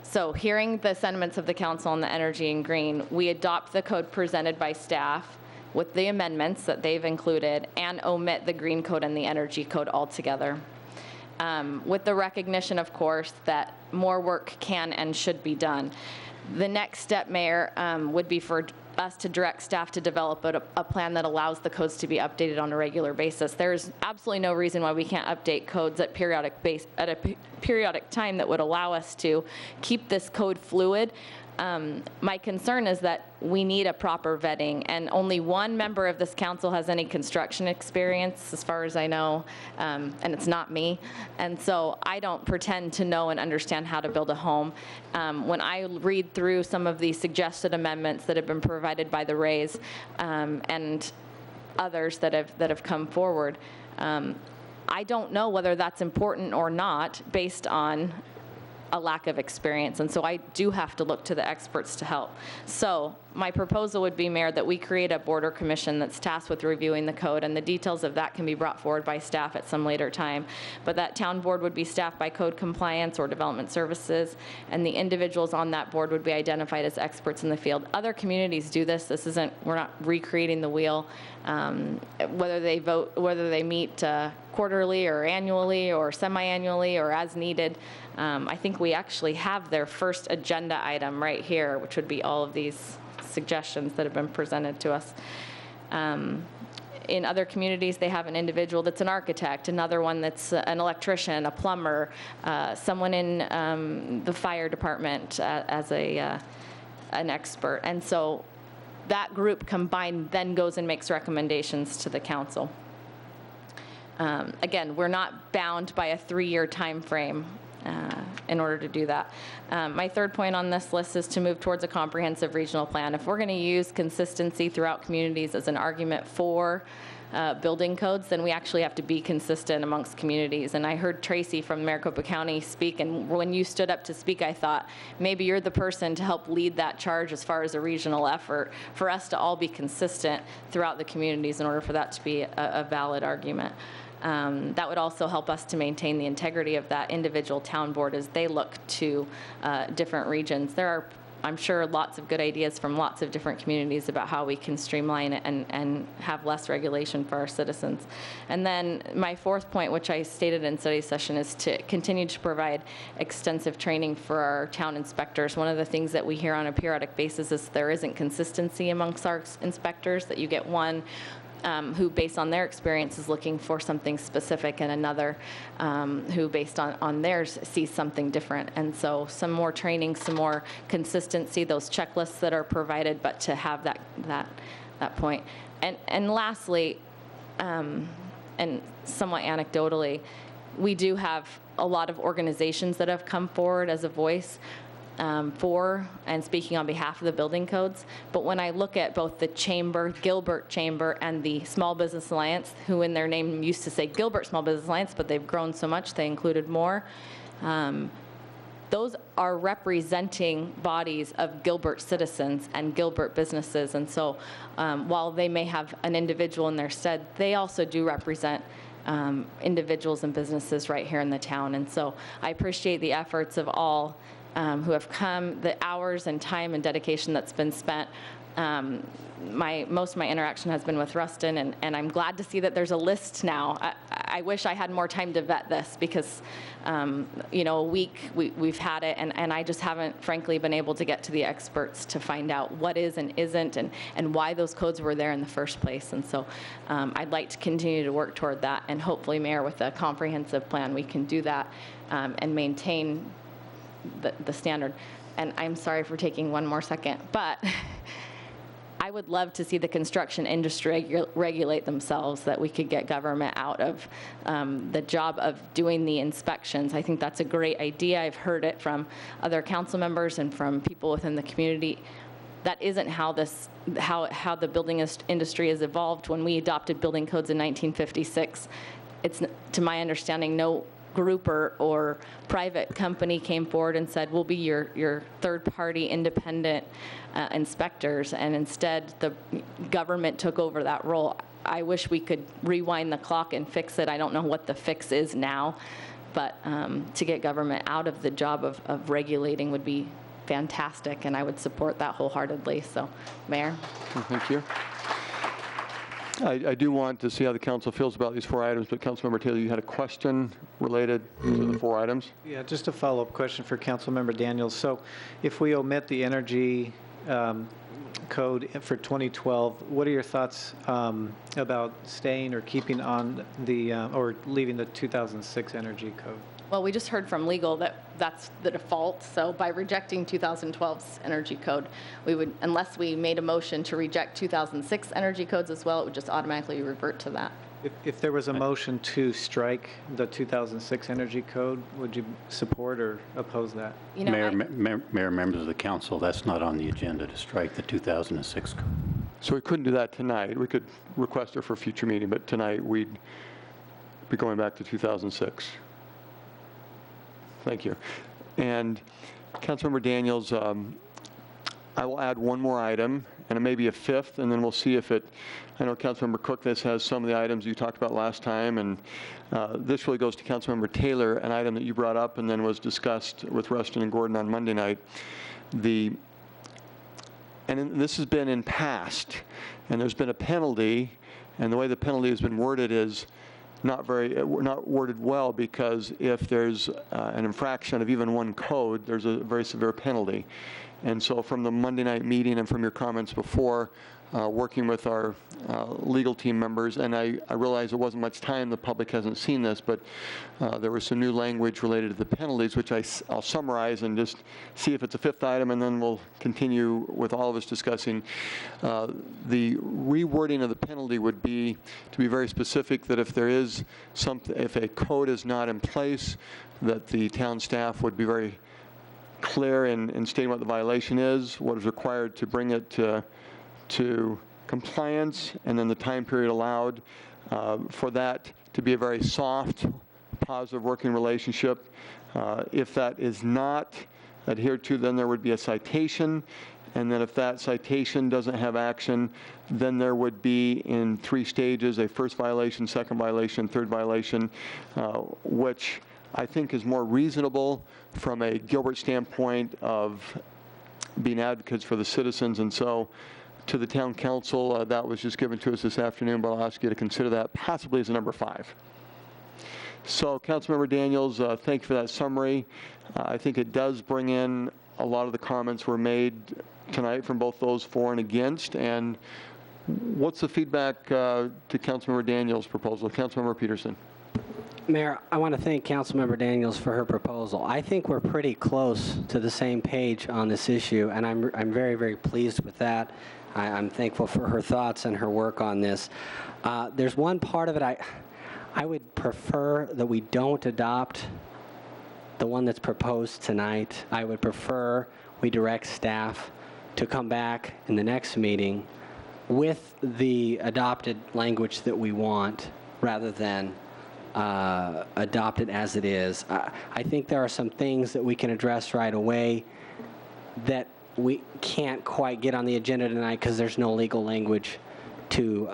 S22: So hearing the sentiments of the council on the energy and green, we adopt the code presented by staff with the amendments that they've included and omit the green code and the energy code altogether. With the recognition, of course, that more work can and should be done. The next step, Mayor, would be for us to direct staff to develop a plan that allows the codes to be updated on a regular basis. There's absolutely no reason why we can't update codes at a periodic time that would allow us to keep this code fluid. My concern is that we need a proper vetting, and only one member of this council has any construction experience, as far as I know, and it's not me. And so I don't pretend to know and understand how to build a home. When I read through some of the suggested amendments that have been provided by the Rays and others that have come forward, I don't know whether that's important or not based on a lack of experience, and so I do have to look to the experts to help. So my proposal would be, Mayor, that we create a border commission that's tasked with reviewing the code, and the details of that can be brought forward by staff at some later time. But that town board would be staffed by code compliance or development services, and the individuals on that board would be identified as experts in the field. Other communities do this. This isn't, we're not recreating the wheel. Whether they meet quarterly or annually or semi-annually or as needed. I think we actually have their first agenda item right here, which would be all of these suggestions that have been presented to us. In other communities, they have an individual that's an architect, another one that's an electrician, a plumber, someone in the fire department as an expert. And so that group combined then goes and makes recommendations to the council. Again, we're not bound by a 3-year time frame in order to do that. My third point on this list is to move towards a comprehensive regional plan. If we're going to use consistency throughout communities as an argument for building codes, then we actually have to be consistent amongst communities. And I heard Tracy from Maricopa County speak, and when you stood up to speak, I thought maybe you're the person to help lead that charge as far as a regional effort for us to all be consistent throughout the communities in order for that to be a valid argument. That would also help us to maintain the integrity of that individual town board as they look to different regions. There are, I'm sure, lots of good ideas from lots of different communities about how we can streamline it and have less regulation for our citizens. And then my fourth point, which I stated in study session, is to continue to provide extensive training for our town inspectors. One of the things that we hear on a periodic basis is there isn't consistency amongst our inspectors, that you get one who, based on their experience, is looking for something specific, and another who, based on theirs, sees something different. And so some more training, some more consistency, those checklists that are provided, but to have that point. And lastly, and somewhat anecdotally, we do have a lot of organizations that have come forward as a voice. for and speaking on behalf of the building codes. But when I look at both the chamber, Gilbert Chamber, and the Small Business Alliance, who in their name used to say Gilbert Small Business Alliance, but they've grown so much they included more, those are representing bodies of Gilbert citizens and Gilbert businesses. And so while they may have an individual in their stead, they also do represent individuals and businesses right here in the town. And so I appreciate the efforts of all who have come, the hours and time and dedication that's been spent. Most of my interaction has been with Rustin, and I'm glad to see that there's a list now. I wish I had more time to vet this because, a week we've had it, and I just haven't, frankly, been able to get to the experts to find out what is and isn't and why those codes were there in the first place. And so I'd like to continue to work toward that, and hopefully, Mayor, with a comprehensive plan, we can do that and maintain the standard. And I'm sorry for taking one more second, but I would love to see the construction industry regulate themselves, that we could get government out of the job of doing the inspections. I think that's a great idea. I've heard it from other council members and from people within the community. That isn't how the building industry has evolved. When we adopted building codes in 1956, it's, to my understanding, no group or private company came forward and said, we'll be your third-party independent inspectors, and instead the government took over that role. I wish we could rewind the clock and fix it. I don't know what the fix is now, but to get government out of the job of regulating would be fantastic, and I would support that wholeheartedly. So, Mayor.
S1: Thank you. I do want to see how the council feels about these 4 items, but Councilmember Taylor, you had a question related to the 4 items?
S21: Yeah, just a follow-up question for Councilmember Daniels. So if we omit the energy code for 2012, what are your thoughts about staying or keeping on the, or leaving the 2006 energy code?
S22: Well, we just heard from legal that that's the default. So by rejecting 2012's energy code, we would, unless we made a motion to reject 2006 energy codes as well, it would just automatically revert to that.
S21: If there was a motion to strike the 2006 energy code, would you support or oppose that?
S22: You know,
S9: Mayor, members of the council, that's not on the agenda to strike the 2006 code.
S1: So we couldn't do that tonight. We could request it for a future meeting, but tonight we'd be going back to 2006. Thank you. And Councilmember Daniels, I will add one more item, and it may be a 5th, and then we'll see if it, I know Councilmember Cook, this has some of the items you talked about last time, and this really goes to Councilmember Taylor, an item that you brought up and then was discussed with Rustin and Gordon on Monday night. And this has been in past, and there's been a penalty, and the way the penalty has been worded is not worded well, because if there's an infraction of even one code, there's a very severe penalty. And so from the Monday night meeting and from your comments before, working with our legal team members, and I realize there wasn't much time, the public hasn't seen this, but there was some new language related to the penalties, which I'll summarize and just see if it's a 5th item, and then we'll continue with all of us discussing. The rewording of the penalty would be to be very specific, that if there is something, if a code is not in place, that the town staff would be very clear in stating what the violation is, what is required to bring it to compliance, and then the time period allowed for that to be a very soft, positive working relationship. If that is not adhered to, then there would be a citation, and then if that citation doesn't have action, then there would be in 3 stages, a first violation, second violation, third violation, which I think is more reasonable from a Gilbert standpoint of being advocates for the citizens. And so to the town council, that was just given to us this afternoon, but I'll ask you to consider that possibly as a number 5. So Councilmember Daniels, thank you for that summary. I think it does bring in a lot of the comments were made tonight from both those for and against. And what's the feedback to Councilmember Daniels' proposal? Councilmember Peterson.
S5: Mayor, I want to thank Councilmember Daniels for her proposal. I think we're pretty close to the same page on this issue, and I'm very, very pleased with that. I'm thankful for her thoughts and her work on this. There's one part of it I would prefer that we don't adopt the one that's proposed tonight. I would prefer we direct staff to come back in the next meeting with the adopted language that we want, rather than adopt it as it is. I think there are some things that we can address right away that we can't quite get on the agenda tonight because there's no legal language to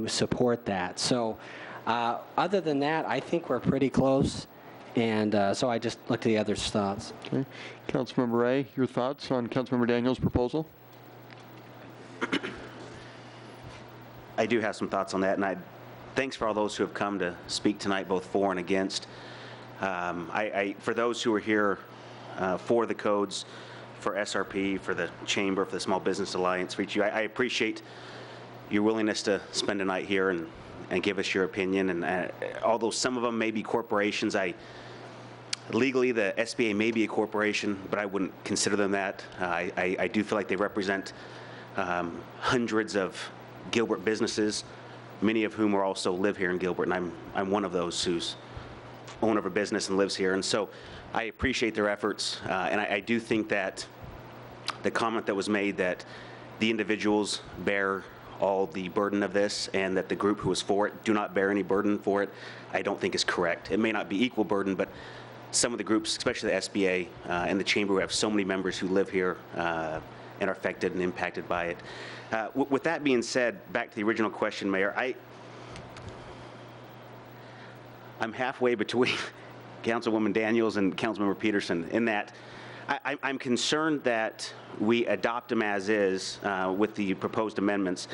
S5: support that. So other than that, I think we're pretty close. And so I just looked at the other thoughts.
S1: Okay. Councilmember Ray, your thoughts on Councilmember Daniels' proposal?
S3: I do have some thoughts on that, and thanks for all those who have come to speak tonight, both for and against. For those who are here for the codes, for SRP, for the Chamber, for the Small Business Alliance, for each of you, I appreciate your willingness to spend a night here and give us your opinion. And although some of them may be corporations, legally the SBA may be a corporation, but I wouldn't consider them that. I do feel like they represent hundreds of Gilbert businesses, many of whom also live here in Gilbert, and I'm one of those who's owner of a business and lives here. And so I appreciate their efforts, and I do think that the comment that was made that the individuals bear all the burden of this and that the group who is for it do not bear any burden for it, I don't think is correct. It may not be equal burden, but some of the groups, especially the SBA and the Chamber, who have so many members who live here and are affected and impacted by it. With that being said, back to the original question, Mayor, I'm halfway between Councilwoman Daniels and Councilmember Peterson in that I'm concerned that we adopt them as is with the proposed amendments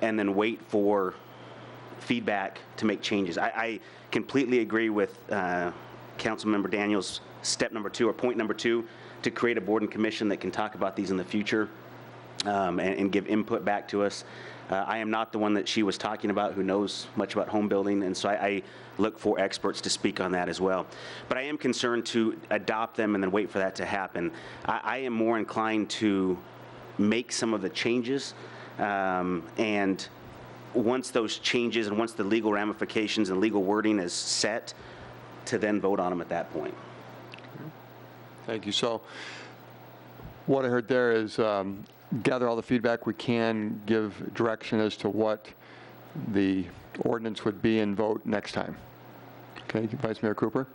S3: and then wait for feedback to make changes. I completely agree with Councilmember Daniels' step number 2 or point number 2 to create a board and commission that can talk about these in the future and give input back to us. I am not the one that she was talking about who knows much about home building, and so I look for experts to speak on that as well. But I am concerned to adopt them and then wait for that to happen. I am more inclined to make some of the changes, and once those changes and once the legal ramifications and legal wording is set, to then vote on them at that point.
S1: Thank you. So what I heard there is gather all the feedback we can, give direction as to what the ordinance would be, and vote next time. Okay, Vice Mayor Cooper?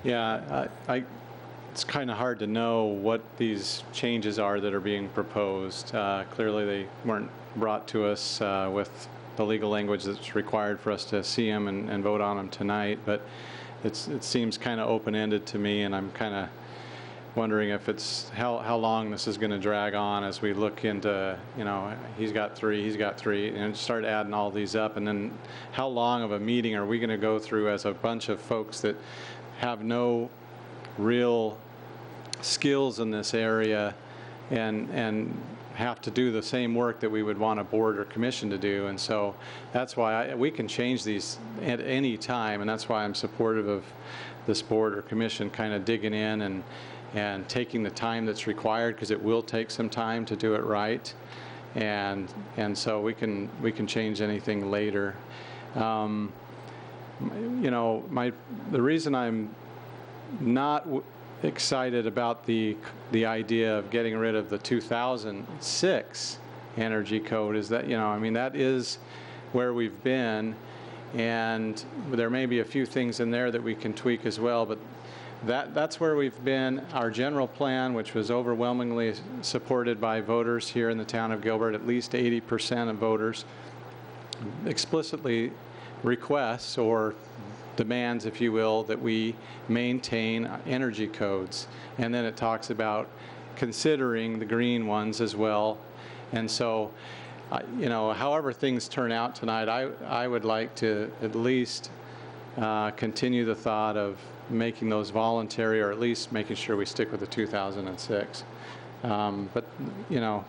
S6: Yeah, it's kind of hard to know what these changes are that are being proposed. Clearly, they weren't brought to us with the legal language that's required for us to see them and vote on them tonight, but it seems kind of open-ended to me, and I'm kind of wondering if it's how long this is going to drag on as we look into, he's got three, and start adding all these up, and then how long of a meeting are we going to go through as a bunch of folks that have no real skills in this area and have to do the same work that we would want a board or commission to do. And so that's why we can change these at any time, and that's why I'm supportive of this board or commission kind of digging in and taking the time that's required, because it will take some time to do it right, and so we can change anything later. The reason I'm not excited about the idea of getting rid of the 2006 energy code is that that is where we've been, and there may be a few things in there that we can tweak as well, but that's where we've been. Our general plan, which was overwhelmingly supported by voters here in the town of Gilbert, at least 80% of voters, explicitly requests or demands, if you will, that we maintain energy codes. And then it talks about considering the green ones as well. And so, however things turn out tonight, I would like to at least continue the thought of making those voluntary, or at least making sure we stick with the 2006. But, yeah.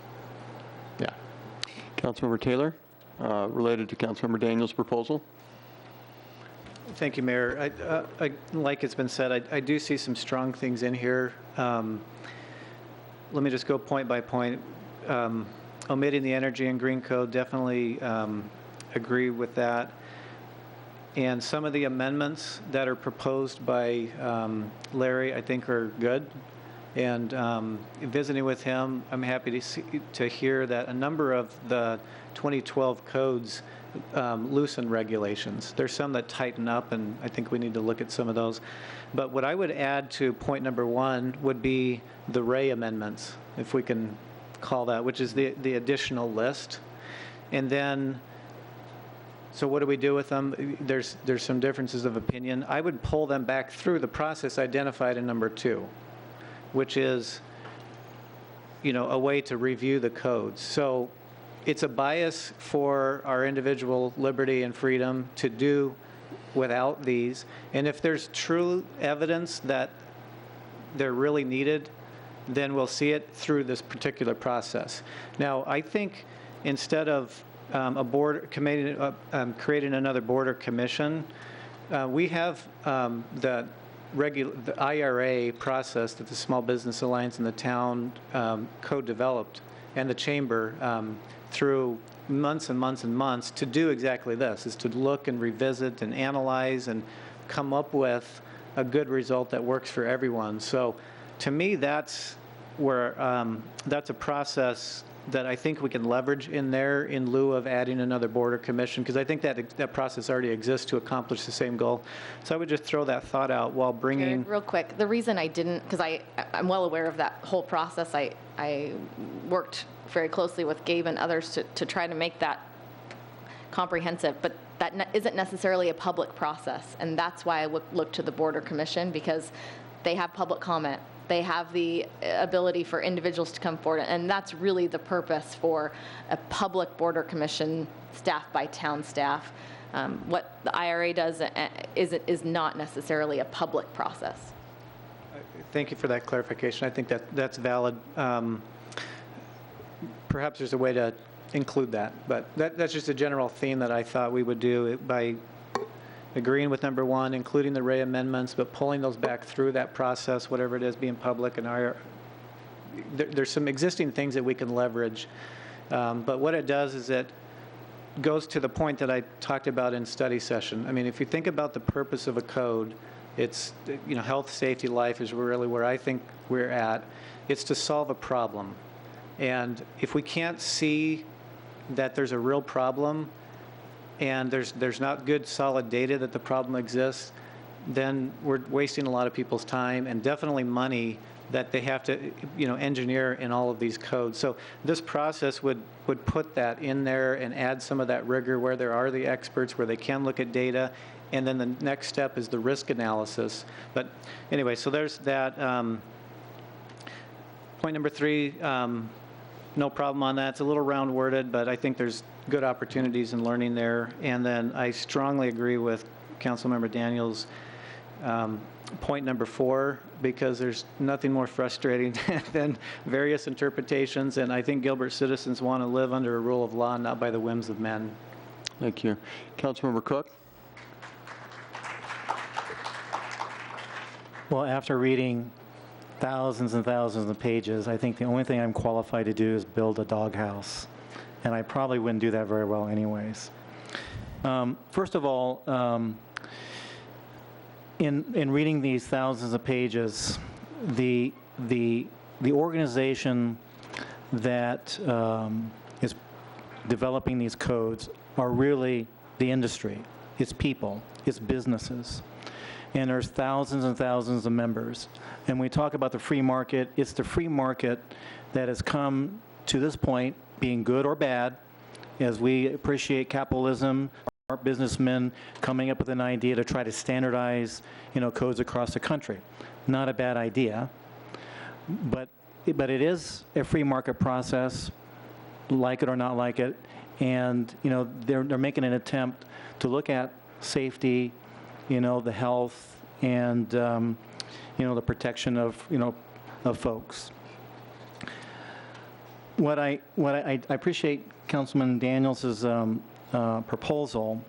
S1: Councilmember Taylor, related to Councilmember Daniels' proposal.
S21: Thank you, Mayor. Like it's been said, I do see some strong things in here. Let me just go point by point. Omitting the energy and green code, definitely agree with that. And some of the amendments that are proposed by Larry, I think, are good. And visiting with him, I'm happy to hear that a number of the 2012 codes loosen regulations. There's some that tighten up, and I think we need to look at some of those. But what I would add to point number 1 would be the Ray amendments, if we can call that, which is the additional list. And then, so what do we do with them? There's some differences of opinion. I would pull them back through the process identified in number 2, which is, a way to review the codes. So it's a bias for our individual liberty and freedom to do without these. And if there's true evidence that they're really needed, then we'll see it through this particular process. Now, I think instead of a board committee, creating another board or commission, we have the IRA process that the Small Business Alliance and the town co-developed, and the chamber through months and months and months to do exactly this, is to look and revisit and analyze and come up with a good result that works for everyone. So to me, that's where, that's a process that I think we can leverage in there in lieu of adding another board or commission, because I think that process already exists to accomplish the same goal. So I would just throw that thought out while bringing...
S22: Jared, real quick, the reason I didn't, because I'm well aware of that whole process. I worked very closely with Gabe and others to try to make that comprehensive, but that isn't necessarily a public process, and that's why I look to the board or commission, because they have public comment. They have the ability for individuals to come forward, and that's really the purpose for a public board or commission staffed by town staff. What the IRA does is not necessarily a public process.
S21: Thank you for that clarification. I think that's valid. Perhaps there's a way to include that, but that's just a general theme that I thought we would do by agreeing with number 1, including the Ray amendments, but pulling those back through that process, whatever it is, being public. And there's some existing things that we can leverage. But what it does is it goes to the point that I talked about in study session. I mean, if you think about the purpose of a code, it's, health, safety, life is really where I think we're at. It's to solve a problem. And if we can't see that there's a real problem, and there's not good solid data that the problem exists, then we're wasting a lot of people's time and definitely money that they have to engineer in all of these codes. So this process would put that in there and add some of that rigor where there are the experts, where they can look at data, and then the next step is the risk analysis. But anyway, so there's that. Point number 3, no problem on that. It's a little round worded, but I think there's good opportunities in learning there. And then I strongly agree with Councilmember Daniels' point number 4, because there's nothing more frustrating than various interpretations. And I think Gilbert citizens want to live under a rule of law, not by the whims of men.
S1: Thank you. Councilmember Cook?
S25: Well, after reading thousands and thousands of pages, I think the only thing I'm qualified to do is build a doghouse. And I probably wouldn't do that very well anyways. First of all, in reading these thousands of pages, the organization that is developing these codes are really the industry. It's people. It's businesses. And there's thousands and thousands of members. And when we talk about the free market, it's the free market that has come to this point, being good or bad, as we appreciate capitalism, our businessmen coming up with an idea to try to standardize, codes across the country. Not a bad idea, but it is a free market process, like it or not like it, and they're making an attempt to look at safety, the health, and the protection of folks. What I appreciate Councilman Daniels' proposal,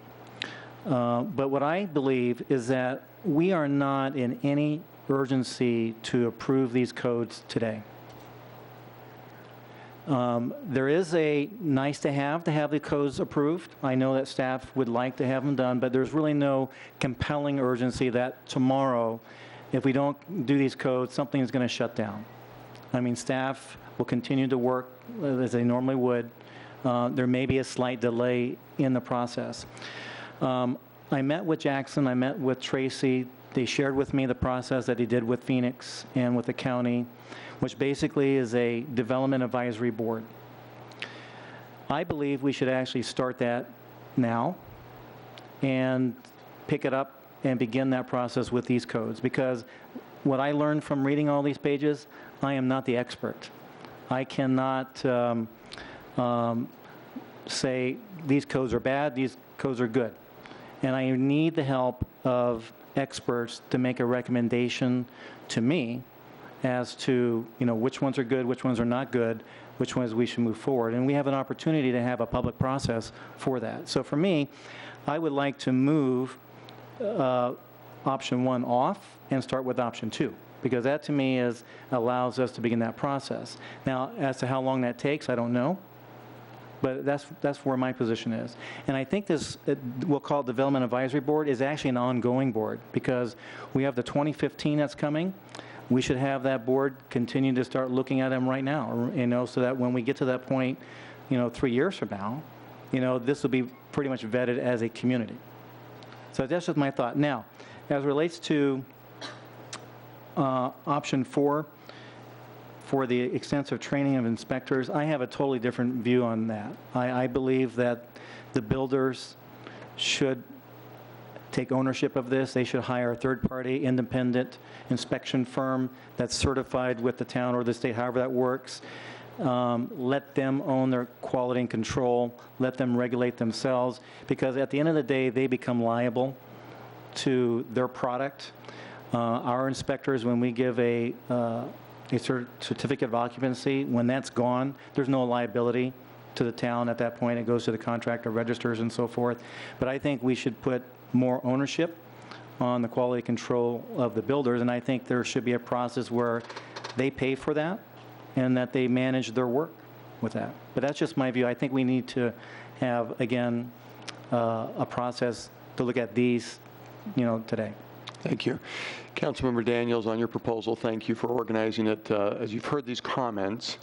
S25: but what I believe is that we are not in any urgency to approve these codes today. There is a nice to have the codes approved. I know that staff would like to have them done, but there's really no compelling urgency that tomorrow, if we don't do these codes, something is going to shut down. I mean, staff will continue to work as they normally would. There may be a slight delay in the process. I met with Jackson, I met with Tracy. They shared with me the process that he did with Phoenix and with the county, which basically is a development advisory board. I believe we should actually start that now and pick it up and begin that process with these codes, because what I learned from reading all these pages, I am not the expert. I cannot say these codes are bad, these codes are good. And I need the help of experts to make a recommendation to me as to, which ones are good, which ones are not good, which ones we should move forward. And we have an opportunity to have a public process for that. So for me, I would like to move option 1 off and start with option 2, because that to me allows us to begin that process. Now, as to how long that takes, I don't know. But that's where my position is. And I think this, we'll call it Development Advisory Board, is actually an ongoing board, because we have the 2015 that's coming. We should have that board continue to start looking at them right now, so that when we get to that point, 3 years from now, this will be pretty much vetted as a community. So that's just my thought. Now, as it relates to option 4, for the extensive training of inspectors, I have a totally different view on that. I believe that the builders should take ownership of this. They should hire a third-party independent inspection firm that's certified with the town or the state, however that works. Let them own their quality and control. Let them regulate themselves, because at the end of the day, they become liable to their product. Our inspectors, when we give a certificate of occupancy, when that's gone, there's no liability to the town at that point. It goes to the contractor, registers, and so forth. But I think we should put more ownership on the quality control of the builders, and I think there should be a process where they pay for that and that they manage their work with that. But that's just my view. I think we need to have, again, a process to look at these, today.
S1: Thank you. Councilmember Daniels, on your proposal, thank you for organizing it. As you've heard these comments,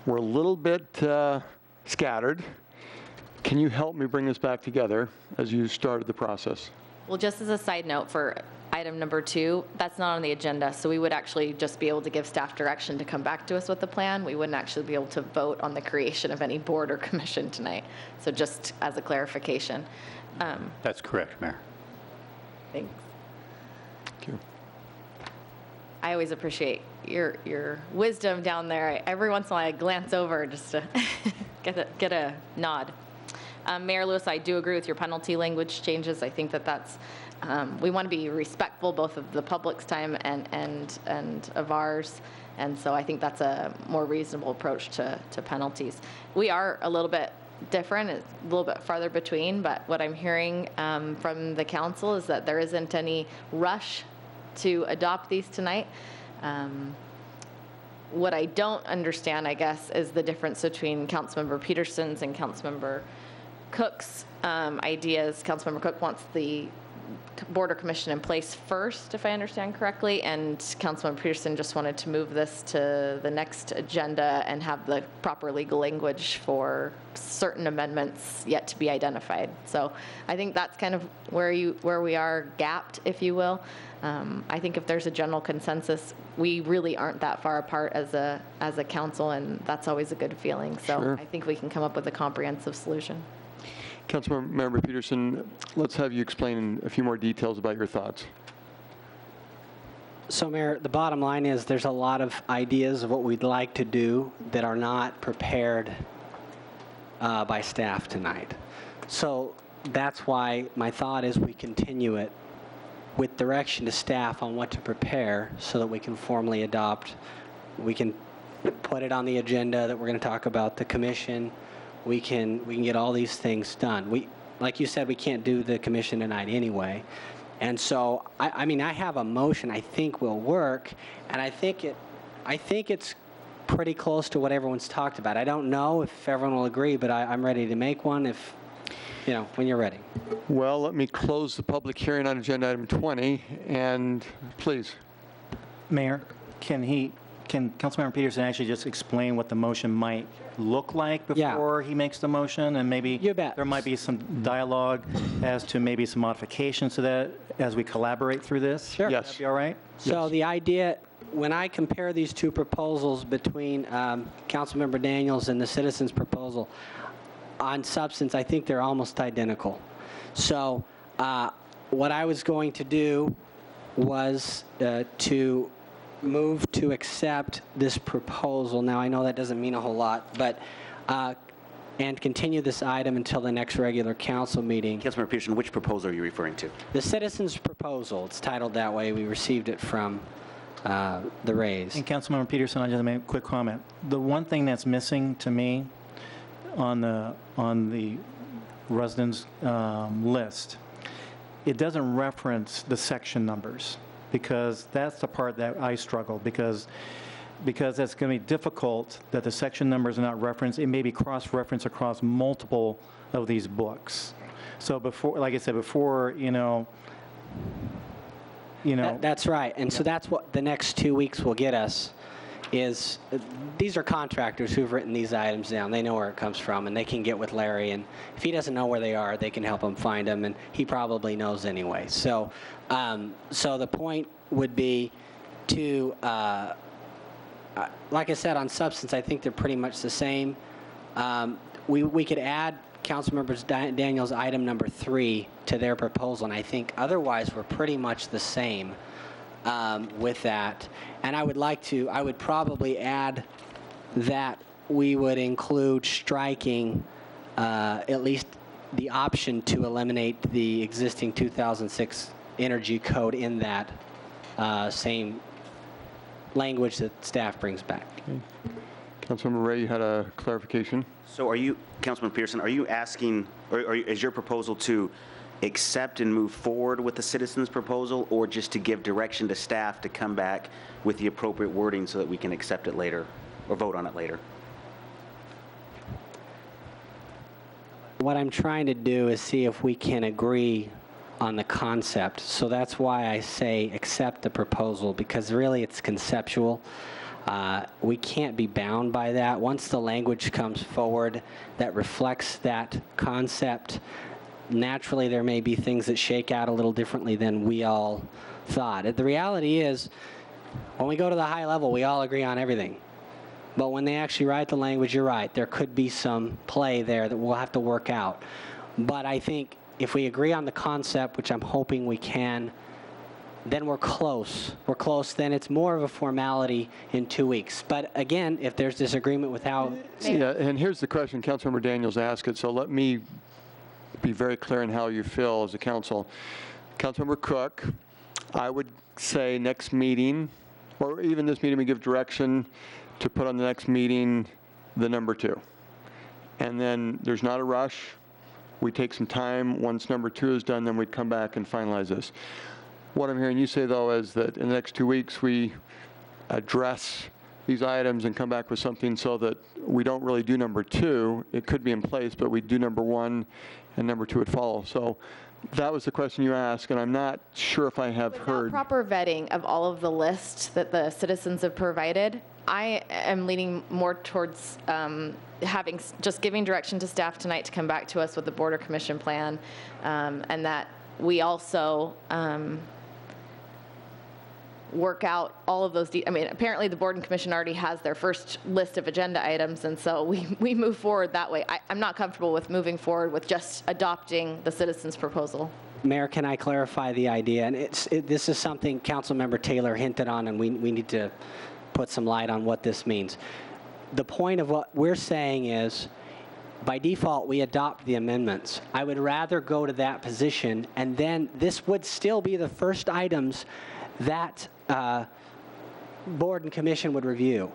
S1: we're a little bit scattered. Can you help me bring this back together as you started the process?
S22: Well, just as a side note for item number 2, that's not on the agenda, so we would actually just be able to give staff direction to come back to us with the plan. We wouldn't actually be able to vote on the creation of any board or commission tonight. So just as a clarification.
S9: That's correct, Mayor.
S22: Thanks.
S1: Thank you.
S22: I always appreciate your wisdom down there. Every once in a while I glance over just to get a nod. Mayor Lewis, I do agree with your penalty language changes. I think that's, we want to be respectful both of the public's time and of ours. And so I think that's a more reasonable approach to penalties. We are a little bit different, it's a little bit farther between, but what I'm hearing from the council is that there isn't any rush to adopt these tonight. What I don't understand, I guess, is the difference between Councilmember Peterson's and Councilmember Cook's ideas. Councilmember Cook wants the Board or Commission in place first, if I understand correctly, and Councilmember Peterson just wanted to move this to the next agenda and have the proper legal language for certain amendments yet to be identified. So I think that's kind of where we are gapped, if you will. I think if there's a general consensus, we really aren't that far apart as a council, and that's always a good feeling. So
S1: Sure.
S22: I think we can come up with a comprehensive solution.
S1: Councilmember Peterson, let's have you explain a few more details about your thoughts.
S5: So, Mayor, the bottom line is there's a lot of ideas of what we'd like to do that are not prepared by staff tonight. So that's why my thought is we continue it with direction to staff on what to prepare so that we can formally adopt. We can put it on the agenda that we're going to talk about the commission. We can get all these things done. Like you said, we can't do the commission tonight anyway. And so, I mean, I have a motion I think will work, and I think it's pretty close to what everyone's talked about. I don't know if everyone will agree, but I'm ready to make one if, when you're ready.
S1: Well, let me close the public hearing on agenda item 20, and please.
S25: Mayor, can Councilmember Peterson actually just explain what the motion might look like before he makes the motion? And maybe there might be some dialogue as to maybe some modifications to that as we collaborate through this?
S5: Sure.
S1: Yes.
S25: Would that be all right?
S5: So the idea, when I compare these two proposals between Councilmember Daniels and the citizens' proposal, on substance, I think they're almost identical. So what I was going to do was to move to accept this proposal. Now, I know that doesn't mean a whole lot, but and continue this item until the next regular council meeting.
S3: Councilmember Peterson, which proposal are you referring to?
S5: The citizens' proposal. It's titled that way. We received it from the Rays.
S25: And Councilmember Peterson, I just make a quick comment. The one thing that's missing to me on the residents list, it doesn't reference the section numbers, because that's the part that I struggle, because it's going to be difficult that the section numbers are not referenced. It may be cross-referenced across multiple of these books. So before, like I said before,
S5: That's right. And so that's what the next 2 weeks will get us, is these are contractors who've written these items down. They know where it comes from, and they can get with Larry, and if he doesn't know where they are, they can help him find them, and he probably knows anyway. So so the point would be to, like I said, on substance, I think they're pretty much the same. We could add Councilmember Daniels' item number 3 to their proposal, and I think otherwise we're pretty much the same with that. And I would probably add that we would include striking at least the option to eliminate the existing 2006 energy code in that same language that staff brings back.
S1: Okay. Councilmember Ray, you had a clarification?
S3: So are you, Councilman Pearson, are you asking, or is your proposal to accept and move forward with the citizens' proposal, or just to give direction to staff to come back with the appropriate wording so that we can accept it later or vote on it later?
S5: What I'm trying to do is see if we can agree on the concept. So that's why I say accept the proposal, because really it's conceptual. We can't be bound by that. Once the language comes forward that reflects that concept, naturally there may be things that shake out a little differently than we all thought. The reality is, when we go to the high level, we all agree on everything. But when they actually write the language, you're right, there could be some play there that we'll have to work out. But I think if we agree on the concept, which I'm hoping we can, then we're close. We're close, then it's more of a formality in 2 weeks. But again, if there's disagreement with how...
S1: Yeah, and here's the question Councilmember Daniels asked it, so let me be very clear in how you feel as a council. Councilmember Cook, I would say next meeting, or even this meeting, we give direction to put on the next meeting the number 2. And then there's not a rush. We take some time. Once number 2 is done, then we'd come back and finalize this. What I'm hearing you say, though, is that in the next 2 weeks, we address these items and come back with something so that we don't really do number 2. It could be in place, but we do number 1, and number 2 would follow. So that was the question you asked, and I'm not sure if I have heard.
S22: Proper vetting of all of the lists that the citizens have provided, I am leaning more towards just giving direction to staff tonight to come back to us with the Board or Commission plan, and that we also work out all of those. I mean, apparently the Board and Commission already has their first list of agenda items, and so we move forward that way. I'm not comfortable with moving forward with just adopting the citizens' proposal.
S5: Mayor, can I clarify the idea? And this is something Councilmember Taylor hinted on, and we need to put some light on what this means. The point of what we're saying is, by default, we adopt the amendments. I would rather go to that position, and then this would still be the first items that Board and Commission would review.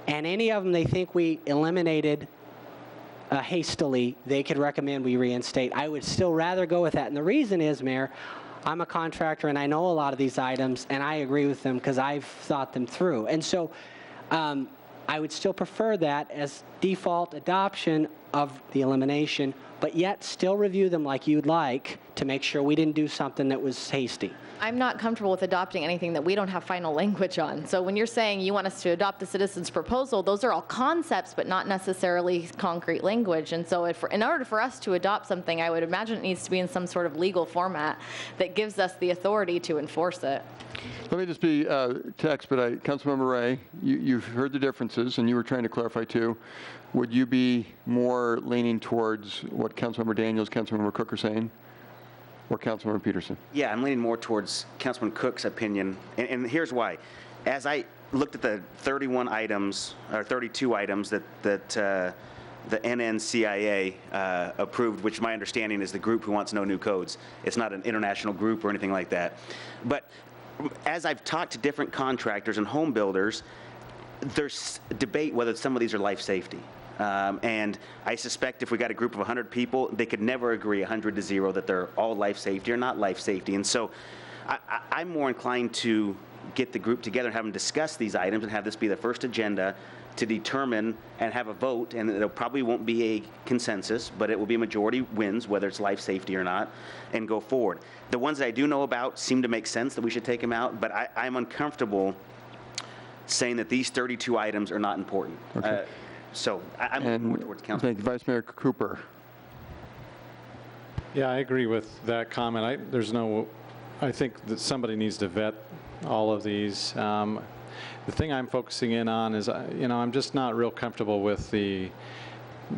S5: And any of them they think we eliminated hastily, they could recommend we reinstate. I would still rather go with that. And the reason is, Mayor, I'm a contractor and I know a lot of these items, and I agree with them because I've thought them through. And so I would still prefer that as default adoption of the elimination, but yet still review them like you'd like to make sure we didn't do something that was hasty.
S22: I'm not comfortable with adopting anything that we don't have final language on. So when you're saying you want us to adopt the citizens' proposal, those are all concepts, but not necessarily concrete language. And so in order for us to adopt something, I would imagine it needs to be in some sort of legal format that gives us the authority to enforce it.
S1: Let me just be, to expedite, Councilmember Ray, you've heard the differences, and you were trying to clarify too. Would you be more leaning towards what Councilmember Daniels, Councilmember Cook are saying, or Councilmember Peterson?
S3: Yeah, I'm leaning more towards Councilman Cook's opinion, and here's why. As I looked at the 31 items, or 32 items that the NNCIA approved, which my understanding is the group who wants no new codes. It's not an international group or anything like that. But as I've talked to different contractors and home builders, there's debate whether some of these are life safety. And I suspect if we got a group of 100 people, they could never agree 100 to 0 that they're all life safety or not life safety. And so I'm more inclined to get the group together and have them discuss these items and have this be the first agenda to determine and have a vote. And it probably won't be a consensus, but it will be majority wins, whether it's life safety or not, and go forward. The ones that I do know about seem to make sense that we should take them out, but I'm uncomfortable saying that these 32 items are not important.
S1: Okay.
S3: So I'm more towards council.
S1: Thank you. Vice Mayor Cooper.
S6: Yeah, I agree with that comment. I think that somebody needs to vet all of these. The thing I'm focusing in on is, I'm just not real comfortable with the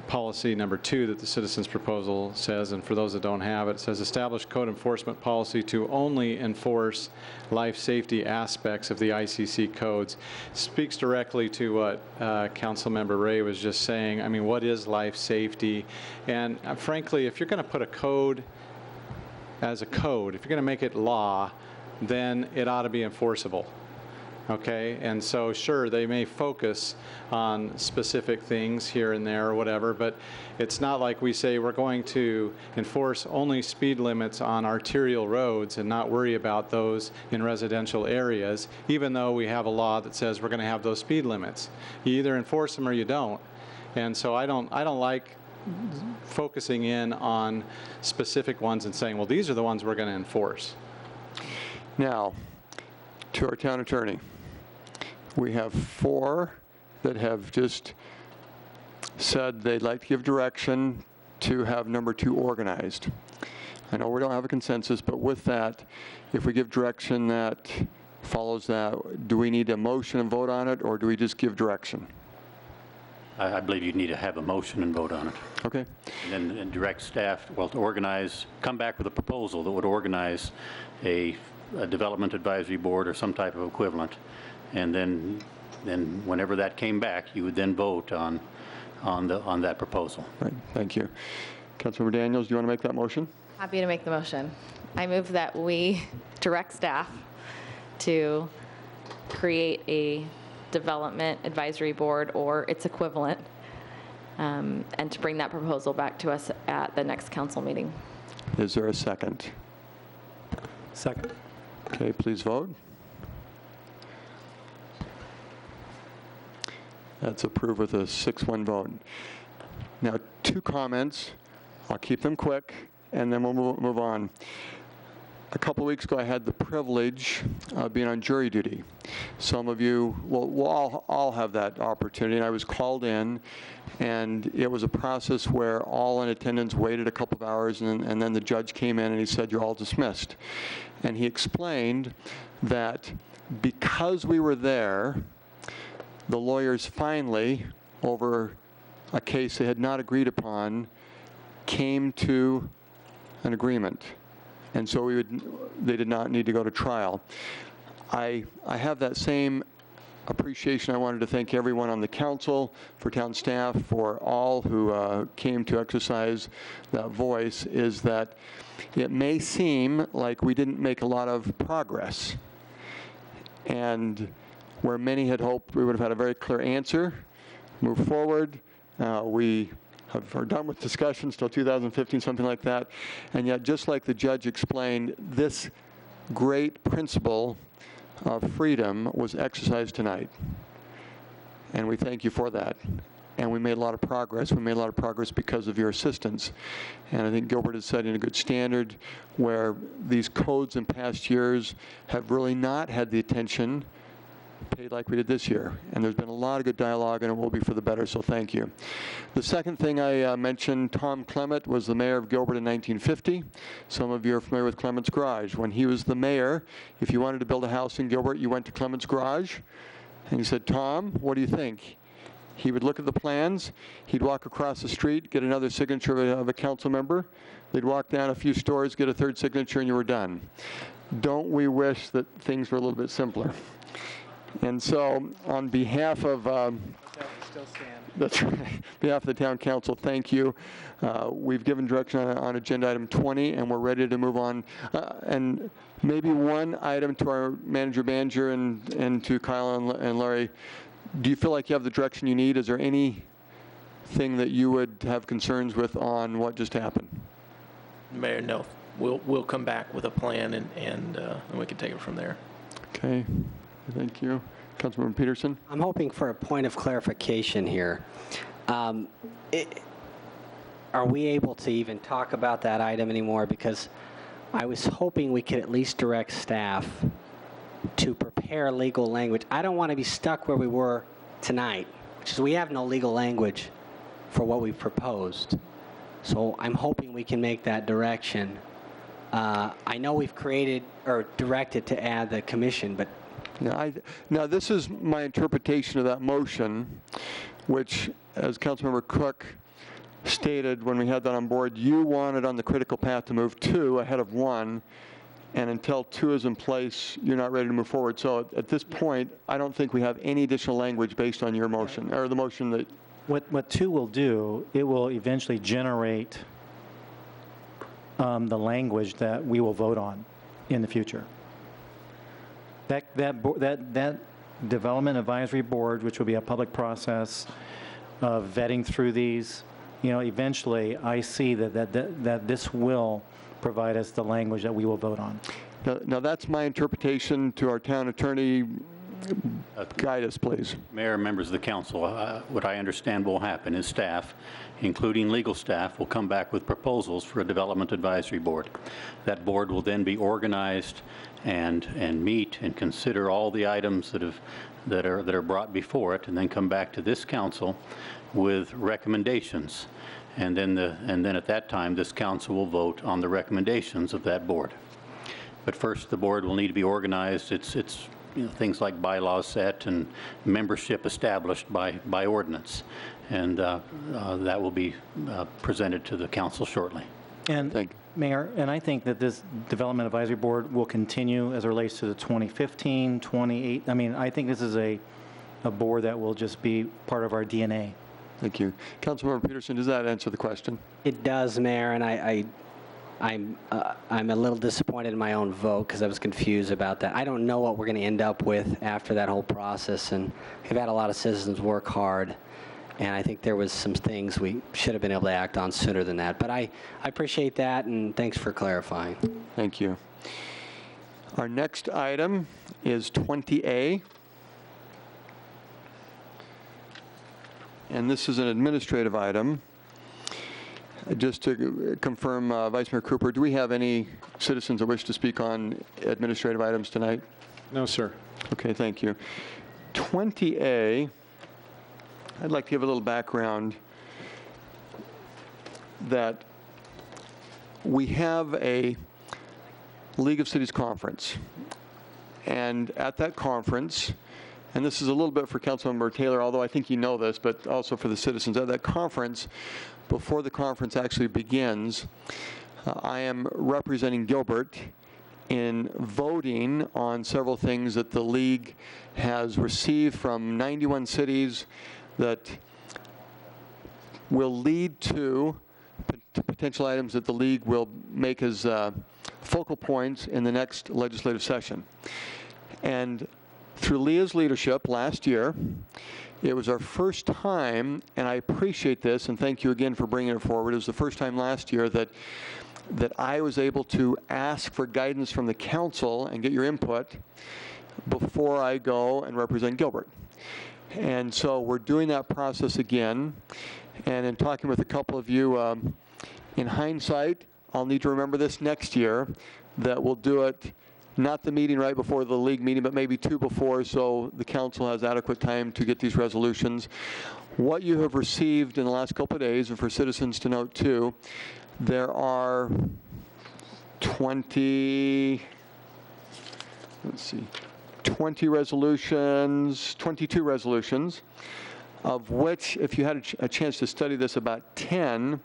S6: policy number 2 that the citizens proposal says, and for those that don't have it, it says establish code enforcement policy to only enforce life safety aspects of the ICC codes. Speaks directly to what Councilmember Ray was just saying. I mean, what is life safety? And frankly, if you're going to put a code as a code, if you're going to make it law, then it ought to be enforceable. Okay, and so sure, they may focus on specific things here and there or whatever, but it's not like we say we're going to enforce only speed limits on arterial roads and not worry about those in residential areas, even though we have a law that says we're going to have those speed limits. You either enforce them or you don't. And so I don't like focusing in on specific ones and saying, well, these are the ones we're going to enforce.
S1: Now, to our town attorney. We have 4 that have just said they'd like to give direction to have number 2 organized. I know we don't have a consensus, but with that, if we give direction that follows that, do we need a motion and vote on it, or do we just give direction?
S9: I believe you need to have a motion and vote on it.
S1: Okay.
S9: And then direct staff, well, to organize, come back with a proposal that would organize a development advisory board or some type of equivalent. And then whenever that came back, you would then vote on that proposal.
S1: Right. Thank you. Councilmember Daniels, do you want to make that motion?
S22: Happy to make the motion. I move that we direct staff to create a development advisory board or its equivalent, and to bring that proposal back to us at the next council meeting.
S1: Is there a second?
S25: Second.
S1: Okay, please vote. That's approved with a 6-1 vote. Now, 2 comments. I'll keep them quick, and then we'll move on. A couple of weeks ago, I had the privilege of being on jury duty. Some of you will all have that opportunity. And I was called in, and it was a process where all in attendance waited a couple of hours, and then the judge came in and he said, "You're all dismissed." And he explained that because we were there, the lawyers finally, over a case they had not agreed upon, came to an agreement. And so they did not need to go to trial. I have that same appreciation. I wanted to thank everyone on the council, for town staff, for all who came to exercise that voice, is that it may seem like we didn't make a lot of progress. And where many had hoped we would have had a very clear answer, move forward. We are done with discussions till 2015, something like that. And yet, just like the judge explained, this great principle of freedom was exercised tonight. and we thank you for that. And we made a lot of progress. We made a lot of progress because of your assistance. And I think Gilbert is setting a good standard where these codes in past years have really not had the attention paid like we did this year. And there's been a lot of good dialogue, and it will be for the better, so thank you. The second thing I mentioned, Tom Clement was the mayor of Gilbert in 1950. Some of you are familiar with Clement's Garage. When he was the mayor, if you wanted to build a house in Gilbert, you went to Clement's Garage, and you said, Tom, what do you think? He would look at the plans, he'd walk across the street, get another signature of a council member, they'd walk down a few stores, get a third signature, and you were done. Don't we wish that things were a little bit simpler? And so, on behalf of that's right. On behalf of the town council, thank you. We've given direction on agenda item 20, and we're ready to move on. And maybe one item to our manager Banjer and to Kyle and Larry. Do you feel like you have the direction you need? Is there anything that you would have concerns with on what just happened?
S2: Mayor, no. We'll come back with a plan, and we can take it from there.
S1: Okay. Thank you. Councilmember Peterson?
S5: I'm hoping for a point of clarification here. Are we able to even talk about that item anymore? Because I was hoping we could at least direct staff to prepare legal language. I don't want to be stuck where we were tonight, which is we have no legal language for what we proposed. So I'm hoping we can make that direction. I know we've created or directed to add the commission, but
S1: now, this is my interpretation of that motion, which, as Councilmember Cook stated when we had that on board, you wanted on the critical path to move 2 ahead of 1, and until 2 is in place, you're not ready to move forward. So at this point, I don't think we have any additional language based on your motion, or the motion that...
S25: What 2 will do, it will eventually generate the language that we will vote on in the future. That Development Advisory Board, which will be a public process of vetting through these, eventually I see that this will provide us the language that we will vote on.
S1: Now that's my interpretation. To our town attorney, guide us, please.
S9: Mayor, members of the council, what I understand will happen is staff, including legal staff, will come back with proposals for a development advisory board. That board will then be organized and meet and consider all the items that are brought before it, and then come back to this council with recommendations. And then at that time, this council will vote on the recommendations of that board. But first, the board will need to be organized. It's things like bylaws set and membership established by ordinance. And that will be presented to the council shortly.
S25: And Mayor, and I think that this Development Advisory Board will continue as it relates to the 2015, 28. I mean, I think this is a board that will just be part of our DNA.
S1: Thank you. Councilmember Peterson, does that answer the question?
S5: it does, Mayor, and I'm a little disappointed in my own vote because I was confused about that. I don't know what we're going to end up with after that whole process, and we've had a lot of citizens work hard, and I think there was some things we should have been able to act on sooner than that. But I appreciate that, and thanks for clarifying.
S1: Thank you. Our next item is 20A. And this is an administrative item. Just to confirm, Vice Mayor Cooper, do we have any citizens that wish to speak on administrative items tonight?
S6: No, sir.
S1: Okay, thank you. 20A, I'd like to give a little background that we have a League of Cities conference. And at that conference, and this is a little bit for Councilmember Taylor, although I think you know this, but also for the citizens at that conference, before the conference actually begins, I am representing Gilbert in voting on several things that the League has received from 91 cities that will lead to potential items that the League will make as focal points in the next legislative session. And through Leah's leadership last year, it was our first time, and I appreciate this, and thank you again for bringing it forward. It was the first time last year that I was able to ask for guidance from the council and get your input before I go and represent Gilbert. And so we're doing that process again. And in talking with a couple of you, in hindsight, I'll need to remember this next year, that we'll do it not the meeting right before the league meeting, but maybe 2 before, so the council has adequate time to get these resolutions. What you have received in the last couple of days, and for citizens to note too, there are 20 resolutions, 22 resolutions, of which, if you had a chance to study this, about 10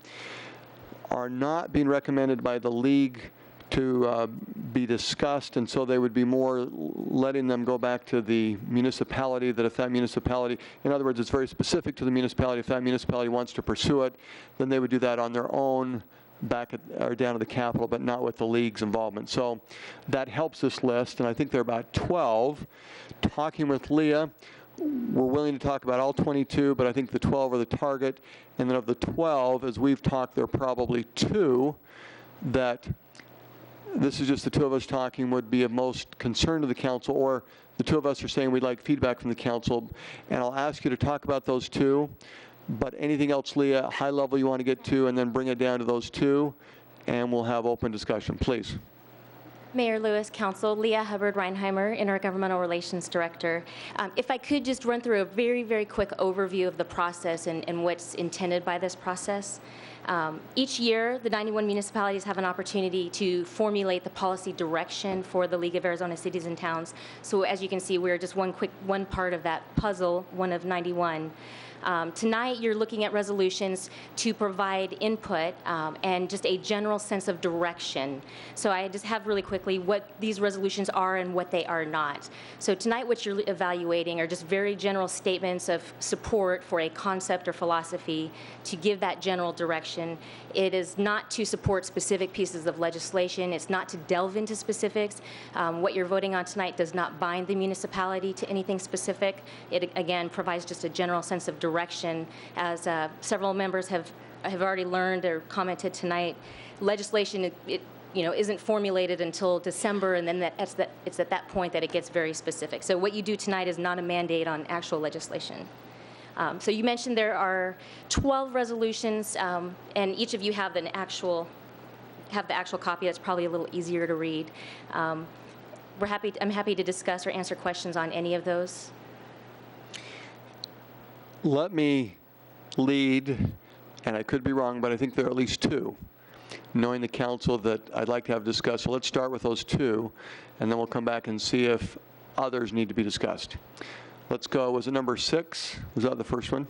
S1: are not being recommended by the league to be discussed, and so they would be more letting them go back to the municipality, that if that municipality, in other words, it's very specific to the municipality, if that municipality wants to pursue it, then they would do that on their own back at, or down to the Capitol, but not with the league's involvement. So that helps this list, and I think there are about 12. Talking with Leah, we're willing to talk about all 22, but I think the 12 are the target, and then of the 12, as we've talked, there are probably 2 that, this is just the 2 of us talking, would be of most concern to the council, or the 2 of us are saying we'd like feedback from the council. And I'll ask you to talk about those 2, but anything else, Leah, high level you want to get to, and then bring it down to those 2, and we'll have open discussion. Please.
S10: Mayor Lewis, Council, Leah Hubbard-Reinheimer, Intergovernmental Relations Director. If I could just run through a very, very quick overview of the process and what's intended by this process. Each year, the 91 municipalities have an opportunity to formulate the policy direction for the League of Arizona Cities and Towns. So as you can see, we're just one part of that puzzle, one of 91. Tonight, you're looking at resolutions to provide input and just a general sense of direction. So I just have really quickly what these resolutions are and what they are not. So tonight, what you're evaluating are just very general statements of support for a concept or philosophy to give that general direction. It is not to support specific pieces of legislation. It's not to delve into specifics. What you're voting on tonight does not bind the municipality to anything specific. It, again, provides just a general sense of direction. As several members have already learned or commented tonight, legislation, isn't formulated until December, and then it's at that point that it gets very specific. So what you do tonight is not a mandate on actual legislation. So you mentioned there are 12 resolutions, and each of you have the actual copy. That's probably a little easier to read. I'm happy to discuss or answer questions on any of those.
S1: Let me lead, and I could be wrong, but I think there are at least 2, knowing the council, that I'd like to have discussed. So let's start with those 2, and then we'll come back and see if others need to be discussed. Let's go. Was it number 6? Was that the first one?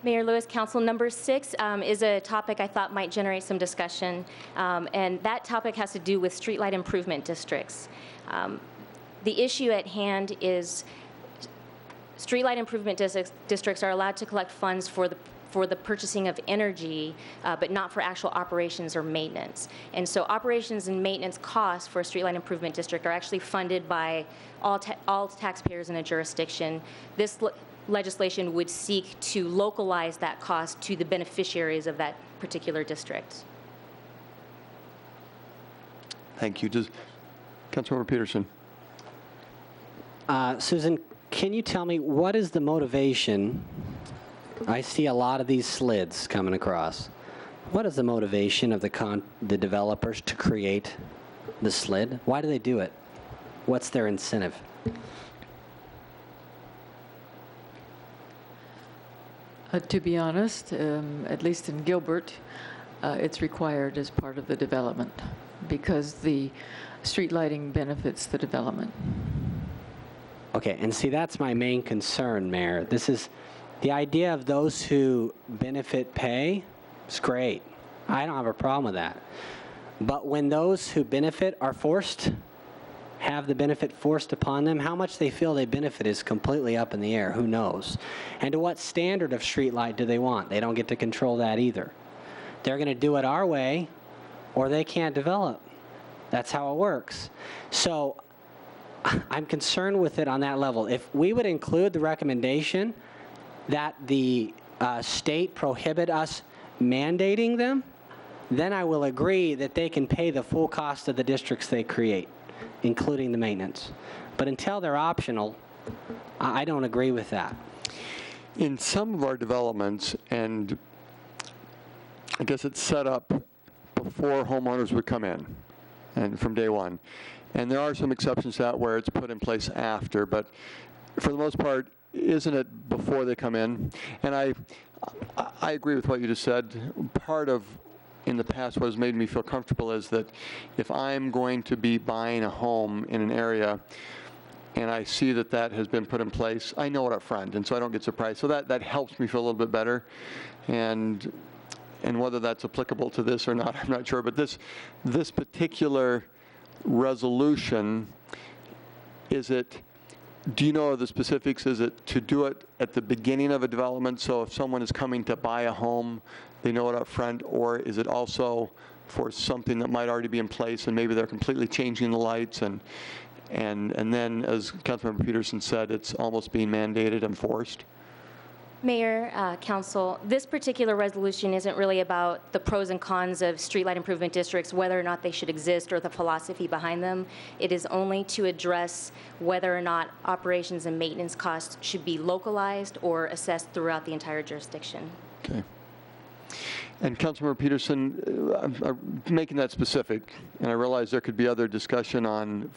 S10: Mayor Lewis, Council, number 6 is a topic I thought might generate some discussion, and that topic has to do with streetlight improvement districts. The issue at hand is streetlight improvement districts are allowed to collect funds for the purchasing of energy, but not for actual operations or maintenance. And so operations and maintenance costs for a streetlight improvement district are actually funded by all taxpayers in a jurisdiction. This legislation would seek to localize that cost to the beneficiaries of that particular district.
S1: Thank you. Councilmember Peterson.
S5: Susan, can you tell me what is the motivation? I see a lot of these slids coming across. What is the motivation of the developers to create the slid? Why do they do it? What's their incentive?
S12: To be honest, at least in Gilbert, it's required as part of the development because the street lighting benefits the development.
S5: Okay, and see, that's my main concern, Mayor. This is the idea of those who benefit pay. It's great. I don't have a problem with that. But when those who benefit are have the benefit forced upon them, how much they feel they benefit is completely up in the air. Who knows? And to what standard of streetlight do they want? They don't get to control that either. They're going to do it our way, or they can't develop. That's how it works. So I'm concerned with it on that level. If we would include the recommendation that the state prohibit us mandating them, then I will agree that they can pay the full cost of the districts they create, including the maintenance. But until they're optional, I don't agree with that.
S1: In some of our developments, and I guess it's set up before homeowners would come in, and from day one. And there are some exceptions to that where it's put in place after, but for the most part, isn't it before they come in? And I agree with what you just said. Part of, in the past, what has made me feel comfortable is that if I'm going to be buying a home in an area and I see that that has been put in place, I know it up front, and so I don't get surprised. So that helps me feel a little bit better. And whether that's applicable to this or not, I'm not sure. But this particular resolution, do you know the specifics? Is it to do it at the beginning of a development, so if someone is coming to buy a home, they know it up front, or is it also for something that might already be in place and maybe they're completely changing the lights and then, as Councilmember Peterson said, it's almost being mandated and forced?
S10: Mayor, Council, this particular resolution isn't really about the pros and cons of streetlight improvement districts, whether or not they should exist or the philosophy behind them. It is only to address whether or not operations and maintenance costs should be localized or assessed throughout the entire jurisdiction.
S1: Okay. And Councilmember Peterson, I'm making that specific, and I realize there could be other discussion on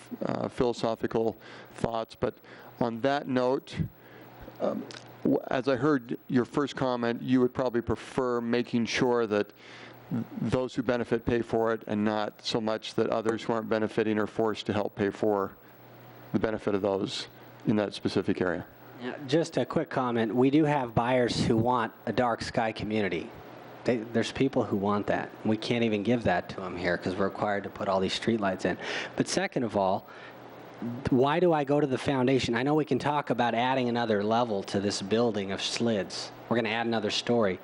S1: philosophical thoughts, but on that note, as I heard your first comment, you would probably prefer making sure that those who benefit pay for it and not so much that others who aren't benefiting are forced to help pay for the benefit of those in that specific area.
S5: Yeah, just a quick comment. We do have buyers who want a dark sky community. There's people who want that. We can't even give that to them here because we're required to put all these streetlights in. But second of all, why do I go to the foundation? I know we can talk about adding another level to this building of slids. We're going to add another story.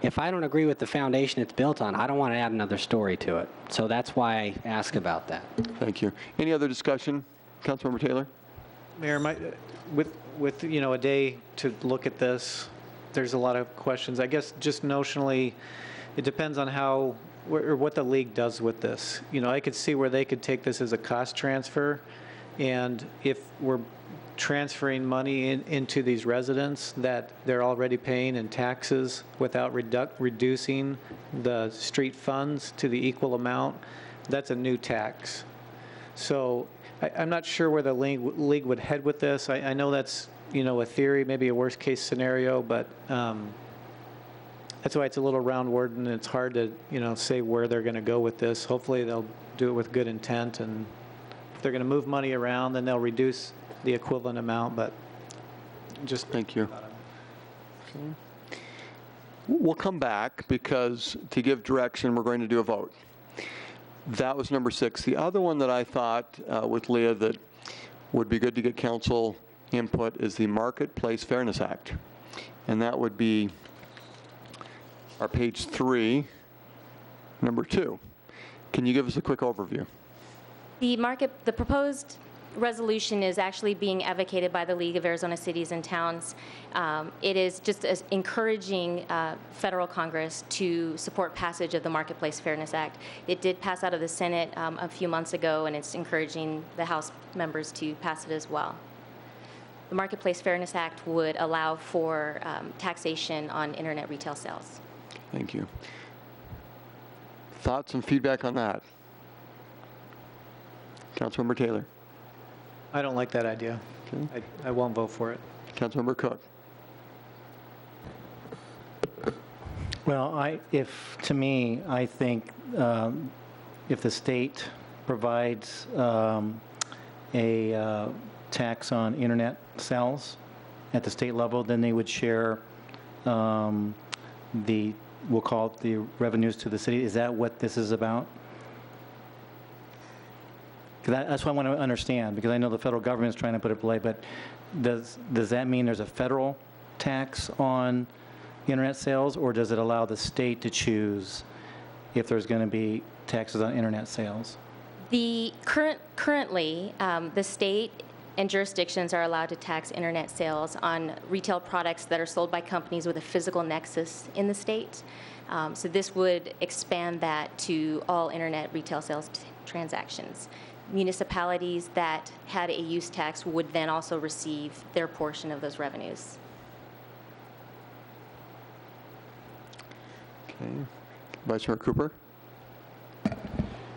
S5: If I don't agree with the foundation it's built on, I don't want to add another story to it. So that's why I ask about that.
S1: Thank you. Any other discussion? Councilmember Taylor?
S21: Mayor, with a day to look at this, there's a lot of questions. I guess just notionally, it depends on how or what the league does with this. I could see where they could take this as a cost transfer, and if we're transferring money into these residents that they're already paying in taxes without reducing the street funds to the equal amount, that's a new tax. So I'm not sure where the league would head with this. I know that's a theory, maybe a worst case scenario, but that's why it's a little round word and it's hard to say where they're going to go with this. Hopefully they'll do it with good intent, and if they're going to move money around, then they'll reduce the equivalent amount, but just...
S1: Thank you. Okay. We'll come back because to give direction, we're going to do a vote. That was number 6. The other one that I thought with Leah that would be good to get council input is the Marketplace Fairness Act. And that would be our page 3, number 2. Can you give us a quick overview?
S10: The proposed resolution is actually being advocated by the League of Arizona Cities and Towns. It is just encouraging federal Congress to support passage of the Marketplace Fairness Act. It did pass out of the Senate a few months ago, and it's encouraging the House members to pass it as well. The Marketplace Fairness Act would allow for taxation on internet retail sales.
S1: Thank you. Thoughts and feedback on that? Councilmember Taylor.
S21: I don't like that idea. Okay. I won't vote for it.
S1: Councilmember Cook.
S25: Well, I think if the state provides a tax on internet sales at the state level, then they would share we'll call it the revenues to the city. Is that what this is about? That's what I want to understand, because I know the federal government is trying to put it play, but does that mean there's a federal tax on internet sales, or does it allow the state to choose if there's going to be taxes on internet sales?
S10: Currently, the state and jurisdictions are allowed to tax internet sales on retail products that are sold by companies with a physical nexus in the state. So this would expand that to all internet retail sales transactions. municipalities that had a use tax would then also receive their portion of those revenues.
S1: Okay. Vice Mayor Cooper?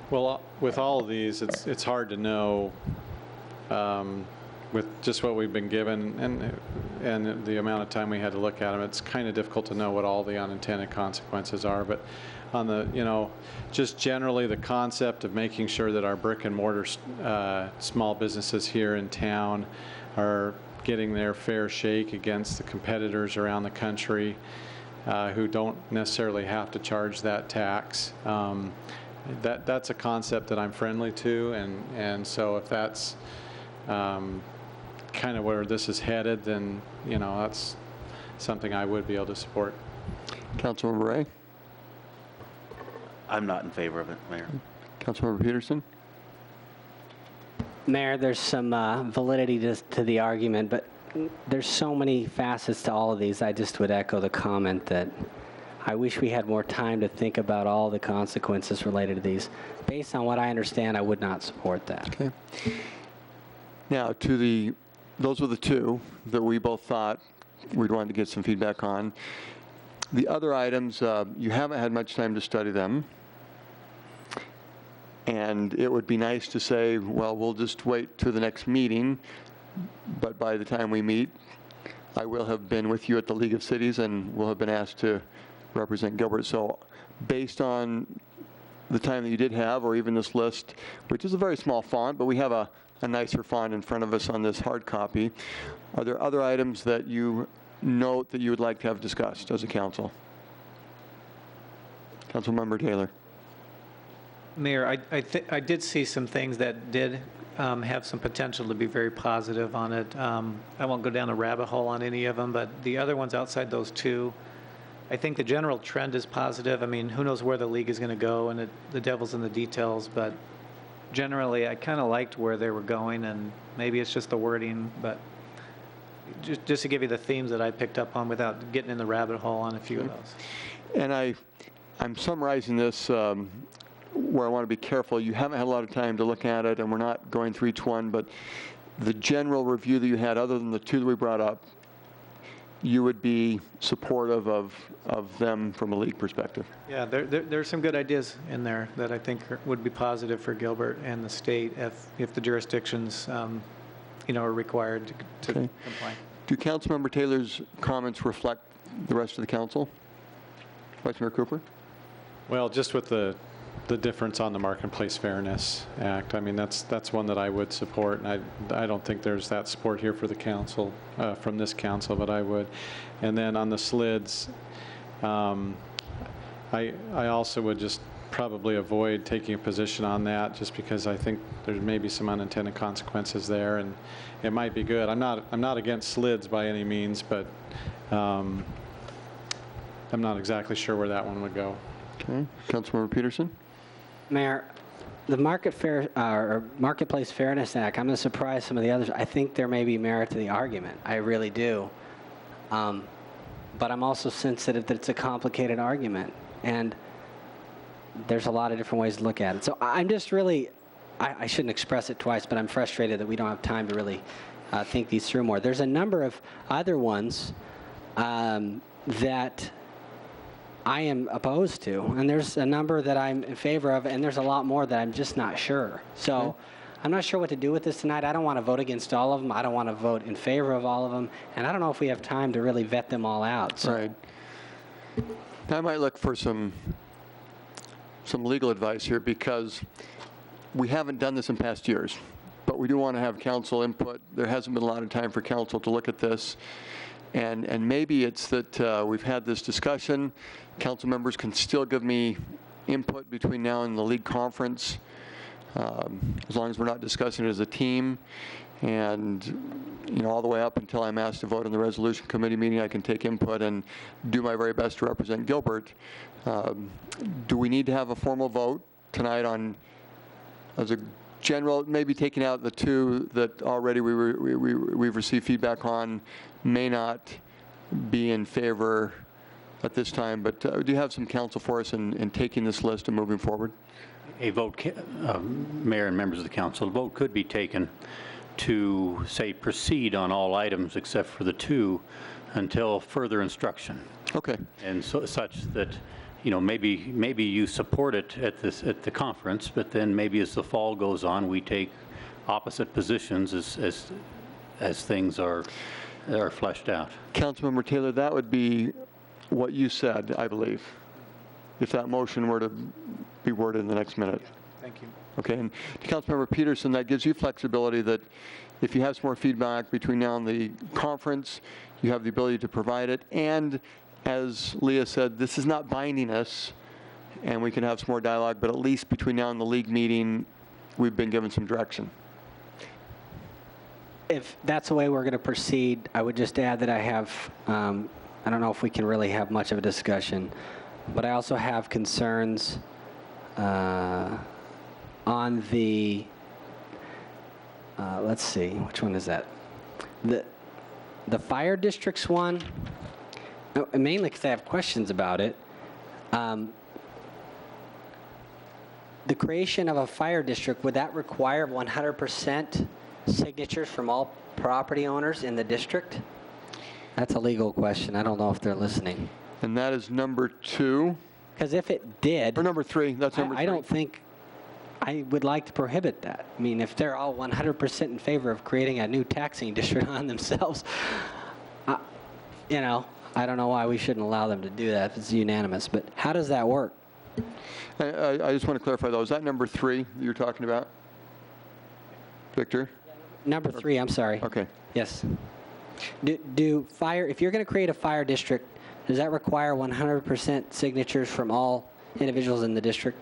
S6: Well, with all of these, it's hard to know with just what we've been given and the amount of time we had to look at them. It's kind of difficult to know what all the unintended consequences are. But on the, just generally the concept of making sure that our brick and mortar small businesses here in town are getting their fair shake against the competitors around the country who don't necessarily have to charge that tax. That's a concept that I'm friendly to, and so if that's kind of where this is headed, then that's something I would be able to support.
S1: Councilmember Ray?
S3: I'm not in favor of it, Mayor.
S1: Councilmember Peterson?
S5: Mayor, there's some validity to the argument, but there's so many facets to all of these. I just would echo the comment that I wish we had more time to think about all the consequences related to these. Based on what I understand, I would not support that.
S1: Okay. Now, those were the two that we both thought we'd wanted to get some feedback on. The other items, you haven't had much time to study them. And it would be nice to say, well, we'll just wait to the next meeting. But by the time we meet, I will have been with you at the League of Cities and will have been asked to represent Gilbert. So based on the time that you did have, or even this list, which is a very small font, but we have a nicer font in front of us on this hard copy, are there other items that you note that you would like to have discussed as a council? Councilmember Taylor.
S21: Mayor, I did see some things that did have some potential to be very positive on it. I won't go down a rabbit hole on any of them, but the other ones outside those two, I think the general trend is positive. I mean, who knows where the league is going to go, and the devil's in the details, but generally I kind of liked where they were going, and maybe it's just the wording, but just to give you the themes that I picked up on without getting in the rabbit hole on a few of those.
S1: And I'm summarizing this where I want to be careful. You haven't had a lot of time to look at it, and we're not going through each one, but the general review that you had, other than the two that we brought up, you would be supportive of them from a league perspective.
S21: Yeah, there's some good ideas in there that I think would be positive for Gilbert and the state if the jurisdictions, are required to comply.
S1: Do Councilmember Taylor's comments reflect the rest of the council? Vice Mayor Cooper?
S6: Well, just with the difference on the Marketplace Fairness Act, I mean, that's one that I would support, and I don't think there's that support here for the council, from this council, but I would. And then on the SLIDs, I also would just probably avoid taking a position on that, just because I think there may be some unintended consequences there, and it might be good. I'm not against SLIDs by any means, but I'm not exactly sure where that one would go.
S1: Okay, Councilmember Peterson?
S5: Mayor, the Marketplace Fairness Act, I'm going to surprise some of the others. I think there may be merit to the argument. I really do. But I'm also sensitive that it's a complicated argument, and there's a lot of different ways to look at it. So I'm just really, I shouldn't express it twice, but I'm frustrated that we don't have time to really think these through more. There's a number of other ones that I am opposed to, and there's a number that I'm in favor of, and there's a lot more that I'm just not sure. So I'm not sure what to do with this tonight. I don't want to vote against all of them. I don't want to vote in favor of all of them, and I don't know if we have time to really vet them all out. So.
S1: Right. I might look for some legal advice here, because we haven't done this in past years, but we do want to have council input. There hasn't been a lot of time for council to look at this. And maybe it's that we've had this discussion. Council members can still give me input between now and the league conference, as long as we're not discussing it as a team. And all the way up until I'm asked to vote in the resolution committee meeting, I can take input and do my very best to represent Gilbert. Do we need to have a formal vote tonight on, as a general, maybe taking out the two that already we've received feedback on may not be in favor at this time, but do you have some counsel for us in taking this list and moving forward?
S9: a vote, Mayor and members of the council, a vote could be taken to, say, proceed on all items except for the 2 until further instruction.
S1: Okay.
S9: And so such that, you know, maybe you support it at the conference, but then maybe as the fall goes on, we take opposite positions as things are fleshed out.
S1: Councilmember Taylor, that would be what you said, I believe, if that motion were to be worded in the next minute.
S21: Thank you.
S1: Okay, and to Councilmember Peterson, that gives you flexibility that if you have some more feedback between now and the conference, you have the ability to provide it. And as Leah said, this is not binding us, and we can have some more dialogue, but at least between now and the league meeting, we've been given some direction.
S5: If that's the way we're going to proceed, I would just add that I have, I don't know if we can really have much of a discussion, but I also have concerns on the, let's see, which one is that? The fire districts one, mainly because I have questions about it. The creation of a fire district, would that require 100% signatures from all property owners in the district? That's a legal question. I don't know if they're listening.
S1: And that is number 2.
S5: Because if it did...
S1: Or number 3, that's number 3.
S5: I don't think I would like to prohibit that. I mean, if they're all 100% in favor of creating a new taxing district on themselves, you know, I don't know why we shouldn't allow them to do that if it's unanimous. But how does that work?
S1: I just want to clarify, though. Is that number 3 that you're talking about? Victor?
S5: Number 3, I'm sorry.
S1: Okay.
S5: Yes. Do fire, if you're going to create a fire district, does that require 100% signatures from all individuals in the district?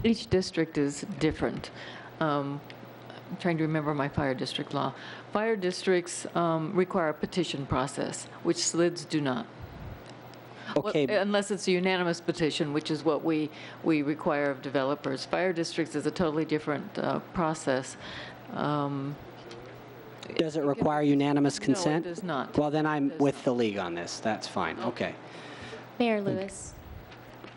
S12: Each district is different. I'm trying to remember my fire district law. Fire districts require a petition process, which SLIDs do not.
S5: Okay.
S12: Well, unless it's a unanimous petition, which is what we require of developers. Fire districts is a totally different process.
S5: Does it require unanimous consent?
S12: No, it does not.
S5: Well, then I'm with the league on this. That's fine. Okay.
S10: Mayor Lewis,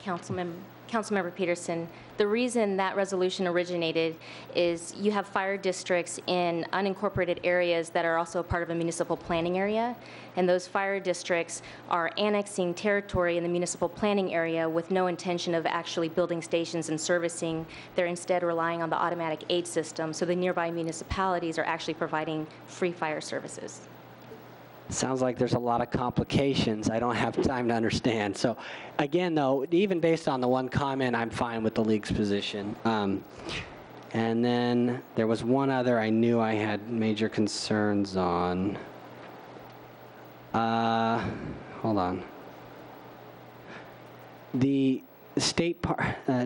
S10: Councilmember Peterson, the reason that resolution originated is you have fire districts in unincorporated areas that are also part of a municipal planning area, and those fire districts are annexing territory in the municipal planning area with no intention of actually building stations and servicing. They're instead relying on the automatic aid system, so the nearby municipalities are actually providing free fire services.
S5: Sounds like there's a lot of complications I don't have time to understand. So again, though, even based on the one comment, I'm fine with the league's position. And then there was one other I knew I had major concerns on. Hold on. The state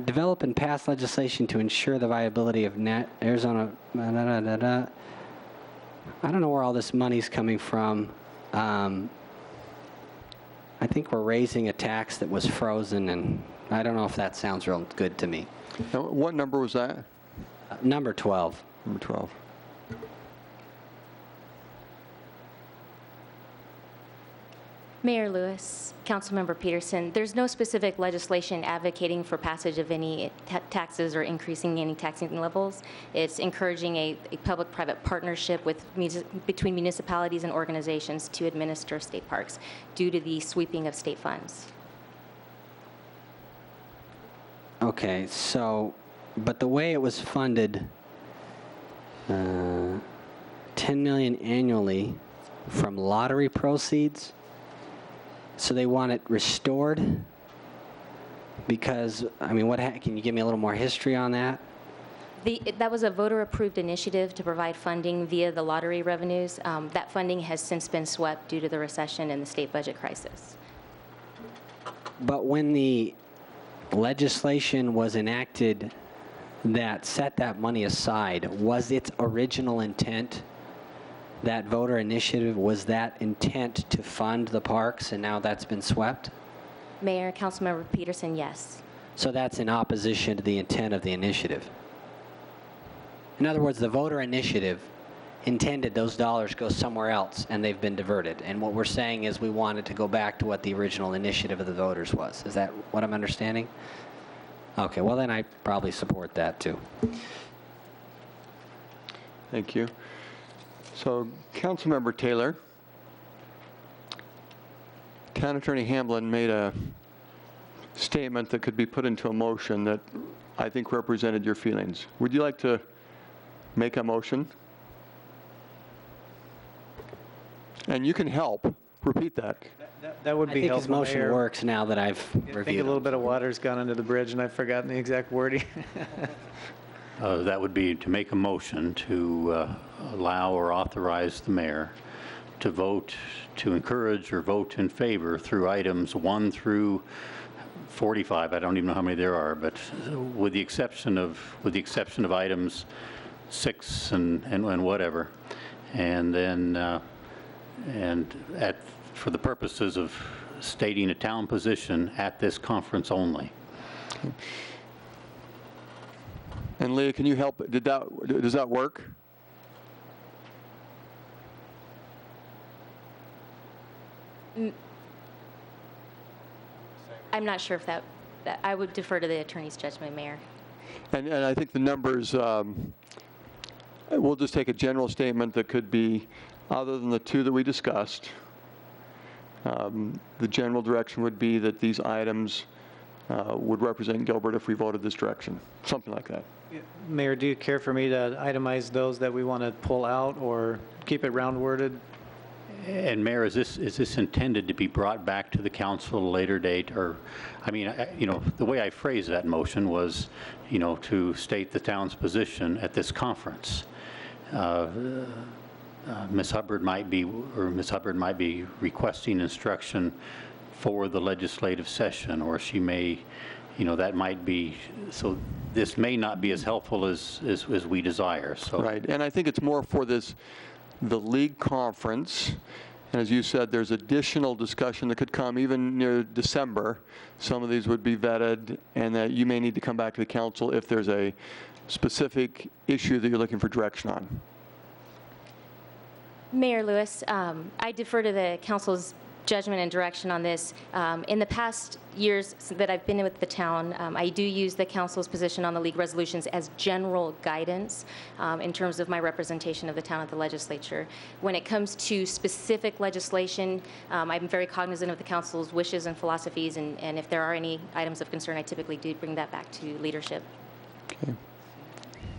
S5: develop and pass legislation to ensure the viability of Arizona. I don't know where all this money's coming from. I think we're raising a tax that was frozen, and I don't know if that sounds real good to me.
S1: Now, what number was that?
S5: Number 12.
S1: Number 12.
S10: Mayor Lewis, Councilmember Peterson, there's no specific legislation advocating for passage of any taxes or increasing any taxing levels. It's encouraging a public-private partnership between municipalities and organizations to administer state parks due to the sweeping of state funds.
S5: Okay, so, but the way it was funded, 10 million annually from lottery proceeds. So they want it restored because, I mean, can you give me a little more history on that?
S10: That was a voter-approved initiative to provide funding via the lottery revenues. That funding has since been swept due to the recession and the state budget crisis.
S5: But when the legislation was enacted that set that money aside, was its original intent, that voter initiative, was that intent to fund the parks, and now that's been swept?
S10: Mayor, Councilmember Peterson, yes.
S5: So that's in opposition to the intent of the initiative. In other words, the voter initiative intended those dollars go somewhere else, and they've been diverted. And what we're saying is we wanted to go back to what the original initiative of the voters was. Is that what I'm understanding? Okay, well then I probably support that too.
S1: Thank you. So, Councilmember Taylor, Town Attorney Hamblin made a statement that could be put into a motion that I think represented your feelings. Would you like to make a motion? And you can help. Repeat that.
S21: That would be
S5: I think
S21: helpful,
S5: his motion
S21: Mayor.
S5: works now that I've
S21: I think a
S5: reviewed
S21: little
S5: it.
S21: bit of water's gone under the bridge, and I've forgotten the exact wording.
S9: That would be to make a motion to allow or authorize the mayor to vote, to encourage or vote in favor through items 1 through 45. I don't even know how many there are, but with the exception of items 6 and whatever, and then for the purposes of stating a town position at this conference only.
S1: And Leah, can you help? Does that work?
S10: I'm not sure if that I would defer to the attorney's judgment, Mayor.
S1: And I think the numbers, we'll just take a general statement that could be, other than the 2 that we discussed, the general direction would be that these items would represent Gilbert if we voted this direction, something like that.
S21: Mayor, do you care for me to itemize those that we want to pull out or keep it round worded?
S9: And Mayor, is this intended to be brought back to the council at a later date? Or, I mean, the way I phrased that motion was, to state the town's position at this conference. Ms. Hubbard might be requesting instruction for the legislative session, or she may, that might be, so this may not be as helpful as we desire. So.
S1: Right, and I think it's more for the league conference. And as you said, there's additional discussion that could come even near December. Some of these would be vetted, and that you may need to come back to the council if there's a specific issue that you're looking for direction on.
S10: Mayor Lewis, I defer to the council's judgment and direction on this. In the past years that I've been with the town, I do use the council's position on the league resolutions as general guidance in terms of my representation of the town at the legislature. When it comes to specific legislation, I'm very cognizant of the council's wishes and philosophies, and if there are any items of concern, I typically do bring that back to leadership.
S1: Okay.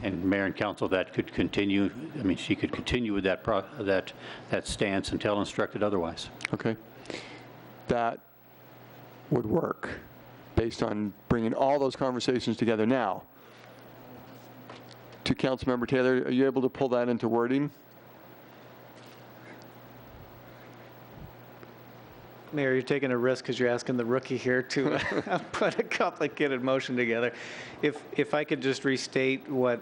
S9: And Mayor and Council, that could continue. I mean, she could continue with that stance until instructed otherwise.
S1: Okay. That would work based on bringing all those conversations together. Now, to Councilmember Taylor, are you able to pull that into wording?
S21: Mayor, you're taking a risk because you're asking the rookie here to put a complicated motion together. If I could just restate what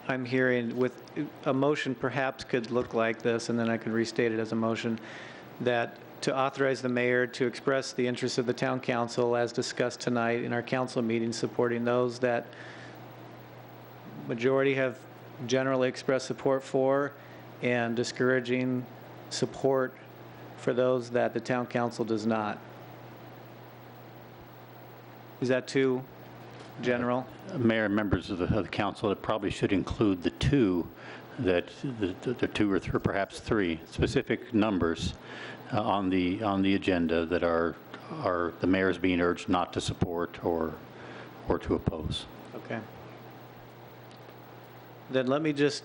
S21: I'm hearing, with a motion perhaps could look like this, and then I could restate it as a motion, that to authorize the mayor to express the interests of the town council as discussed tonight in our council meeting, supporting those that majority have generally expressed support for, and discouraging support for those that the town council does not. Is that too general?
S9: Mayor and members of the council, it probably should include the 2 that the 2 or 3, perhaps 3 specific numbers on the agenda that are the mayor's being urged not to support or to oppose.
S21: Okay. Then let me just,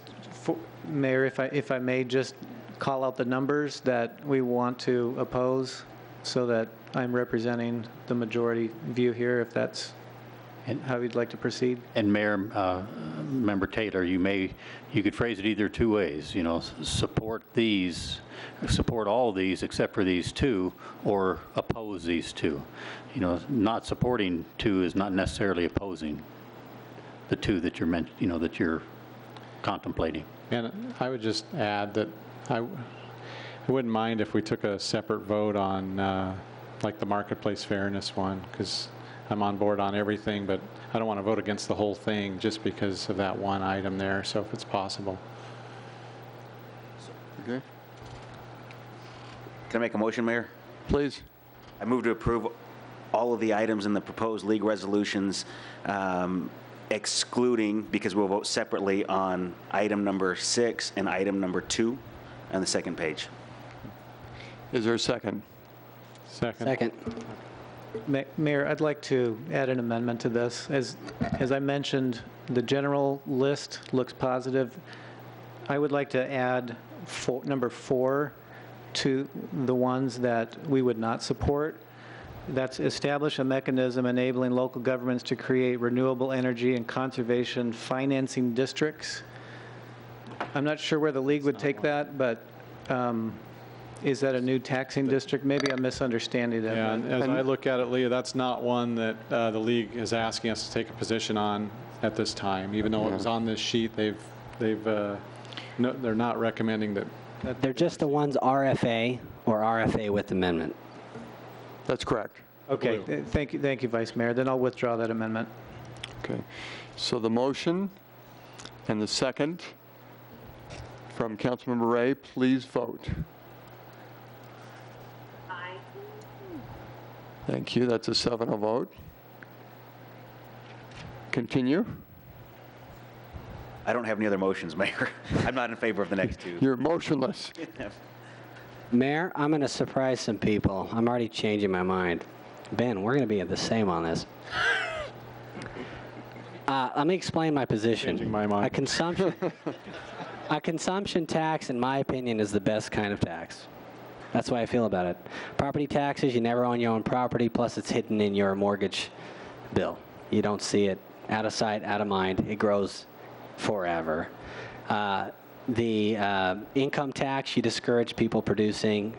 S21: Mayor, if I may, just call out the numbers that we want to oppose, so that I'm representing the majority view here, if that's how you'd like to proceed.
S9: And Mayor, Member Taylor, you could phrase it either 2 ways. Support all these except for these 2, or oppose these 2. Not supporting 2 is not necessarily opposing the 2 that you're contemplating.
S6: And I would just add that I wouldn't mind if we took a separate vote on like the marketplace fairness one, because I'm on board on everything, but I don't want to vote against the whole thing just because of that one item there, so if it's possible.
S1: Okay.
S3: Can I make a motion, Mayor?
S1: Please.
S3: I move to approve all of the items in the proposed league resolutions, excluding, because we'll vote separately on item number 6 and item number 2 on the second page.
S1: Is there a second?
S6: Second.
S21: Mayor, I'd like to add an amendment to this. As I mentioned, the general list looks positive. I would like to add number 4 to the ones that we would not support. That's establish a mechanism enabling local governments to create renewable energy and conservation financing districts. I'm not sure where the league would take that, but is that a new taxing district? Maybe I'm misunderstanding that.
S6: Yeah, and as I look at it, Leah, that's not one that the league is asking us to take a position on at this time. Even though it was on this sheet, they're not recommending that.
S5: They're just the ones RFA or RFA with amendment.
S1: That's correct.
S21: Okay, thank you, Vice Mayor. Then I'll withdraw that amendment.
S1: Okay. So the motion and the second from Councilmember Ray, please vote. Aye. Thank you. That's a 7-0 vote. Continue.
S3: I don't have any other motions, Mayor. I'm not in favor of the next two.
S1: You're motionless.
S5: Mayor, I'm going to surprise some people. I'm already changing my mind. Ben, we're going to be the same on this. Let me explain my position.
S6: Changing my mind.
S5: A consumption tax, in my opinion, is the best kind of tax. That's the way I feel about it. Property taxes, you never own your own property, plus it's hidden in your mortgage bill. You don't see it. Out of sight, out of mind. It grows forever. The income tax, you discourage people producing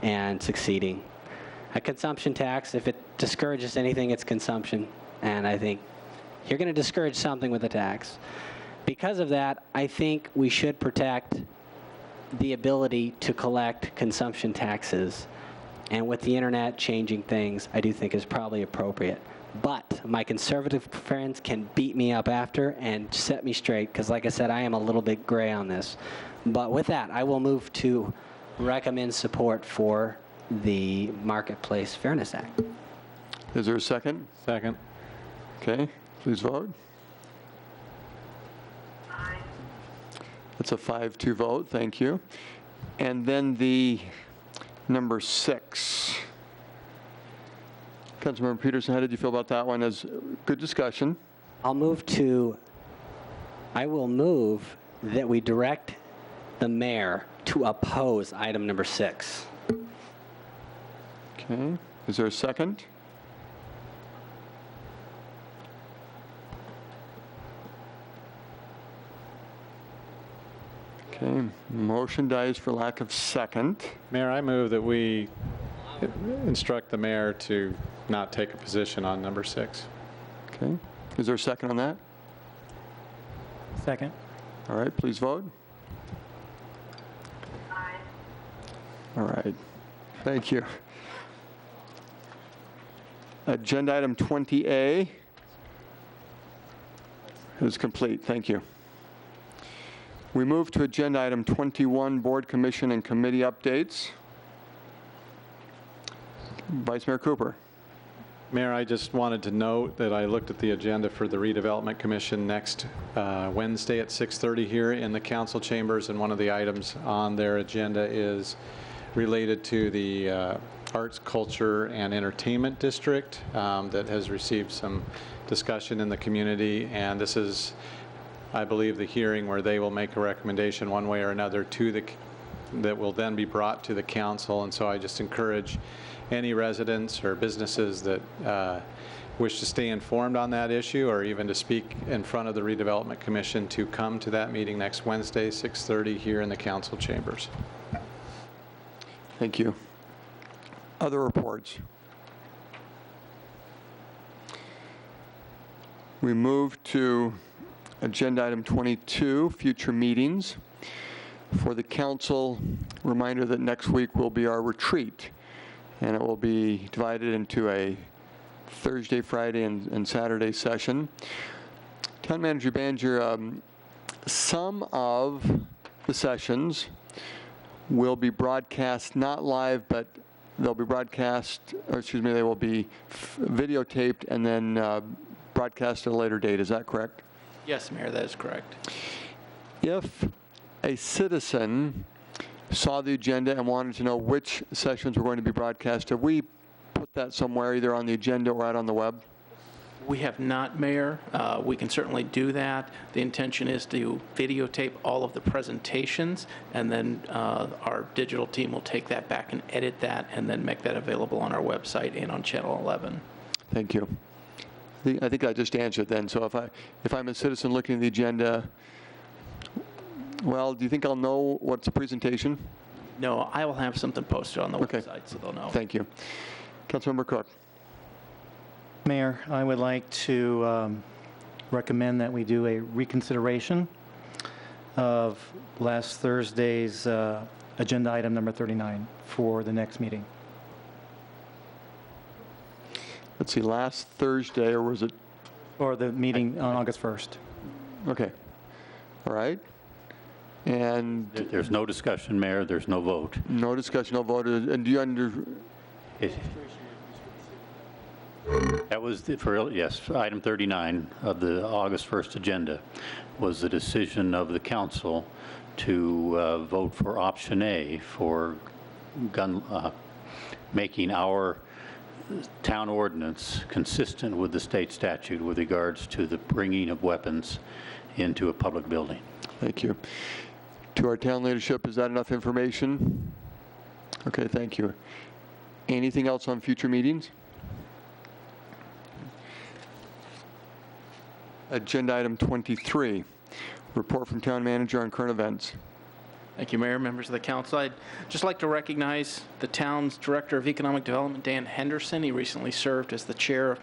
S5: and succeeding. A consumption tax, if it discourages anything, it's consumption. And I think you're going to discourage something with a tax. Because of that, I think we should protect the ability to collect consumption taxes. And with the internet changing things, I do think is probably appropriate. But my conservative friends can beat me up after and set me straight, because like I said, I am a little bit gray on this. But with that, I will move to recommend support for the Marketplace Fairness Act.
S1: Is there a second?
S6: Second.
S1: Okay, please vote. Aye. That's a 5-2 vote, thank you. And then the number 6. Councilmember Peterson, how did you feel about that one? As good discussion.
S5: I will move that we direct the mayor to oppose item number 6.
S1: Okay, is there a second? Okay, motion dies for lack of second.
S6: Mayor, I move that we instruct the mayor to not take a position on number 6.
S1: Okay, is there a second on that?
S21: Second.
S1: All right, please vote. Aye. All right, thank you. Agenda item 20A is complete, thank you. We move to agenda item 21, board, commission, and committee updates. Vice Mayor Cooper.
S6: Mayor, I just wanted to note that I looked at the agenda for the Redevelopment Commission next Wednesday at 6:30 here in the council chambers, and one of the items on their agenda is related to the Arts, Culture, and Entertainment District that has received some discussion in the community, and this is, I believe, the hearing where they will make a recommendation one way or another to that will then be brought to the council. And so I just encourage any residents or businesses that wish to stay informed on that issue, or even to speak in front of the Redevelopment Commission, to come to that meeting next Wednesday, 6:30 here in the council chambers.
S1: Thank you. Other reports? We move to agenda item 22, future meetings. For the council, reminder that next week will be our retreat, and it will be divided into a Thursday, Friday, and Saturday session. Town Manager Banger, some of the sessions will be broadcast, not live, but they'll be broadcast, or excuse me, they will be videotaped and then broadcast at a later date. Is that correct?
S2: Yes, Mayor, that is correct.
S1: If a citizen saw the agenda and wanted to know which sessions were going to be broadcast, have we put that somewhere, either on the agenda or out on the web?
S2: We have not, Mayor. We can certainly do that. The intention is to videotape all of the presentations, and then our digital team will take that back and edit that, and then make that available on our website and on Channel 11.
S1: Thank you. I think I just answered then. So if I'm a citizen looking at the agenda, well, do you think I'll know what's a presentation?
S2: No, I will have something posted on the website, so they'll know.
S1: Thank you. Councilmember Cook.
S25: Mayor, I would like to recommend that we do a reconsideration of last Thursday's agenda item number 39 for the next meeting.
S1: Let's see, last Thursday, or was it?
S25: Or the meeting on August 1st.
S1: Okay. All right. And
S9: There's no discussion, Mayor. There's no vote.
S1: no discussion, no vote. And do you
S9: That was, yes, item 39 of the August 1st agenda was the decision of the council to vote for option A for making our town ordinance consistent with the state statute with regards to the bringing of weapons into a public building.
S1: Thank you. To our town leadership, is that enough information? Okay, thank you. Anything else on future meetings? Agenda item 23, report from town manager on current events.
S2: Thank you, Mayor, members of the council. I'd just like to recognize the town's Director of Economic Development, Dan Henderson. He recently served as the chair of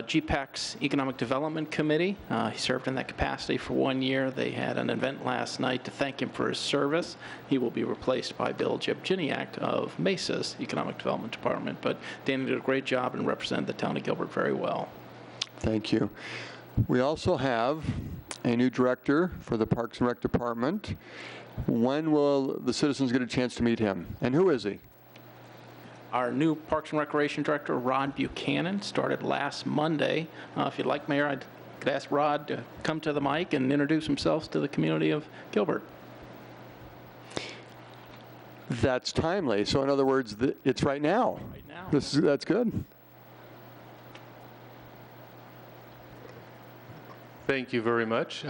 S2: GPAC's Economic Development Committee. He served in that capacity for 1 year. They had an event last night to thank him for his service. He will be replaced by Bill Jepchiniak of Mesa's Economic Development Department. But Dan did a great job and represented the town of Gilbert very well.
S1: Thank you. We also have a new director for the Parks and Rec Department. When will the citizens get a chance to meet him? And who is he?
S2: Our new Parks and Recreation Director, Rod Buchanan, started last Monday. If you'd like, Mayor, I could ask Rod to come to the mic and introduce himself to the community of Gilbert.
S1: That's timely. So in other words, it's right now.
S2: Right now.
S1: That's good.
S11: Thank you very much,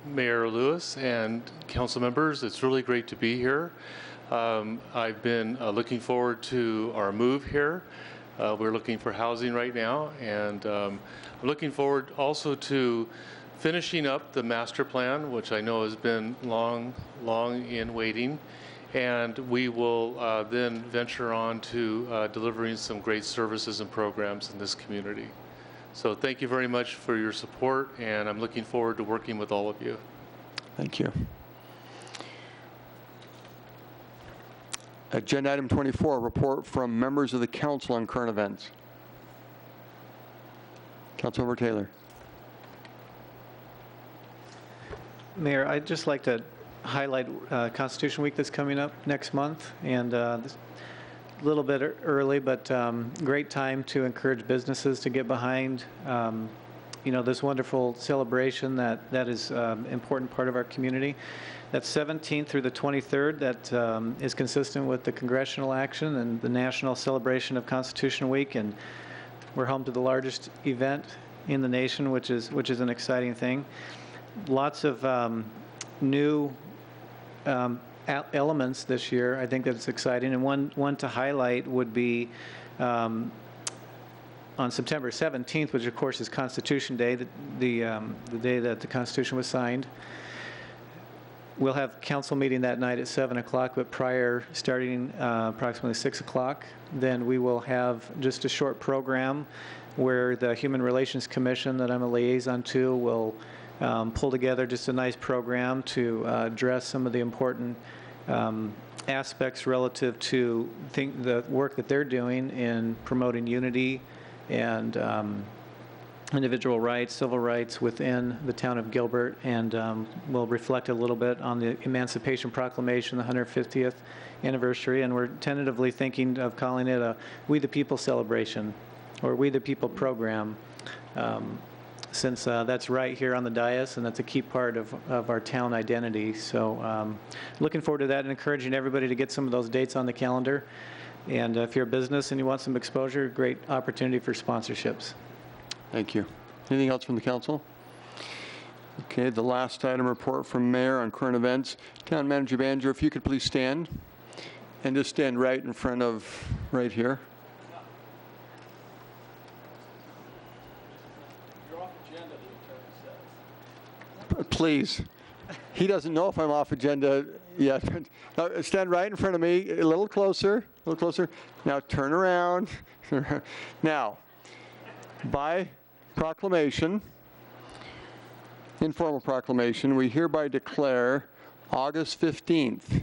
S11: Mayor Lewis and council members. It's really great to be here. I've been looking forward to our move here. We're looking for housing right now, and I'm looking forward also to finishing up the master plan, which I know has been long in waiting, and we will then venture on to delivering some great services and programs in this community. So thank you very much for your support, and I'm looking forward to working with all of you.
S1: Thank you. Agenda item 24, report from members of the council on current events. Councilmember Taylor.
S21: Mayor, I'd just like to highlight Constitution Week that's coming up next month, and this a little bit early, but great time to encourage businesses to get behind, this wonderful celebration that is important part of our community. That's 17th through the 23rd. That is consistent with the congressional action and the national celebration of Constitution Week, and we're home to the largest event in the nation, which is an exciting thing. Lots of new elements this year. I think that's exciting, and one to highlight would be on September 17th, which of course is Constitution Day, the day that the Constitution was signed. We'll have council meeting that night at 7 o'clock, but prior, starting approximately 6 o'clock, then we will have just a short program where the Human Relations Commission that I'm a liaison to will pull together just a nice program to address some of the important aspects relative to the work that they're doing in promoting unity and individual rights, civil rights within the town of Gilbert, and will reflect a little bit on the Emancipation Proclamation, the 150th anniversary, and we're tentatively thinking of calling it a We the People celebration, or We the People program, since that's right here on the dais, and that's a key part of our town identity. So looking forward to that, and encouraging everybody to get some of those dates on the calendar. And if you're a business and you want some exposure, great opportunity for sponsorships.
S1: Thank you. Anything else from the council? Okay, the last item, report from Mayor on current events. Town Manager Banjo, if you could please stand, and just stand right in front of, right here.
S6: You're off agenda, the attorney says.
S1: Please. He doesn't know if I'm off agenda yet. Now, stand right in front of me, a little closer, a little closer. Now turn around. Now, by proclamation, informal proclamation, we hereby declare August 15th,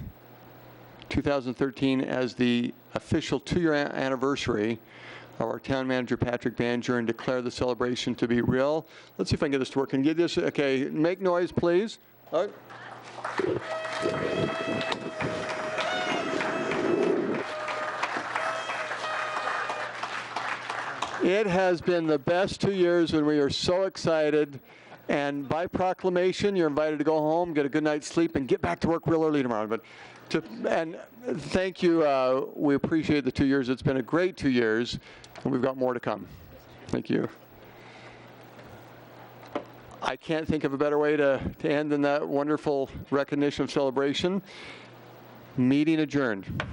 S1: 2013 as the official 2-year anniversary of our town manager, Patrick Banjer, and declare the celebration to be real. Let's see if I can get this to work. Can you get this? Okay, make noise, please. It has been the best 2 years, and we are so excited. And by proclamation, you're invited to go home, get a good night's sleep, and get back to work real early tomorrow. And thank you. We appreciate the 2 years. It's been a great 2 years, and we've got more to come. Thank you. I can't think of a better way to end than that wonderful recognition of celebration. Meeting adjourned.